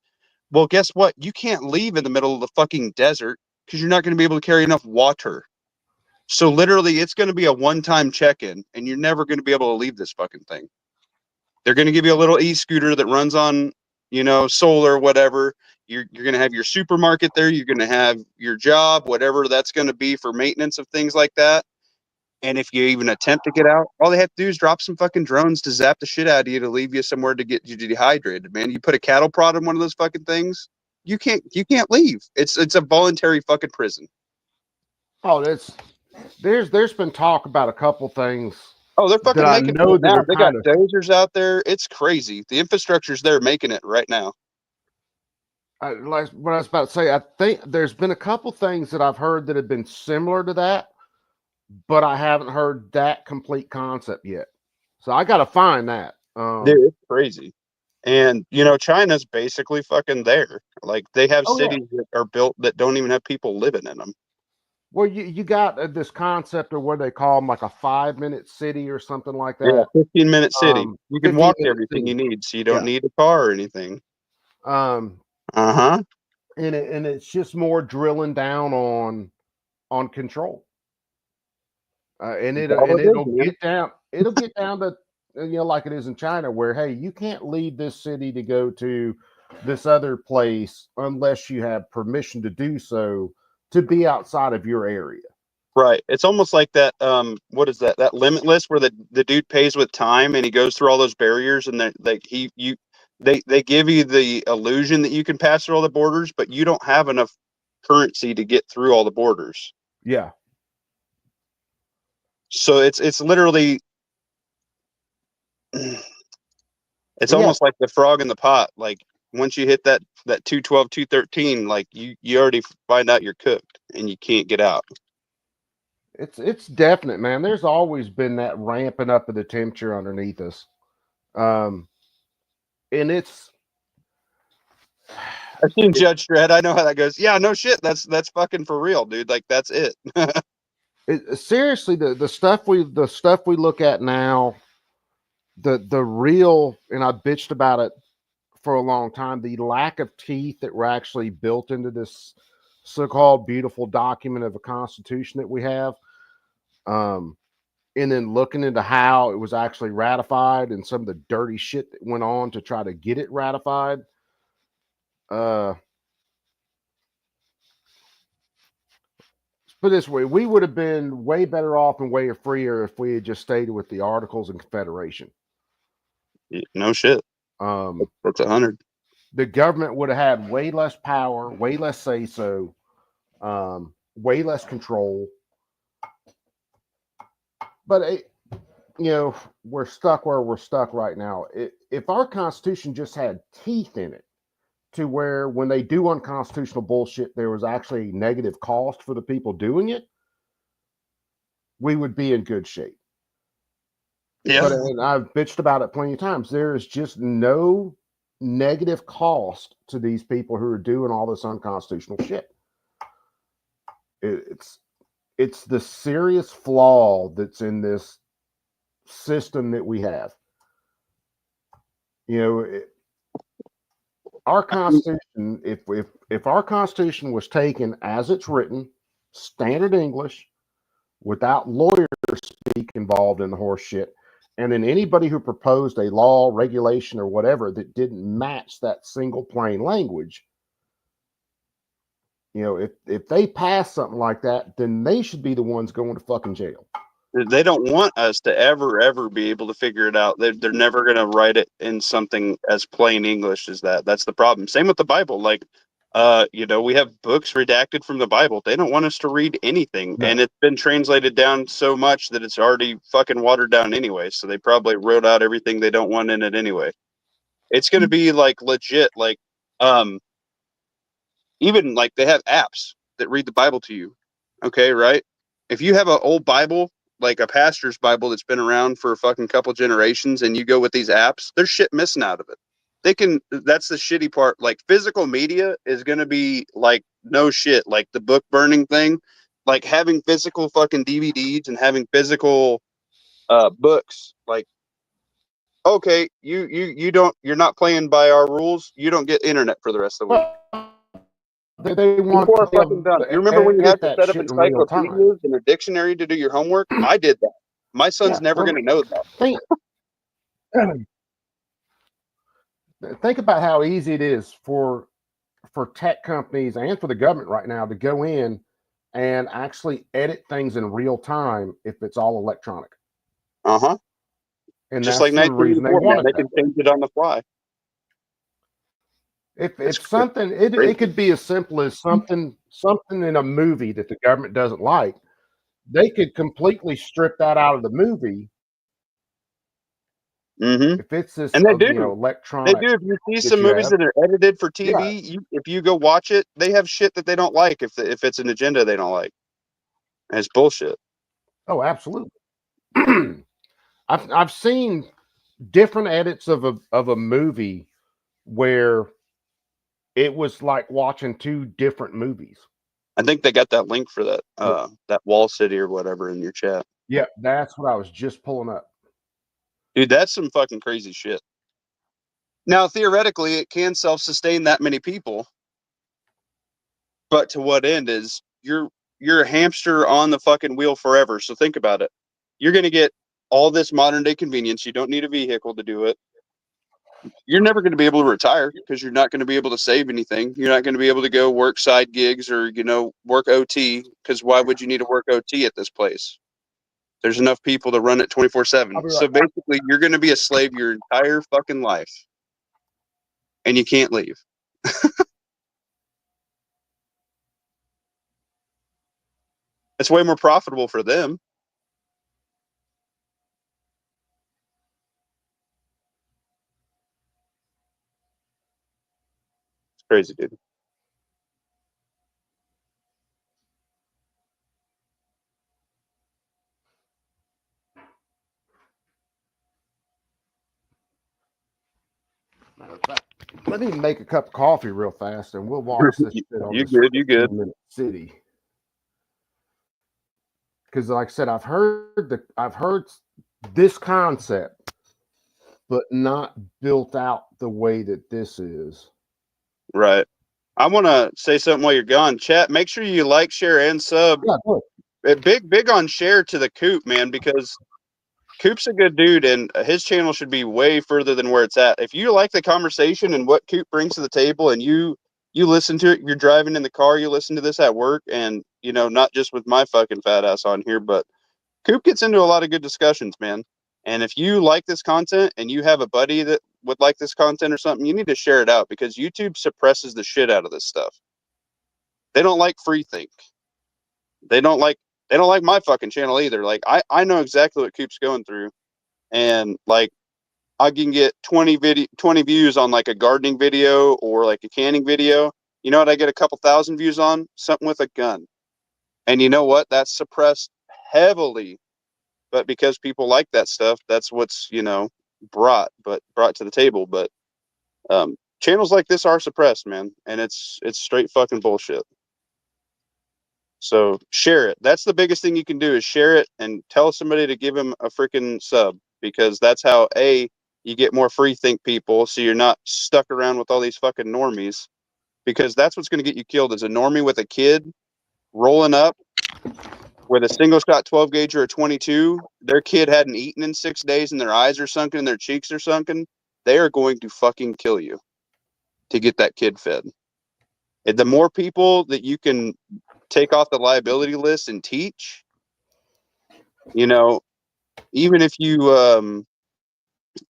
Well, guess what? You can't leave in the middle of the fucking desert because you're not going to be able to carry enough water. So literally, it's going to be a one-time check-in, and you're never going to be able to leave this fucking thing. They're going to give you a little e-scooter that runs on, solar, whatever. You're going to have your supermarket there. You're going to have your job, whatever that's going to be for maintenance of things like that. And if you even attempt to get out, all they have to do is drop some fucking drones to zap the shit out of you to leave you somewhere to get you dehydrated, man. You put a cattle prod in one of those fucking things, you can't leave. It's a voluntary fucking prison. Oh, there's been talk about a couple things Oh, they're that fucking I making know it that now. are They got kind of dozers out there. It's crazy. The infrastructure's there making it right now. like what I was about to say. I think there's been a couple things that I've heard that have been similar to that, but I haven't heard that complete concept yet. So I got to find that. Dude, it's crazy. And China's basically fucking there. Like they have Oh yeah. cities that are built that don't even have people living in them. Well, you got this concept of what they call them, like a 5-minute city or something like Yeah, that. 15-minute city. You can walk to 15-minute everything you city. need, so you don't Yeah. need a car or anything. Um, Uh-huh. and it's just more drilling down on control. And That's all it is, man. it'll get down to like it is in China, where hey, you can't leave this city to go to this other place unless you have permission to do so, to be outside of your area. Right. It's almost like that. What is that? That Limitless, where the dude pays with time and he goes through all those barriers, and they give you the illusion that you can pass through all the borders, but you don't have enough currency to get through all the borders. Yeah. So it's literally it's Well, yeah, almost like the frog in the pot. Like once you hit that 212, 213, like you already find out you're cooked and you can't get out. it's definite, man. There's always been that ramping up of the temperature underneath us. Um, and it's I've seen Judge Dredd. I know how that goes. Yeah, no shit. That's fucking for real, dude. Like that's it. seriously the stuff we look at now, the real, and I bitched about it for a long time, the lack of teeth that were actually built into this so-called beautiful document of a constitution that we have. Um, and then looking into how it was actually ratified and some of the dirty shit that went on to try to get it ratified. Uh, put it this way, we would have been way better off and way freer if we had just stayed with the Articles and Confederation. No shit. Um, That's 100. the government would have had way less power, way less say so, way less control. But we're stuck where we're stuck right now. If our Constitution just had teeth in it, to where when they do unconstitutional bullshit, there was actually negative cost for the people doing it, we would be in good shape. Yeah. But and I've bitched about it plenty of times. There is just no negative cost to these people who are doing all this unconstitutional shit. It's the serious flaw that's in this system that we have. Our Constitution, if our Constitution was taken as it's written, standard English, without lawyer speak involved in the horse shit, and then anybody who proposed a law, regulation, or whatever that didn't match that single plain language, if they pass something like that, then they should be the ones going to fucking jail. They don't want us to ever be able to figure it out. They're never going to write it in something as plain English as that. That's the problem. Same with the Bible. Like, we have books redacted from the Bible. They don't want us to read anything. No. And it's been translated down so much that it's already fucking watered down anyway. So they probably wrote out everything they don't want in it anyway. It's going to be like legit. Like, even like they have apps that read the Bible to you. Okay, right? If you have an old Bible, like a pastor's Bible that's been around for a fucking couple generations, and you go with these apps, there's shit missing out of it. That's the shitty part. Like physical media is going to be like no shit, like the book burning thing, like having physical fucking DVDs and having physical books. Like, okay, you're not playing by our rules. You don't get internet for the rest of the week. Well, they want People are to fucking dumb. You remember when you edit had to that set up shit in real time. encyclopedias and a dictionary to do your homework? I did that. My son's never going to know that. Think about how easy it is for tech companies and for the government right now to go in and actually edit things in real time if it's all electronic. Uh-huh. And Just that's like the reason they 1984, man. want They it. can change it on the fly. If It's it's something, it crazy. could be as simple as something in a movie that the government doesn't like. They could completely strip that out of the movie Mm-hmm. if it's this, And they do. They electronic do. If you see that some you movies have. that are edited for Yeah. TV, if you go watch it, they have shit that they don't like if it's an agenda they don't like. And it's bullshit. Oh, absolutely. I've seen different edits of a movie where it was like watching two different movies. I think they got that link for that that Wall City or whatever in your chat. Yeah, that's what I was just pulling up. Dude, that's some fucking crazy shit. Now, theoretically, it can self-sustain that many people, but to what end? Is you're a hamster on the fucking wheel forever. So think about it. You're going to get all this modern day convenience. You don't need a vehicle to do it. You're never going to be able to retire because you're not going to be able to save anything. You're not going to be able to go work side gigs or, work OT, because why would you need to work OT at this place? There's enough people to run it 24/7. So basically, you're going to be a slave your entire fucking life, and you can't leave. It's way more profitable for them. It's crazy, dude. Let me make a cup of coffee real fast, and we'll watch this shit on You this good? You good? 15-minute city. Because, like I said, I've heard this concept, but not built out the way that this is. Right. I want to say something while you're gone. Chat, make sure you like, share, and sub. Yeah, good. Big on share to the Coop, man, because Coop's a good dude, and his channel should be way further than where it's at. If you like the conversation and what Coop brings to the table, and you listen to it, you're driving in the car, you listen to this at work, and not just with my fucking fat ass on here, but Coop gets into a lot of good discussions, man. And if you like this content and you have a buddy that would like this content or something, you need to share it out, because YouTube suppresses the shit out of this stuff. They don't like free think. They don't like my fucking channel either. Like I know exactly what Coop's going through, and like I can get 20 views on like a gardening video or like a canning video. You know what I get a couple thousand views on? Something with a gun. And you know what? That's suppressed heavily. But because people like that stuff, that's what's, brought to the table. But channels like this are suppressed, man, and it's straight fucking bullshit. So share it. That's the biggest thing you can do, is share it and tell somebody to give him a freaking sub, because that's how you get more free think people, so you're not stuck around with all these fucking normies, because that's what's going to get you killed, is a normie with a kid rolling up with a single shot 12 gauge or a 22. Their kid hadn't eaten in 6 days and their eyes are sunken and their cheeks are sunken. They are going to fucking kill you to get that kid fed. And the more people that you can take off the liability list and teach, even if you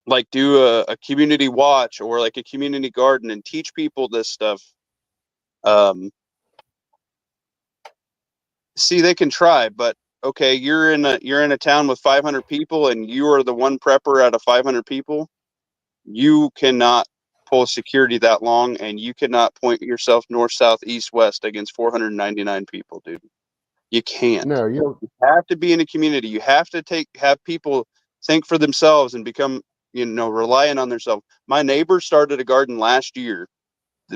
like do a community watch or like a community garden and teach people this stuff, see, they can try, but okay, you're in a town with 500 people and you are the one prepper out of 500 people. You cannot pull security that long, and you cannot point yourself north, south, east, west against 499 people, dude. You can't. No, You have to be in a community. You have to have people think for themselves and become, reliant on themselves. My neighbor started a garden last year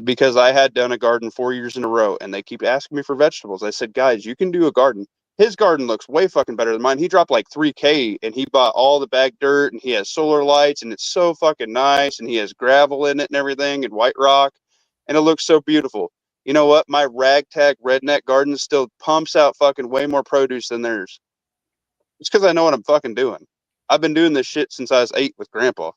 because I had done a garden 4 years in a row, and they keep asking me for vegetables. I said, guys, you can do a garden. His garden looks way fucking better than mine. He dropped like $3K, and he bought all the bagged dirt, and he has solar lights, and it's so fucking nice, and he has gravel in it and everything, and white rock, and it looks so beautiful. You know what? My ragtag redneck garden still pumps out fucking way more produce than theirs. It's because I know what I'm fucking doing. I've been doing this shit since I was 8 with Grandpa.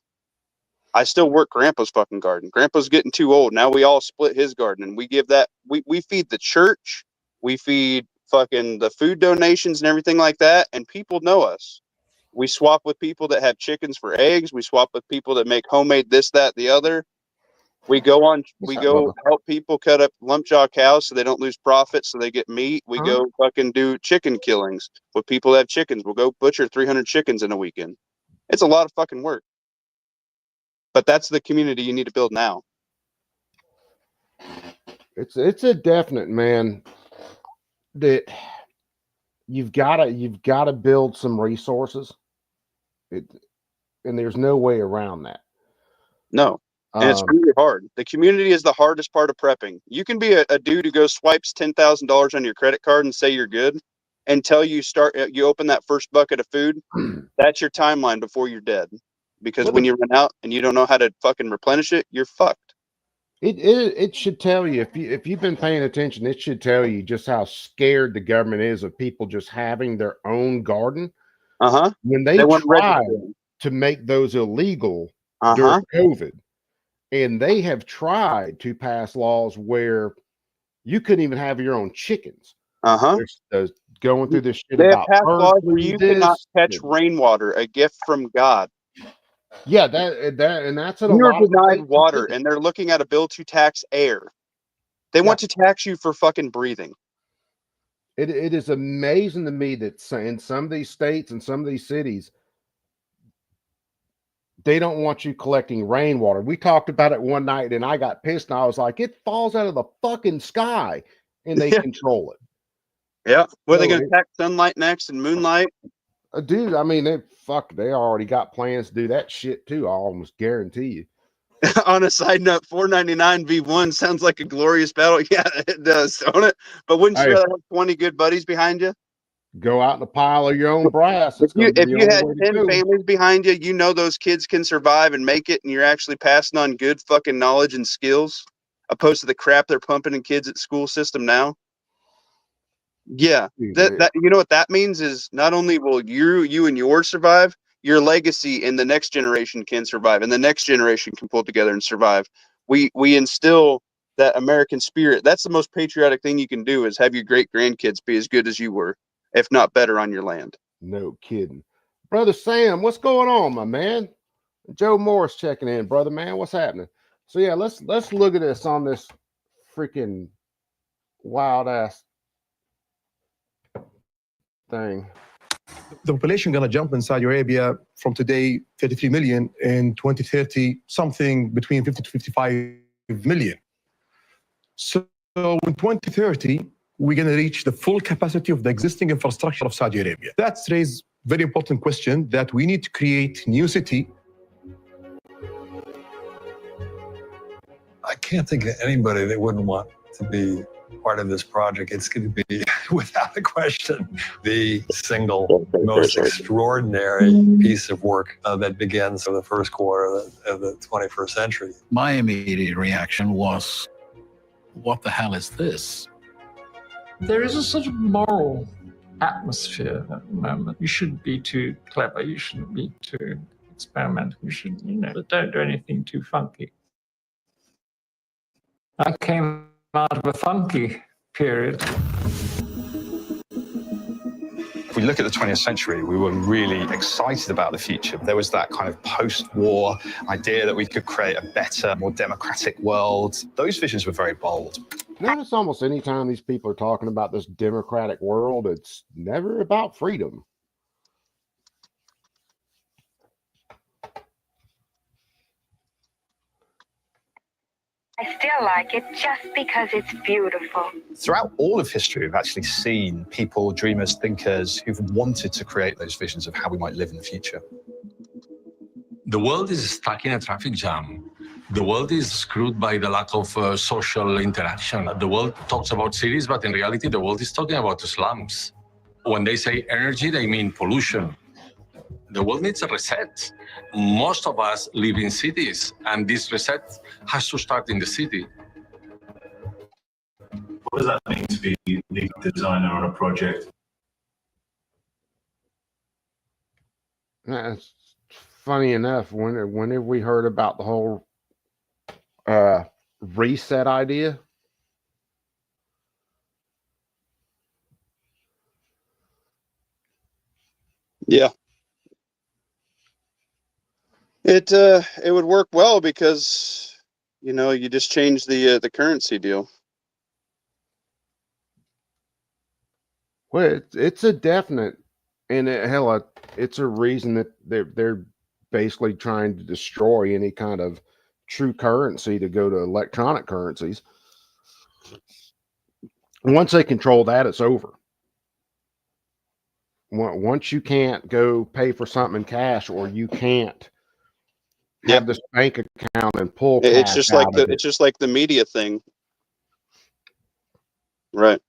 I still work Grandpa's fucking garden. Grandpa's getting too old. Now we all split his garden, and we give that, we feed the church, we feed fucking the food donations and everything like that, and people know us. We swap with people that have chickens for eggs. We swap with people that make homemade this, that, the other. We go What's that, brother? help people cut up lumpjaw cows so they don't lose profit, so they get meat. We go fucking do chicken killings with people that have chickens. We'll go butcher 300 chickens in a weekend. It's a lot of fucking work. But that's the community you need to build now. It's a definite, man, that you've gotta build some resources. And there's no way around that. No. And it's really hard. The community is the hardest part of prepping. You can be a dude who goes swipes $10,000 on your credit card and say you're good until you open that first bucket of food. That's your timeline before you're dead. Because when you run out and you don't know how to fucking replenish it, you're fucked. It should tell you, if you've been paying attention, it should tell you just how scared the government is of people just having their own garden. When they tried to make those illegal during COVID, and they have tried to pass laws where you couldn't even have your own chickens. There's going through this shit they about have passed laws where flu, you cannot catch rainwater, a gift from God. Yeah, that's in a You're lot of denied places water, too. and they're looking at a bill to tax air. They want to tax you for fucking breathing. It is amazing to me that in some of these states and some of these cities, they don't want you collecting rainwater. We talked about it one night, and I got pissed, and I was like, it falls out of the fucking sky, and they control it. Yeah. What are they going to tax sunlight next and moonlight? Dude, I mean, they already got plans to do that shit too. I almost guarantee you. On a side note, 499 V1 sounds like a glorious battle. Yeah, it does, don't it? But wouldn't you rather have 20 good buddies behind you? Go out in a pile of your own brass. If you had 10 families behind you, you know those kids can survive and make it, and you're actually passing on good fucking knowledge and skills, opposed to the crap they're pumping in kids at school system now. Yeah, that you know what that means is not only will you and yours survive, your legacy in the next generation can survive, and the next generation can pull together and survive. We instill that American spirit. That's the most patriotic thing you can do, is have your great grandkids be as good as you were, if not better, on your land. No kidding. Brother Sam, what's going on, my man? Joe Morris checking in, brother, man. What's happening? So yeah, let's look at this on this freaking wild ass thing. The population gonna jump in Saudi Arabia from today 33 million, in 2030 something between 50 to 55 million. So in 2030 we're gonna reach the full capacity of the existing infrastructure of Saudi Arabia. That's raised very important question that we need to create new city. I can't think of anybody that wouldn't want to be part of this project. It's going to be, without a question, the single most extraordinary piece of work that begins in the first quarter of the 21st century. My immediate reaction was, what the hell is this? There is a sort of moral atmosphere at the moment. You shouldn't be too clever. You shouldn't be too experimental. You should, don't do anything too funky. I came out of a funky period. If we look at the 20th century, we were really excited about the future. There was that kind of post-war idea that we could create a better, more democratic world. Those visions were very bold. Notice almost any time these people are talking about this democratic world, it's never about freedom. I still like it just because it's beautiful. Throughout all of history, we've actually seen people, dreamers, thinkers who've wanted to create those visions of how we might live in the future. The world is stuck in a traffic jam. The world is screwed by the lack of social interaction. The world talks about cities, but in reality, the world is talking about the slums. When they say energy, they mean pollution. The world needs a reset. Most of us live in cities, and this reset has to start in the city. What does that mean to be lead designer on a project? That's funny enough. Whenever we heard about the whole reset idea, yeah. It would work well because You know, you just change the currency deal. Well, it's a definite, and hell, it's a reason that they're basically trying to destroy any kind of true currency to go to electronic currencies. Once they control that, it's over. Once you can't go pay for something in cash, or you can't have this bank account and pull It's cash just out like of it. it's just like the media thing, right?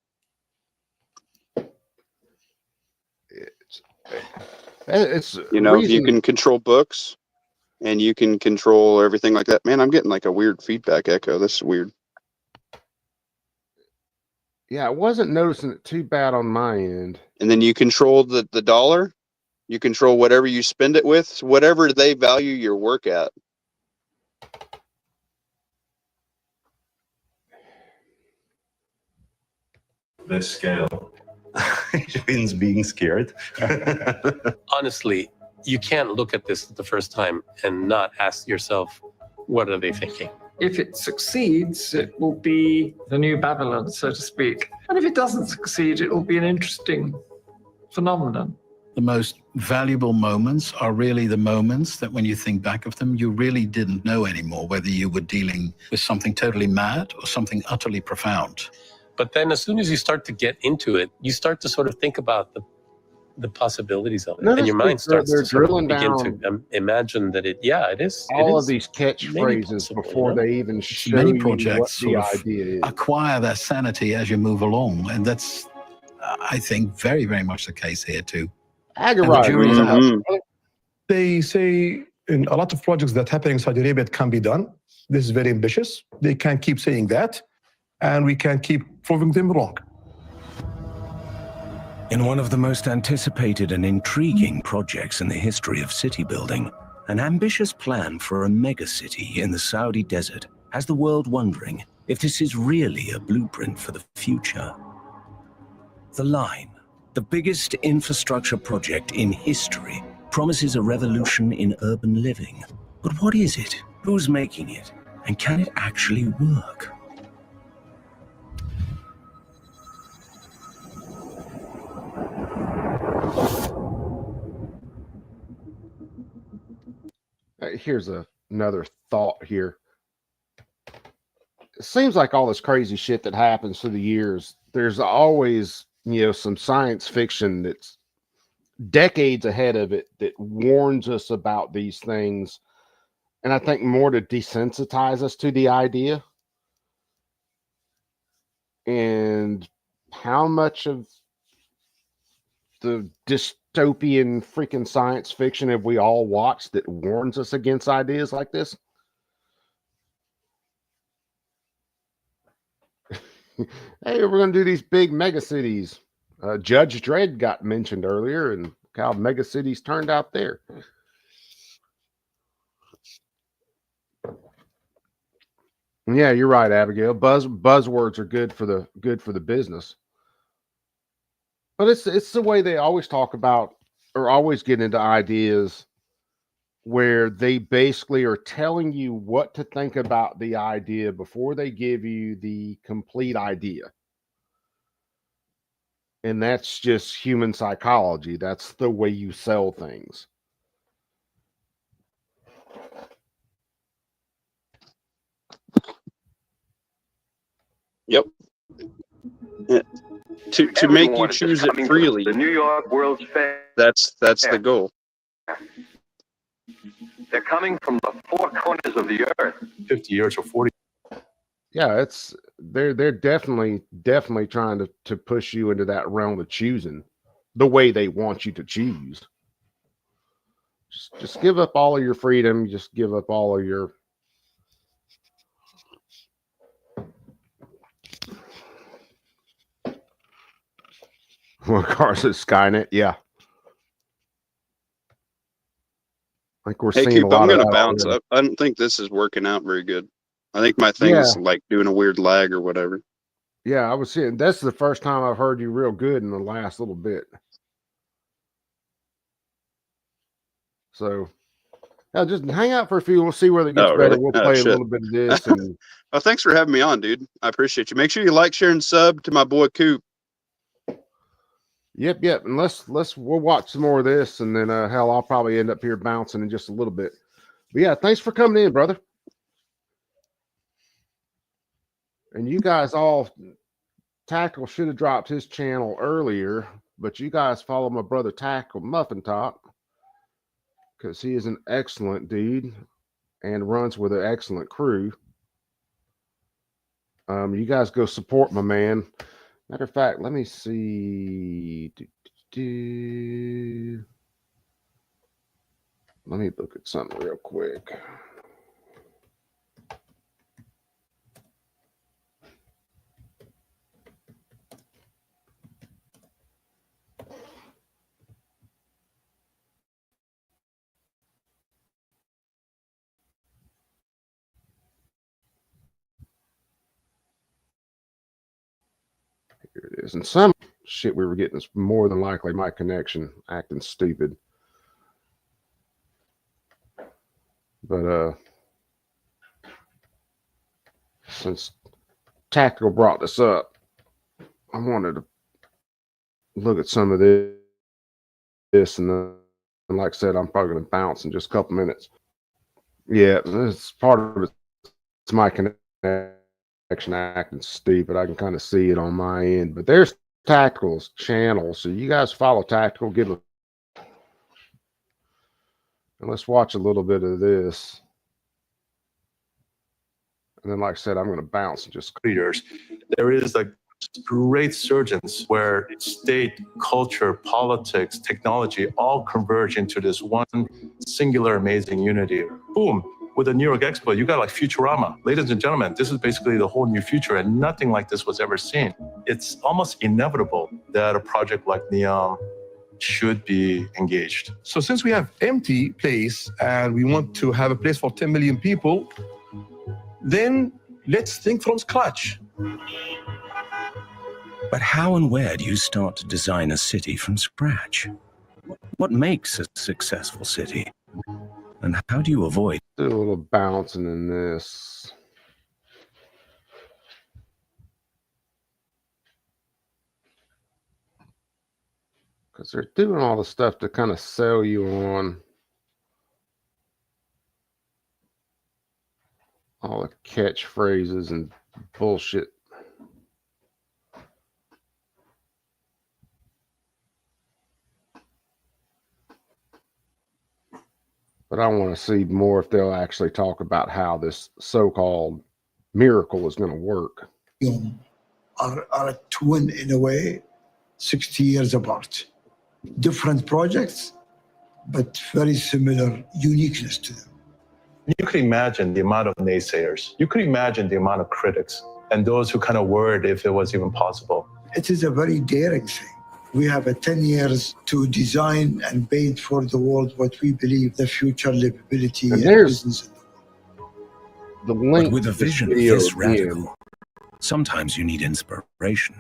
It's You know, you can control books, and you can control everything like that. Man, I'm getting like a weird feedback echo. This is weird. Yeah, I wasn't noticing it too bad on my end. And then you control the dollar. You control whatever you spend it with, whatever they value your work at. This scale. It means being scared. Honestly, you can't look at this the first time and not ask yourself, what are they thinking? If it succeeds, it will be the new Babylon, so to speak. And if it doesn't succeed, it will be an interesting phenomenon. The most valuable moments are really the moments that when you think back of them, you really didn't know anymore whether you were dealing with something totally mad or something utterly profound. But then as soon as you start to get into it, you start to sort of think about the possibilities of it. And your mind starts to sort of begin to imagine that it is. All of these catchphrases before they even show Many you what projects the sort of idea is. acquire their sanity as you move along. And that's, I think, very, very much the case here too. You're And the right. jury's out. They say in a lot of projects that happen in Saudi Arabia, it can be done. This is very ambitious. They can keep saying that, and we can keep proving them wrong. In one of the most anticipated and intriguing projects in the history of city building, an ambitious plan for a megacity in the Saudi desert has the world wondering if this is really a blueprint for the future. The Line, the biggest infrastructure project in history, promises a revolution in urban living. But what is it? Who's making it? And can it actually work? Here's another thought here. It seems like all this crazy shit that happens through the years, there's always, some science fiction that's decades ahead of it that warns us about these things. And I think more to desensitize us to the idea. And how much of the dystopian freaking science fiction have we all watched that warns us against ideas like this? Hey, we're going to do these big mega cities. Judge Dredd got mentioned earlier, and how mega cities turned out there. Yeah, you're right, Abigail. Buzzwords are good for the business. But it's the way they always talk about, or always get into ideas where they basically are telling you what to think about the idea before they give you the complete idea. And that's just human psychology. That's the way you sell things. Yep. To make you choose it freely. The New York World's Fair. That's the goal. They're coming from the four corners of the earth. 50 years or 40. Yeah, they're definitely trying to push you into that realm of choosing the way they want you to choose. Just give up all of your freedom. Just give up all of your what cars is Skynet? Yeah. I think we're Hey, seeing Coop, a lot I'm of gonna that bounce. already. I don't think this is working out very good. I think my thing's like doing a weird lag or whatever. Yeah, I was seeing that's the first time I've heard you real good in the last little bit. So Now just hang out for a few. We'll see whether it gets Oh, better. really? We'll Oh, play a shit. little bit of this. And well, thanks for having me on, dude. I appreciate you. Make sure you like, share, and sub to my boy Coop. Yep. And we'll watch some more of this, and then hell, I'll probably end up here bouncing in just a little bit. But yeah, thanks for coming in, brother. And you guys all, Tactical should have dropped his channel earlier, but you guys follow my brother Tactical Muffin Top because he is an excellent dude and runs with an excellent crew. You guys go support my man. Matter of fact, let me see. Let me look at something real quick. Here it is. And some shit we were getting is more than likely my connection acting stupid. But since Tactical brought this up, I wanted to look at some of this, and then, like I said, I'm probably going to bounce in just a couple minutes. Yeah, it's part of it. It's my connection acting stupid. I can kind of see it on my end, but there's Tactical's channel, so you guys follow Tactical. Give him, and let's watch a little bit of this. And then, like I said, I'm going to bounce and just leaders. There is a great surgeons where state, culture, politics, technology all converge into this one singular amazing unity. Boom. With the New York Expo, you got like Futurama. Ladies and gentlemen, this is basically the whole new future, and nothing like this was ever seen. It's almost inevitable that a project like NEOM should be engaged. So since we have empty place and we want to have a place for 10 million people, then let's think from scratch. But how and where do you start to design a city from scratch? What makes a successful city? And how do you avoid? Do a little bouncing in this. Because they're doing all the stuff to kind of sell you on all the catchphrases and bullshit. But I want to see more if they'll actually talk about how this so-called miracle is going to work. Are twin in a way, 60 years apart. Different projects, but very similar uniqueness to them. You could imagine the amount of naysayers. You could imagine the amount of critics and those who kind of worried if it was even possible. It is a very daring thing. We have 10 years to design and build for the world what we believe the future livability and business in the world. But with a vision this radical, sometimes you need inspiration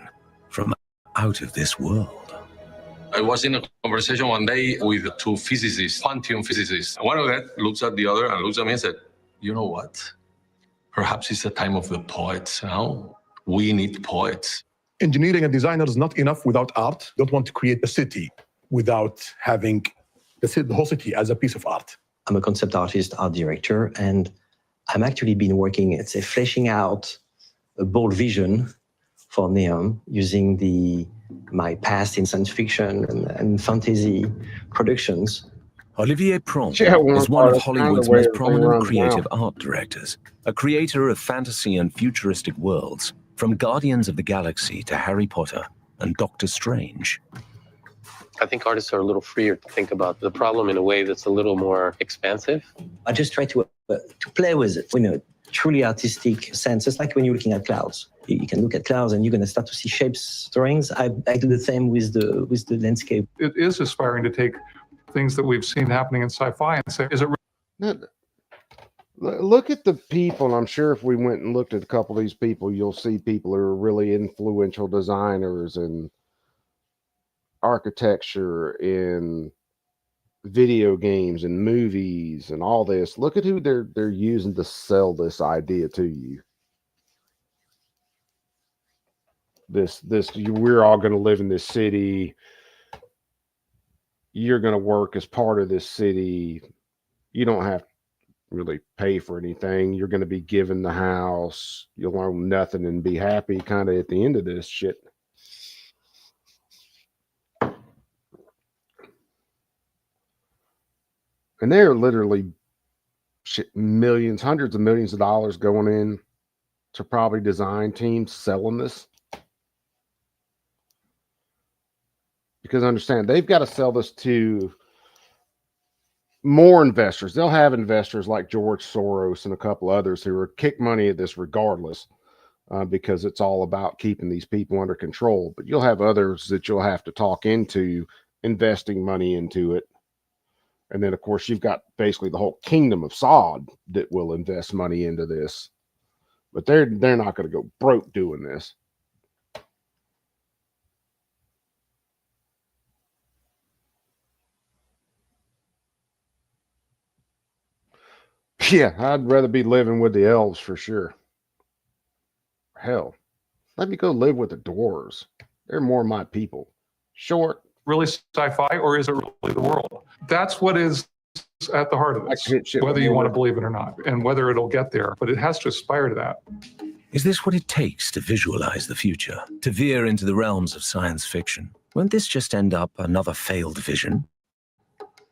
from out of this world. I was in a conversation one day with two physicists, quantum physicists. One of them looks at the other and looks at me and said, you know what? Perhaps it's the time of the poets now. We need poets. Engineering and designer is not enough without art. Don't want to create a city without having the whole city as a piece of art. I'm a concept artist, art director, and I'm actually been working, let's say, fleshing out a bold vision for NEOM using my past in science fiction and fantasy productions. Olivier Pront is one of Hollywood's most prominent creative art directors, a creator of fantasy and futuristic worlds, from Guardians of the Galaxy to Harry Potter and Doctor Strange. I think artists are a little freer to think about the problem in a way that's a little more expansive. I just try to play with it, truly artistic sense. It's like when you're looking at clouds. You can look at clouds and you're going to start to see shapes, drawings. I do the same with the landscape. It is aspiring to take things that we've seen happening in sci-fi and say, is it really? Look at the people. I'm sure if we went and looked at a couple of these people, you'll see people who are really influential designers in architecture, in video games and movies and all this. Look at who they're using to sell this idea to you. We're all going to live in this city. You're going to work as part of this city. You don't have to really pay for anything. You're going to be given the house. You'll own nothing and be happy kind of at the end of this shit. And they're literally millions, hundreds of millions of dollars going in to probably design teams selling this. Because understand, they've got to sell this to more investors. They'll have investors like George Soros and a couple others who are kick money at this regardless, because it's all about keeping these people under control. But you'll have others that you'll have to talk into investing money into it. And then, of course, you've got basically the whole kingdom of Saud that will invest money into this. But they're not going to go broke doing this. Yeah, I'd rather be living with the elves for sure. Hell, let me go live with the dwarves. They're more my people. Short. Really sci-fi, or is it really the world? That's what is at the heart of this, whether you want to believe it or not, and whether it'll get there, but it has to aspire to that. Is this what it takes to visualize the future, to veer into the realms of science fiction? Won't this just end up another failed vision?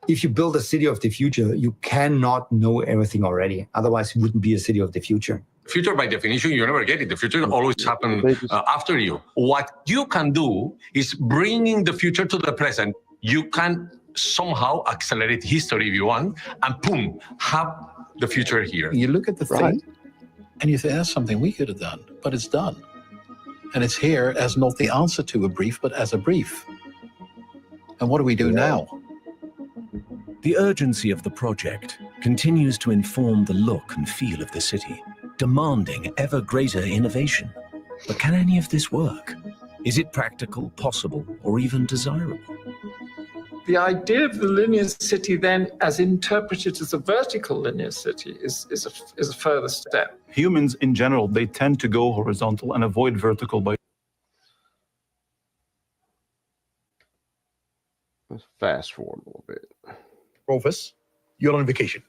If you build a city of the future, you cannot know everything already. Otherwise, it wouldn't be a city of the future. Future, by definition, you never get it. The future always happens after you. What you can do is bringing the future to the present. You can somehow accelerate history if you want, and boom, have the future here. You look at the thing, and you think, that's something we could have done, but it's done. And it's here as not the answer to a brief, but as a brief. And what do we do now? The urgency of the project continues to inform the look and feel of the city, demanding ever greater innovation. But can any of this work? Is it practical, possible, or even desirable? The idea of the linear city then, as interpreted as a vertical linear city, is a further step. Humans in general, they tend to go horizontal and avoid vertical by... Let's fast forward a little bit. Office, you're on vacation.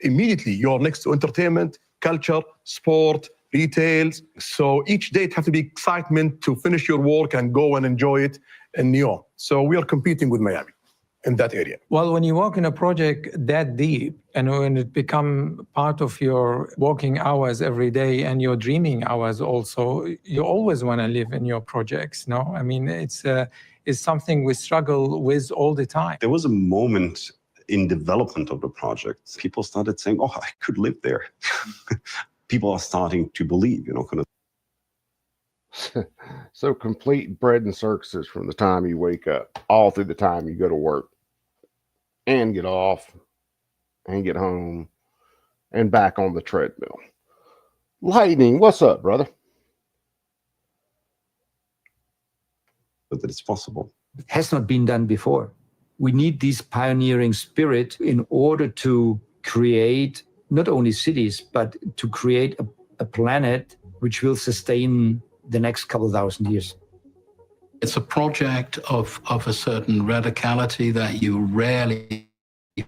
Immediately, you're next to entertainment, culture, sport, retails. So each day it has to be excitement to finish your work and go and enjoy it in New York. So we are competing with Miami in that area. Well, when you work in a project that deep, and when it becomes part of your working hours every day and your dreaming hours also, you always want to live in your projects, no? I mean, it's something we struggle with all the time. There was a moment in development of the project, people started saying, oh, I could live there. People are starting to believe, kind of. So complete bread and circuses from the time you wake up, all through the time you go to work and get off and get home and back on the treadmill. Lightning, what's up, brother? But that it's possible. It has not been done before. We need this pioneering spirit in order to create not only cities, but to create a planet which will sustain the next couple thousand years. It's a project of a certain radicality that you rarely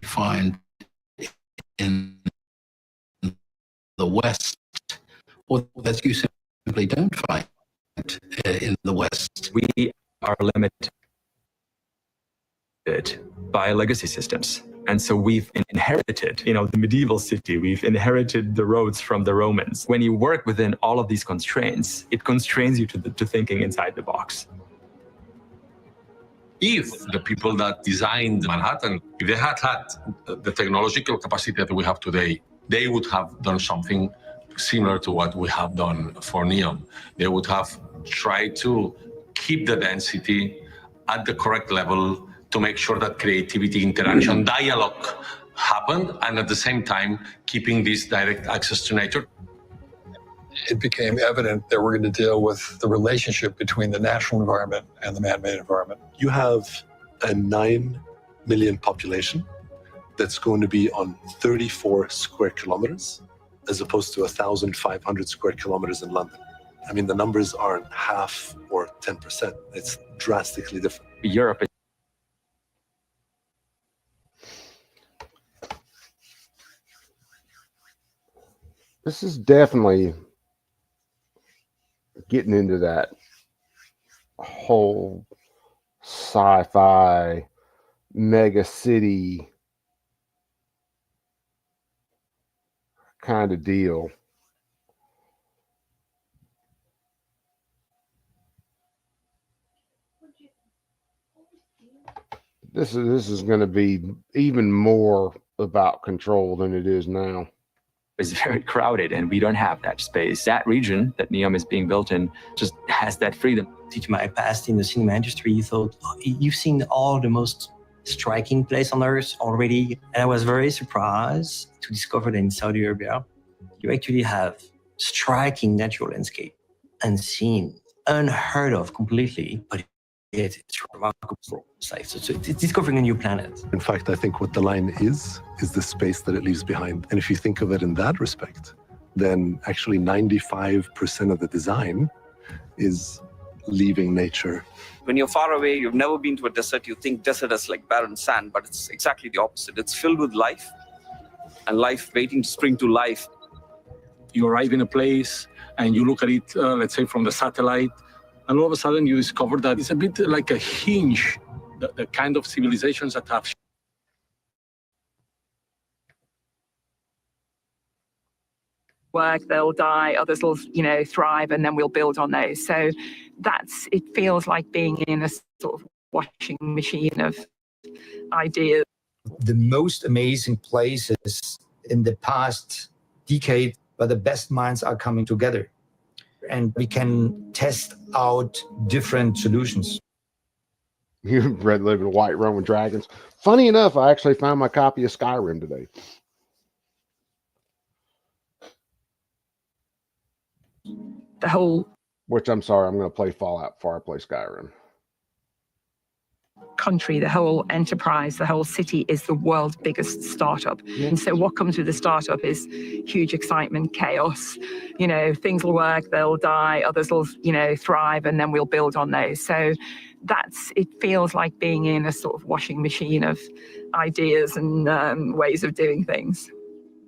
find in the West, or that you simply don't find in the West. We are limited by legacy systems. And so we've inherited, the medieval city, we've inherited the roads from the Romans. When you work within all of these constraints, it constrains you to thinking inside the box. If the people that designed Manhattan, if they had the technological capacity that we have today, they would have done something similar to what we have done for NEOM. They would have tried to keep the density at the correct level to make sure that creativity, interaction, dialogue happened, and at the same time, keeping this direct access to nature. It became evident that we're going to deal with the relationship between the natural environment and the man-made environment. You have a 9 million population that's going to be on 34 square kilometers as opposed to 1,500 square kilometers in London. I mean, the numbers aren't half or 10%. It's drastically different. Europe. This is definitely getting into that whole sci-fi mega city kind of deal. This is going to be even more about control than it is now. It's very crowded and we don't have that space. That region that NEOM is being built in just has that freedom. Due to my past in the cinema industry, you thought, oh, you've seen all the most striking place on earth already. And I was very surprised to discover that in Saudi Arabia, you actually have striking natural landscape and scene unheard of completely, but it's remarkable. So it's discovering a new planet. In fact, I think what the line is the space that it leaves behind. And if you think of it in that respect, then actually 95% of the design is leaving nature. When you're far away, you've never been to a desert, you think desert is like barren sand, but it's exactly the opposite. It's filled with life, and life waiting to spring to life. You arrive in a place and you look at it, let's say from the satellite, and all of a sudden you discover that it's a bit like a hinge, the kind of civilizations that have work, they'll die, others will, thrive, and then we'll build on those. So it feels like being in a sort of washing machine of ideas. The most amazing places in the past decade where the best minds are coming together. And we can test out different solutions. You red living white Roman dragons. Funny enough, I actually found my copy of Skyrim today. The whole, which I'm sorry, I'm going to play Fallout before I play Skyrim. Country, the whole enterprise, the whole city is the world's biggest startup. And so what comes with the startup is huge excitement, chaos. Things will work, they'll die, others will, thrive, and then we'll build on those. So it feels like being in a sort of washing machine of ideas and ways of doing things.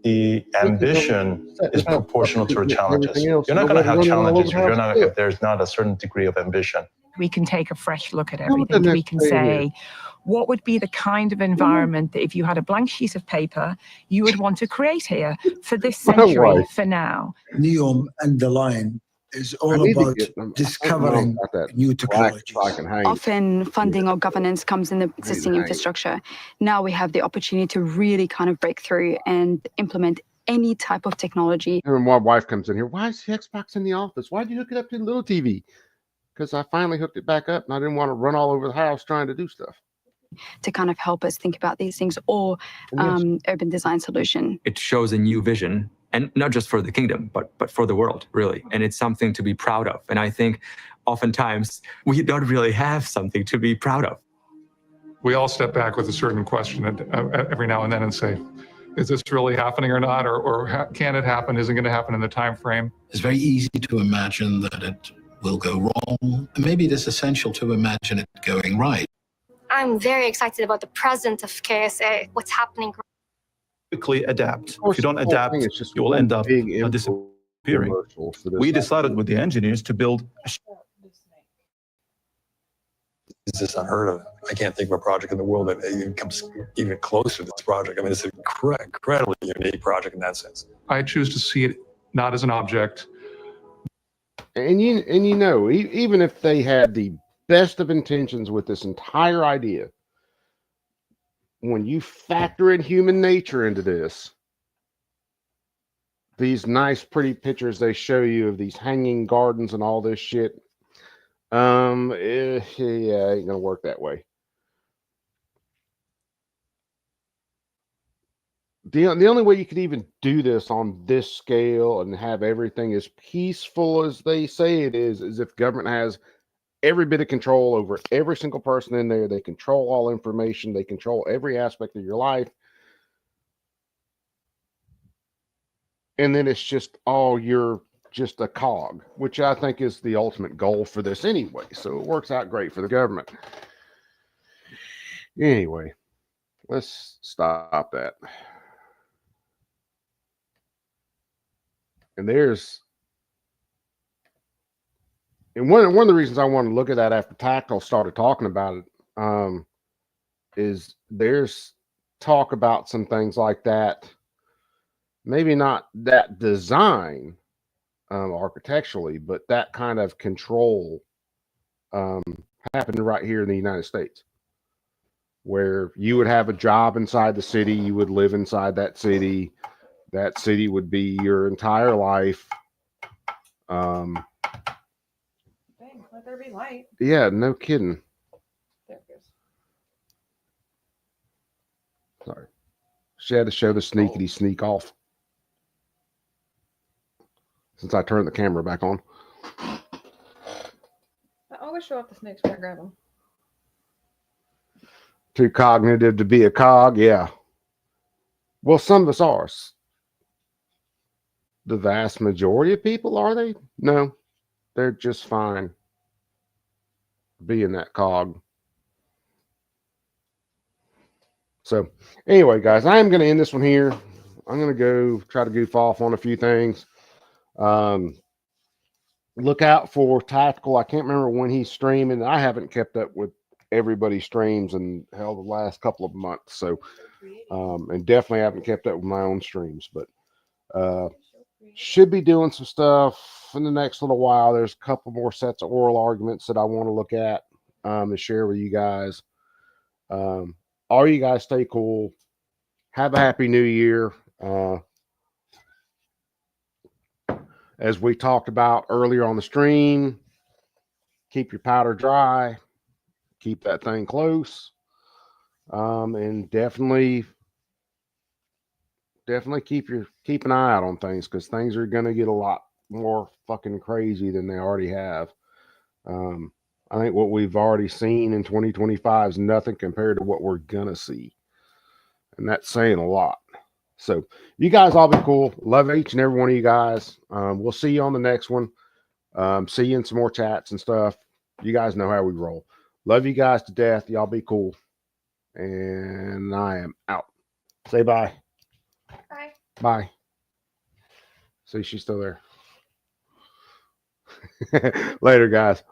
The ambition is proportional to our challenges. You're not going to have challenges if there's not a certain degree of ambition. We can take a fresh look at everything. We can say, what would be the kind of environment that if you had a blank sheet of paper, you would want to create here for this century, for now? NEOM and the line is all about discovering new technologies. Often funding or governance comes in the existing infrastructure. Now we have the opportunity to really kind of break through and implement any type of technology. And my wife comes in here, why is the Xbox in the office? Why did you hook it up to the little TV? Because I finally hooked it back up and I didn't want to run all over the house trying to do stuff. To kind of help us think about these things, or urban design solution. It shows a new vision, and not just for the kingdom, but for the world, really. And it's something to be proud of. And I think oftentimes we don't really have something to be proud of. We all step back with a certain question every now and then and say, is this really happening or not? Or can it happen? Is it going to happen in the time frame? It's very easy to imagine that it will go wrong. And maybe it is essential to imagine it going right. I'm very excited about the present of KSA, what's happening. Quickly adapt. If you don't adapt, you will end up disappearing. We decided with the engineers to build. This is unheard of. I can't think of a project in the world that even comes even close to this project. I mean, it's an incredibly unique project in that sense. I choose to see it not as an object. And even if they had the best of intentions with this entire idea, when you factor in human nature into this, these nice pretty pictures they show you of these hanging gardens and all this shit, it ain't gonna work that way. The only way you could even do this on this scale and have everything as peaceful as they say it is if government has every bit of control over every single person in there. They control all information. They control every aspect of your life. and then it's just all you're just a cog, which I think is the ultimate goal for this anyway. So it works out great for the government. Anyway, let's stop that. And one of the reasons I wanted to look at that after Tactile started talking about it, is there's talk about some things like that. Maybe not that design architecturally, but that kind of control happened right here in the United States, where you would have a job inside the city, you would live inside that city would be your entire life. Dang, let there be light. Yeah, no kidding. There it goes. Sorry. She had to show the sneakity sneak off. Since I turned the camera back on. I always show off the snakes when I grab them. Too cognitive to be a cog, yeah. Well, some of us are. The vast majority of people, are they? No, they're just fine being that cog. So anyway, guys, I am going to end this one here. I'm going to go try to goof off on a few things. Look out for Tactical. I can't remember when he's streaming. I haven't kept up with everybody's streams in the last couple of months. So, and definitely haven't kept up with my own streams, but should be doing some stuff in the next little while. There's a couple more sets of oral arguments that I want to look at and share with you guys. All you guys stay cool. Have a happy new year. As we talked about earlier on the stream, keep your powder dry, keep that thing close, and definitely keep an eye out on things, because things are going to get a lot more fucking crazy than they already have. I think what we've already seen in 2025 is nothing compared to what we're gonna see, and that's saying a lot. So you guys all be cool. Love each and every one of you guys. We'll see you on the next one. See you in some more chats and stuff. You guys know how we roll. Love you guys to death. Y'all be cool. And I am out. Say bye. Bye. Bye. See, she's still there. Later, guys.